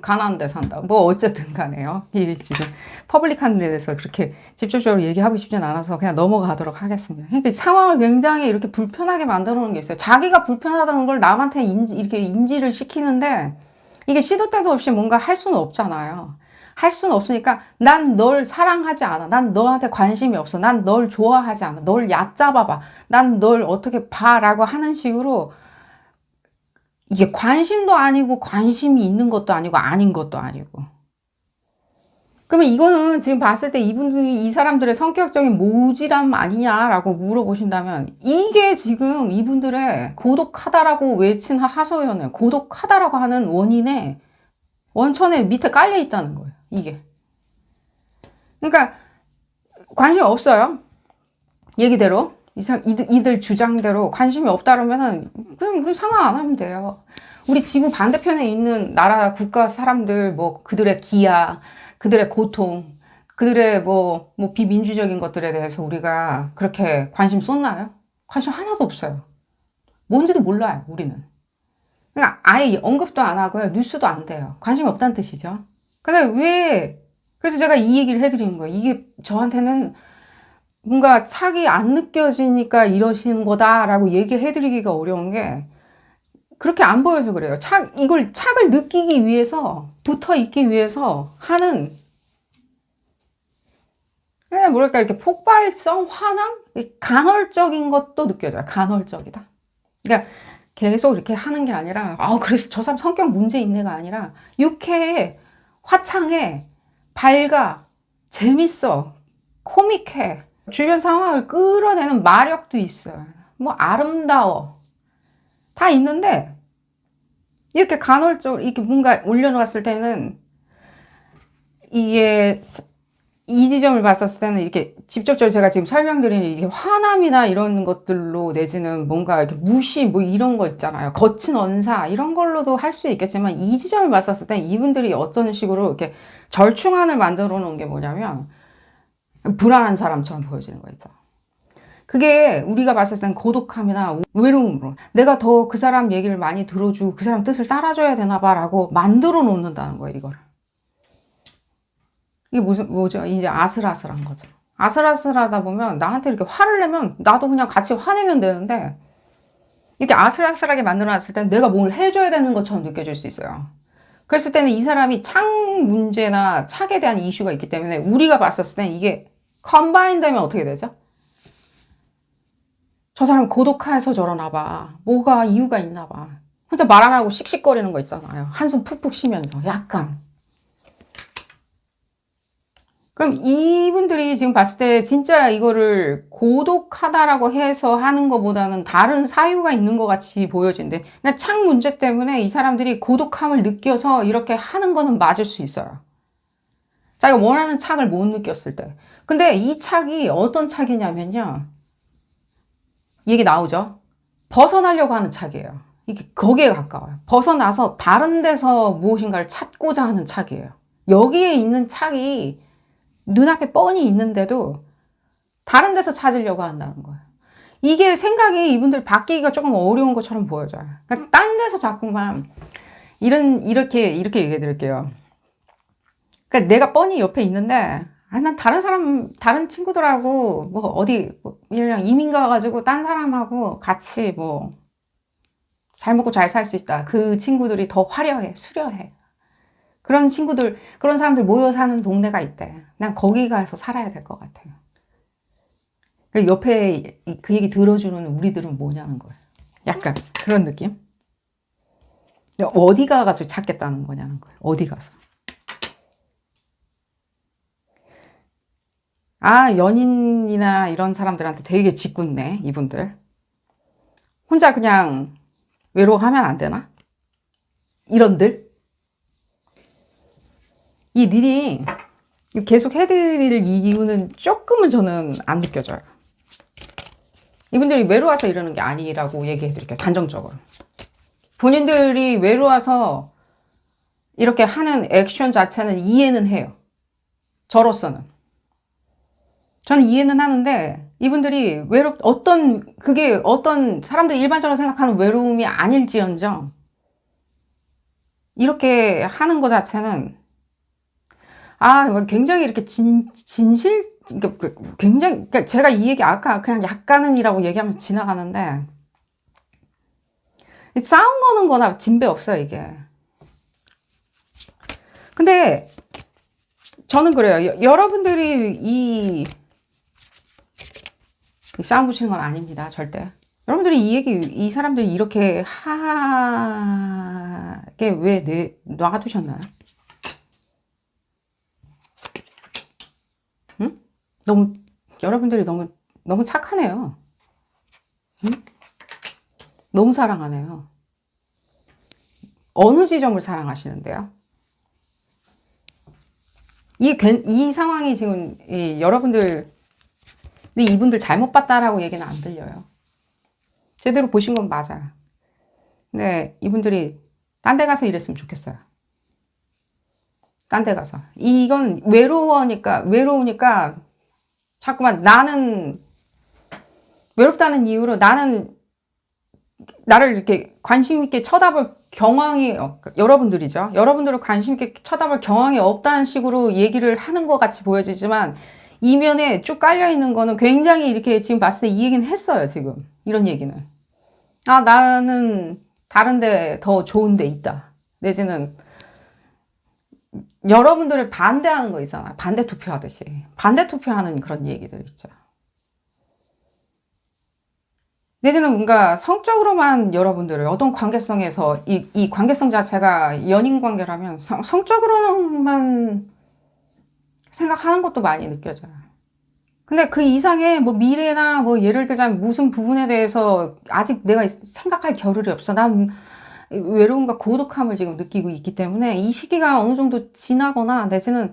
가난한 데 산다고. 어쨌든 간에요. 이 지금 퍼블릭한 데 대해서 그렇게 직접적으로 얘기하고 싶진 않아서 그냥 넘어가도록 하겠습니다. 그러니까 상황을 굉장히 이렇게 불편하게 만들어 놓은 게 있어요. 자기가 불편하다는 걸 남한테 이렇게 인지를 시키는데 이게 시도 때도 없이 뭔가 할 수는 없잖아요. 할 수는 없으니까 난 널 사랑하지 않아. 난 너한테 관심이 없어. 난 널 좋아하지 않아. 널 얕잡아봐. 난 널 어떻게 봐. 라고 하는 식으로 이게 관심도 아니고 관심이 있는 것도 아니고 아닌 것도 아니고. 그러면 이거는 지금 봤을 때 이 사람들의 성격적인 모질함 아니냐라고 물어보신다면 이게 지금 이분들의 고독하다라고 외친 하소연을 고독하다라고 하는 원천에 밑에 깔려 있다는 거예요. 이게. 그러니까 관심이 없어요. 얘기대로. 이들 주장대로 관심이 없다 그러면은 그냥 우리 상황 안 하면 돼요. 우리 지구 반대편에 있는 나라 국가 사람들 그들의 기아 그들의 고통, 그들의 비민주적인 것들에 대해서 우리가 그렇게 관심 쏟나요? 관심 하나도 없어요. 뭔지도 몰라요, 우리는. 그러니까 아예 언급도 안 하고요. 뉴스도 안 돼요. 관심이 없다는 뜻이죠. 근데 그래서 제가 이 얘기를 해드리는 거예요. 이게 저한테는 뭔가 착이 안 느껴지니까 이러시는 거다라고 얘기해드리기가 어려운 게 그렇게 안 보여서 그래요. 이걸 착을 느끼기 위해서, 붙어 있기 위해서 하는, 그냥 뭐랄까, 이렇게 폭발성 화남? 간헐적인 것도 느껴져요. 간헐적이다. 그러니까 계속 이렇게 하는 게 아니라, 그래서 저 사람 성격 문제 있네가 아니라, 유쾌해, 화창해, 밝아, 재밌어, 코믹해, 주변 상황을 끌어내는 마력도 있어요. 뭐 아름다워. 다 있는데, 이렇게 간헐적으로, 이렇게 뭔가 올려놓았을 때는, 이게, 이 지점을 봤었을 때는 이렇게 직접적으로 제가 지금 설명드리는 이게 화남이나 이런 것들로 내지는 뭔가 이렇게 무시 뭐 이런 거 있잖아요. 거친 언사 이런 걸로도 할 수 있겠지만 이 지점을 봤었을 때 이분들이 어떤 식으로 이렇게 절충안을 만들어 놓은 게 뭐냐면 불안한 사람처럼 보여지는 거 있죠. 그게 우리가 봤을 땐 고독함이나 외로움으로 내가 더 그 사람 얘기를 많이 들어주고 그 사람 뜻을 따라줘야 되나 봐라고 만들어 놓는다는 거예요, 이걸. 이게 뭐죠? 이제 아슬아슬한 거죠. 아슬아슬하다 보면 나한테 이렇게 화를 내면 나도 그냥 같이 화내면 되는데 이렇게 아슬아슬하게 만들어놨을 때는 내가 뭘 해줘야 되는 것처럼 느껴질 수 있어요. 그랬을 때는 이 사람이 착 문제나 착에 대한 이슈가 있기 때문에 우리가 봤었을 땐 이게 컴바인 되면 어떻게 되죠? 저 사람 고독해서 저러나 봐. 뭐가 이유가 있나 봐. 혼자 말 안 하고 씩씩거리는 거 있잖아요. 한숨 푹푹 쉬면서 약간. 그럼 이분들이 지금 봤을 때 진짜 이거를 고독하다라고 해서 하는 것보다는 다른 사유가 있는 것 같이 보여진대. 그냥 착 문제 때문에 이 사람들이 고독함을 느껴서 이렇게 하는 거는 맞을 수 있어요. 자기가 원하는 착을 못 느꼈을 때. 근데 이 착이 어떤 착이냐면요. 얘기 나오죠? 벗어나려고 하는 착이에요. 이게 거기에 가까워요. 벗어나서 다른 데서 무엇인가를 찾고자 하는 착이에요. 여기에 있는 착이 눈앞에 뻔히 있는데도 다른 데서 찾으려고 한다는 거예요. 이게 생각이 이분들 바뀌기가 조금 어려운 것처럼 보여져요. 그러니까 딴 데서 자꾸만 이렇게 얘기해 드릴게요. 그러니까 내가 뻔히 옆에 있는데 난 다른 친구들하고 뭐 어디 그냥 이민 가가지고 딴 사람하고 같이 뭐 잘 먹고 잘 살 수 있다. 그 친구들이 더 화려해, 수려해. 그런 친구들, 그런 사람들 모여 사는 동네가 있대. 난 거기 가서 살아야 될 것 같아요. 옆에 그 얘기 들어주는 우리들은 뭐냐는 거예요. 약간 그런 느낌? 어디 가가지고 찾겠다는 거냐는 거예요. 어디 가서. 연인이나 이런 사람들한테 되게 짓궂네, 이분들. 혼자 그냥 외로워하면 안 되나? 이런들? 이 리딩 계속 해드릴 이유는 조금은 저는 안 느껴져요. 이분들이 외로워서 이러는 게 아니라고 얘기해드릴게요. 단정적으로. 본인들이 외로워서 이렇게 하는 액션 자체는 이해는 해요. 저로서는. 저는 이해는 하는데 이분들이 그게 어떤 사람들이 일반적으로 생각하는 외로움이 아닐지언정 이렇게 하는 것 자체는 굉장히 이렇게 굉장히, 그러니까 제가 이 얘기 아까 그냥 약간은이라고 얘기하면서 지나가는데, 싸움 거는 거나 진배 없어요, 이게. 근데, 저는 그래요. 여러분들이 이 싸움 붙이는 건 아닙니다, 절대. 여러분들이 이 사람들이 이렇게 하게 왜 놔두셨나요? 여러분들이 너무 착하네요. 응? 너무 사랑하네요. 어느 지점을 사랑하시는데요? 이 상황이 지금, 여러분들이 이분들 잘못 봤다라고 얘기는 안 들려요. 제대로 보신 건 맞아요. 근데 이분들이 딴 데 가서 이랬으면 좋겠어요. 딴 데 가서. 이건 외로우니까 자꾸만 나는 외롭다는 이유로 나를 이렇게 관심 있게 쳐다볼 경황이, 여러분들이죠. 여러분들을 관심 있게 쳐다볼 경황이 없다는 식으로 얘기를 하는 것 같이 보여지지만 이면에 쭉 깔려있는 거는 굉장히 이렇게 지금 봤을 때 이 얘기는 했어요, 지금. 이런 얘기는. 아, 나는 다른데 더 좋은 데 있다. 내지는 여러분들을 반대하는 거 있잖아요. 반대 투표하듯이. 반대 투표하는 그런 얘기들 있죠. 내지는 뭔가 성적으로만 여러분들을 어떤 관계성에서 이 관계성 자체가 연인 관계라면 성적으로만 생각하는 것도 많이 느껴져요. 근데 그 이상의 뭐 미래나 뭐 예를 들자면 무슨 부분에 대해서 아직 내가 생각할 겨를이 없어. 난 외로움과 고독함을 지금 느끼고 있기 때문에 이 시기가 어느 정도 지나거나 내지는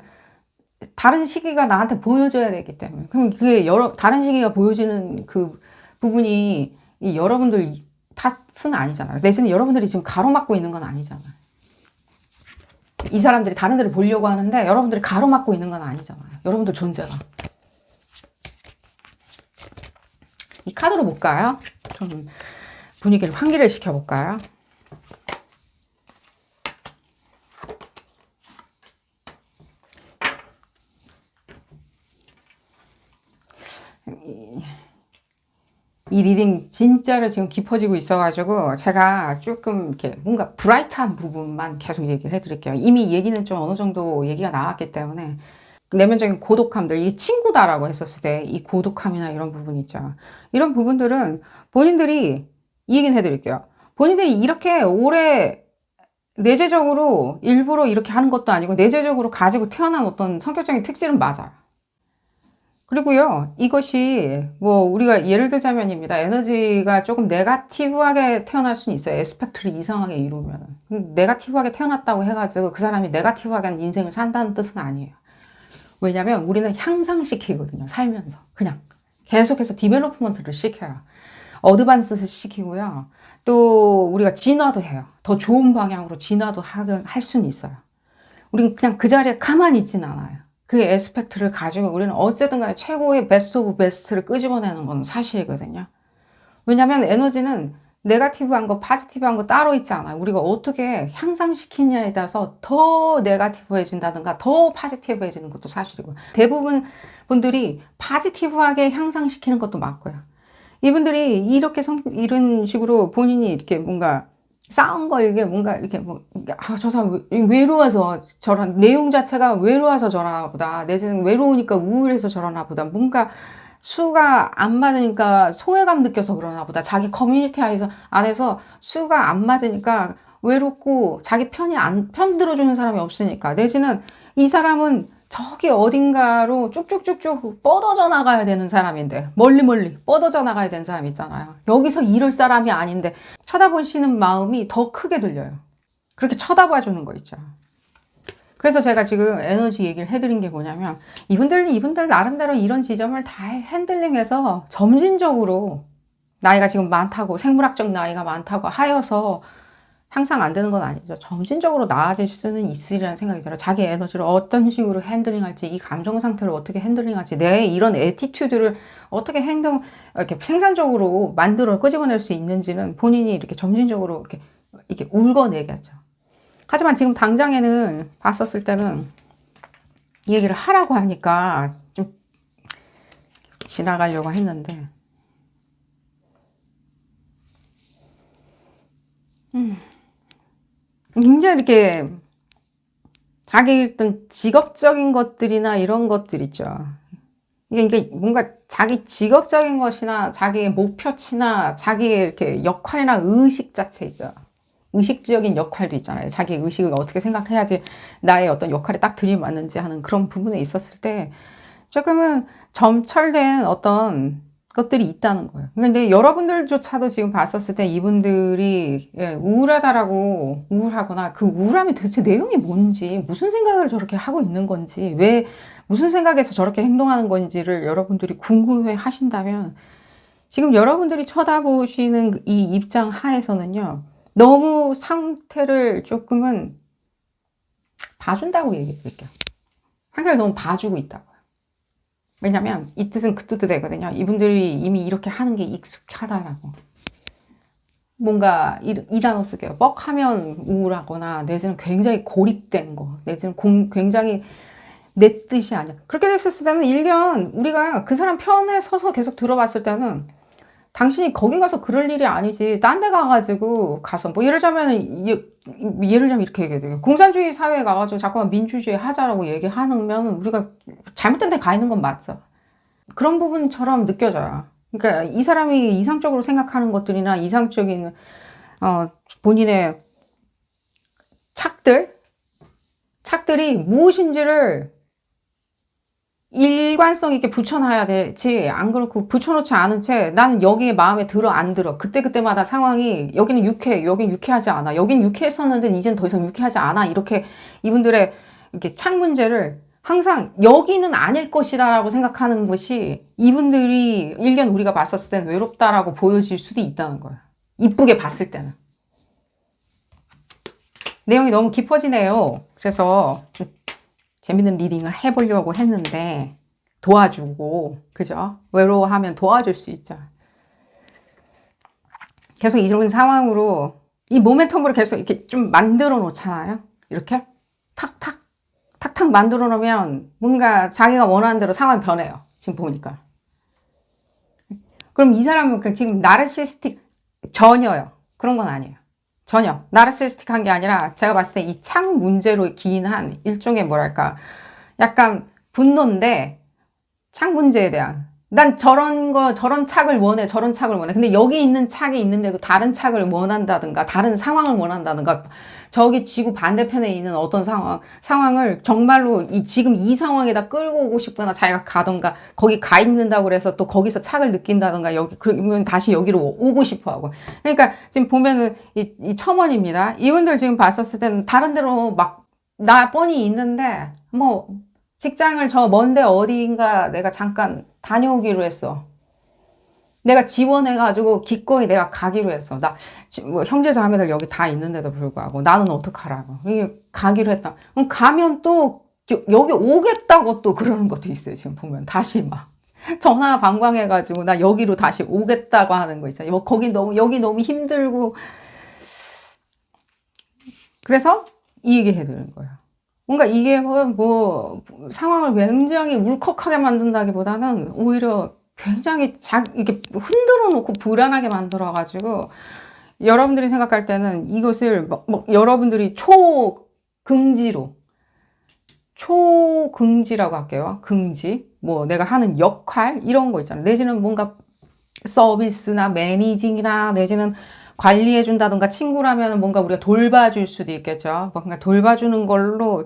다른 시기가 나한테 보여져야 되기 때문에. 그럼 그게 다른 시기가 보여지는 그 부분이 이 여러분들 탓은 아니잖아요. 내지는 여러분들이 지금 가로막고 있는 건 아니잖아요. 이 사람들이 다른 데를 보려고 하는데 여러분들이 가로막고 있는 건 아니잖아요. 여러분들 존재가. 이 카드로 볼까요? 좀 분위기를 환기를 시켜볼까요? 이 리딩 진짜로 지금 깊어지고 있어가지고 제가 조금 이렇게 뭔가 브라이트한 부분만 계속 얘기를 해드릴게요. 이미 얘기는 좀 어느 정도 얘기가 나왔기 때문에 내면적인 고독함들, 이 친구다라고 했었을 때 이 고독함이나 이런 부분 있죠. 이런 부분들은 본인들이 이 얘기는 해드릴게요. 본인들이 이렇게 오래 내재적으로 일부러 이렇게 하는 것도 아니고 내재적으로 가지고 태어난 어떤 성격적인 특질은 맞아요. 그리고요, 이것이 뭐 우리가 예를 들자면입니다. 에너지가 조금 네가티브하게 태어날 수는 있어요. 에스펙트를 이상하게 이루면. 네가티브하게 태어났다고 해가지고 그 사람이 네가티브하게 인생을 산다는 뜻은 아니에요. 왜냐면 우리는 향상시키거든요. 살면서. 그냥 계속해서 디벨로프먼트를 시켜요. 어드밴스를 시키고요. 또 우리가 진화도 해요. 더 좋은 방향으로 진화도 할 수는 있어요. 우리는 그냥 그 자리에 가만히 있진 않아요. 그 에스펙트를 가지고 우리는 어쨌든 간에 최고의 베스트 오브 베스트를 끄집어내는 건 사실이거든요. 왜냐면 에너지는 네가티브한 거, 파지티브한 거 따로 있지 않아요. 우리가 어떻게 향상시키냐에 따라서 더 네가티브해진다든가 더 파지티브해지는 것도 사실이고, 대부분 분들이 파지티브하게 향상시키는 것도 맞고요. 이분들이 이렇게 이런 식으로 본인이 이렇게 뭔가 싸운 거 이게 뭔가 이렇게 뭐, 아, 저 사람 외로워서 저런, 내용 자체가 외로워서 저러나 보다. 내지는 외로우니까 우울해서 저러나 보다. 뭔가 수가 안 맞으니까 소외감 느껴서 그러나 보다. 자기 커뮤니티 안에서 수가 안 맞으니까 외롭고 자기 편 들어주는 사람이 없으니까. 내지는 이 사람은 저기 어딘가로 쭉쭉쭉쭉 뻗어져 나가야 되는 사람인데, 멀리 뻗어져 나가야 되는 사람 있잖아요. 여기서 이럴 사람이 아닌데 쳐다보시는 마음이 더 크게 들려요. 그렇게 쳐다봐 주는 거 있죠. 그래서 제가 지금 에너지 얘기를 해드린 게 뭐냐면, 이분들 나름대로 이런 지점을 다 핸들링해서 점진적으로 나이가 지금 많다고, 생물학적 나이가 많다고 하여서 항상 안 되는 건 아니죠. 점진적으로 나아질 수는 있으리라는 생각이 들어요. 자기 에너지를 어떤 식으로 핸들링할지, 이 감정 상태를 어떻게 핸들링할지, 내 이런 애티튜드를 어떻게 이렇게 생산적으로 만들어 끄집어낼 수 있는지는 본인이 이렇게 점진적으로 이렇게 울거내겠죠. 하지만 지금 당장에는 봤었을 때는 이 얘기를 하라고 하니까 좀 지나가려고 했는데, 굉장히 이렇게 자기 어떤 직업적인 것들이나 이런 것들 있죠. 이게 뭔가 자기 직업적인 것이나 자기의 목표치나 자기의 이렇게 역할이나 의식 자체 있죠. 의식적인 역할도 있잖아요. 자기 의식을 어떻게 생각해야지 나의 어떤 역할에 딱 들이맞는지 하는 그런 부분에 있었을 때 조금은 점철된 어떤 것들이 있다는 거예요. 근데 여러분들조차도 지금 봤었을 때 이분들이 우울하거나 그 우울함이 도대체 내용이 뭔지, 무슨 생각을 저렇게 하고 있는 건지, 무슨 생각에서 저렇게 행동하는 건지를 여러분들이 궁금해 하신다면 지금 여러분들이 쳐다보시는 이 입장 하에서는요, 너무 상태를 조금은 봐준다고 얘기해 드릴게요. 상태를 너무 봐주고 있다고요. 왜냐면 이 뜻은 그 뜻도 되거든요. 이분들이 이미 이렇게 하는 게 익숙하다라고. 뭔가 이 단어 쓸게요. 뻑하면 우울하거나 내지는 굉장히 고립된 거, 내지는 굉장히 내 뜻이 아니야. 그렇게 됐었을 때는 일견 우리가 그 사람 편에 서서 계속 들어봤을 때는 당신이 거기 가서 그럴 일이 아니지. 딴 데 가가지고 가서 뭐 예를 들면 이렇게 얘기해야 돼요. 공산주의 사회에 가가지고 자꾸만 민주주의 하자라고 얘기하면 우리가 잘못된 데 가 있는 건 맞죠. 그런 부분처럼 느껴져요. 그러니까 이 사람이 이상적으로 생각하는 것들이나 이상적인 본인의 착들이 무엇인지를 일관성 있게 붙여놔야 되지. 안 그렇고 붙여놓지 않은 채 나는 여기에 마음에 들어 안 들어. 그때그때마다 상황이 여기는 유쾌해, 여기는 유쾌하지 않아. 여긴 유쾌했었는데 이젠 더 이상 유쾌하지 않아. 이렇게 이분들의 이렇게 착 문제를 항상 여기는 아닐 것이다 라고 생각하는 것이 이분들이 일견 우리가 봤었을 때는 외롭다라고 보여질 수도 있다는 거예요. 이쁘게 봤을 때는. 내용이 너무 깊어지네요. 그래서 좀 재밌는 리딩을 해보려고 했는데 도와주고, 그죠? 외로워하면 도와줄 수 있죠. 계속 이런 상황으로 이 모멘텀으로 계속 이렇게 좀 만들어 놓잖아요. 이렇게 탁탁 만들어 놓으면 뭔가 자기가 원하는 대로 상황이 변해요. 지금 보니까. 그럼 이 사람은 지금 나르시스틱 전혀요. 그런 건 아니에요. 전혀 나르시스틱한 게 아니라 제가 봤을 때 이 착 문제로 기인한 일종의 뭐랄까 약간 분노인데 착 문제에 대한 난 저런 착을 원해 저런 착을 원해 근데 여기 있는 착이 있는데도 다른 착을 원한다든가 다른 상황을 원한다든가 저기 지구 반대편에 있는 어떤 상황을 정말로 지금 이 상황에다 끌고 오고 싶거나 자기가 가던가 거기 가 있는다고 그래서 또 거기서 착을 느낀다던가 그러면 다시 여기로 오고 싶어 하고. 그러니까 지금 보면은 이 첨언입니다. 이분들 지금 봤었을 때는 다른 데로 막 나 뻔히 있는데 뭐 직장을 저 먼데 어디인가 내가 잠깐 다녀오기로 했어. 내가 지원해가지고 기꺼이 내가 가기로 했어. 뭐 형제 자매들 여기 다 있는데도 불구하고 나는 어떡하라고. 이게 가기로 했다. 그럼 가면 또 여기 오겠다고 또 그러는 것도 있어요. 지금 보면 다시 막 전화 방광해가지고 나 여기로 다시 오겠다고 하는 거 있잖아요. 여기 너무 힘들고 그래서 이 얘기 해드리는 거예요. 뭔가 이게 뭐 상황을 굉장히 울컥하게 만든다기보다는 오히려 굉장히 이렇게 흔들어 놓고 불안하게 만들어 가지고 여러분들이 생각할 때는 이것을 여러분들이 초긍지라고 할게요. 긍지. 뭐 내가 하는 역할 이런 거 있잖아요. 내지는 뭔가 서비스나 매니징이나 내지는 관리해 준다든가 친구라면 뭔가 우리가 돌봐줄 수도 있겠죠. 뭔가 돌봐주는 걸로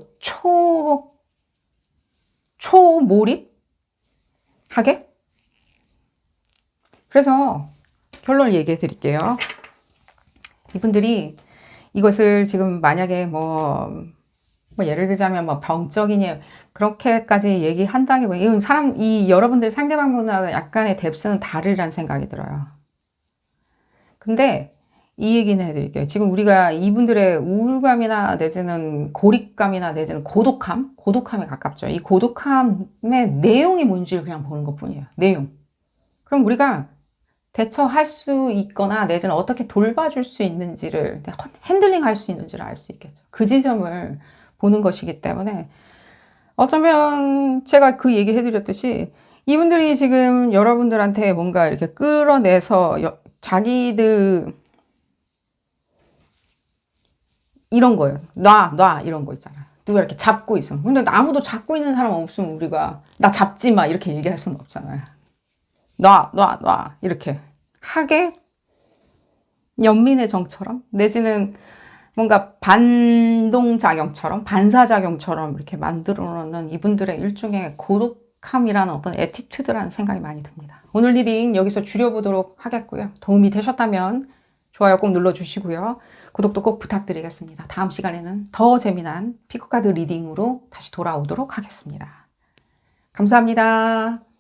초몰입하게? 그래서 결론을 얘기해 드릴게요. 이분들이 이것을 지금 만약에 뭐 예를 들자면 뭐 병적이니 그렇게까지 얘기한다기보다 이건 여러분들 상대방보다 약간의 뎁스는 다르리란 생각이 들어요. 근데 이 얘기는 해드릴게요. 지금 우리가 이분들의 우울감이나 내지는 고립감이나 내지는 고독함에 가깝죠. 이 고독함의 내용이 뭔지를 그냥 보는 것 뿐이에요. 내용. 그럼 우리가 대처할 수 있거나 내지는 어떻게 돌봐줄 수 있는지를 핸들링 할 수 있는지를 알 수 있겠죠. 그 지점을 보는 것이기 때문에 어쩌면 제가 그 얘기 해드렸듯이 이분들이 지금 여러분들한테 뭔가 이렇게 끌어내서 자기들 이런 거예요. 놔 이런 거 있잖아요. 누가 이렇게 잡고 있으면. 근데 아무도 잡고 있는 사람 없으면 우리가 나 잡지 마 이렇게 얘기할 수는 없잖아요. 놔 이렇게 하게 연민의 정처럼 내지는 뭔가 반동작용처럼 반사작용처럼 이렇게 만들어 놓는 이분들의 일종의 고독함이라는 어떤 애티튜드라는 생각이 많이 듭니다. 오늘 리딩 여기서 줄여보도록 하겠고요. 도움이 되셨다면 좋아요 꼭 눌러주시고요. 구독도 꼭 부탁드리겠습니다. 다음 시간에는 더 재미난 피크카드 리딩으로 다시 돌아오도록 하겠습니다. 감사합니다.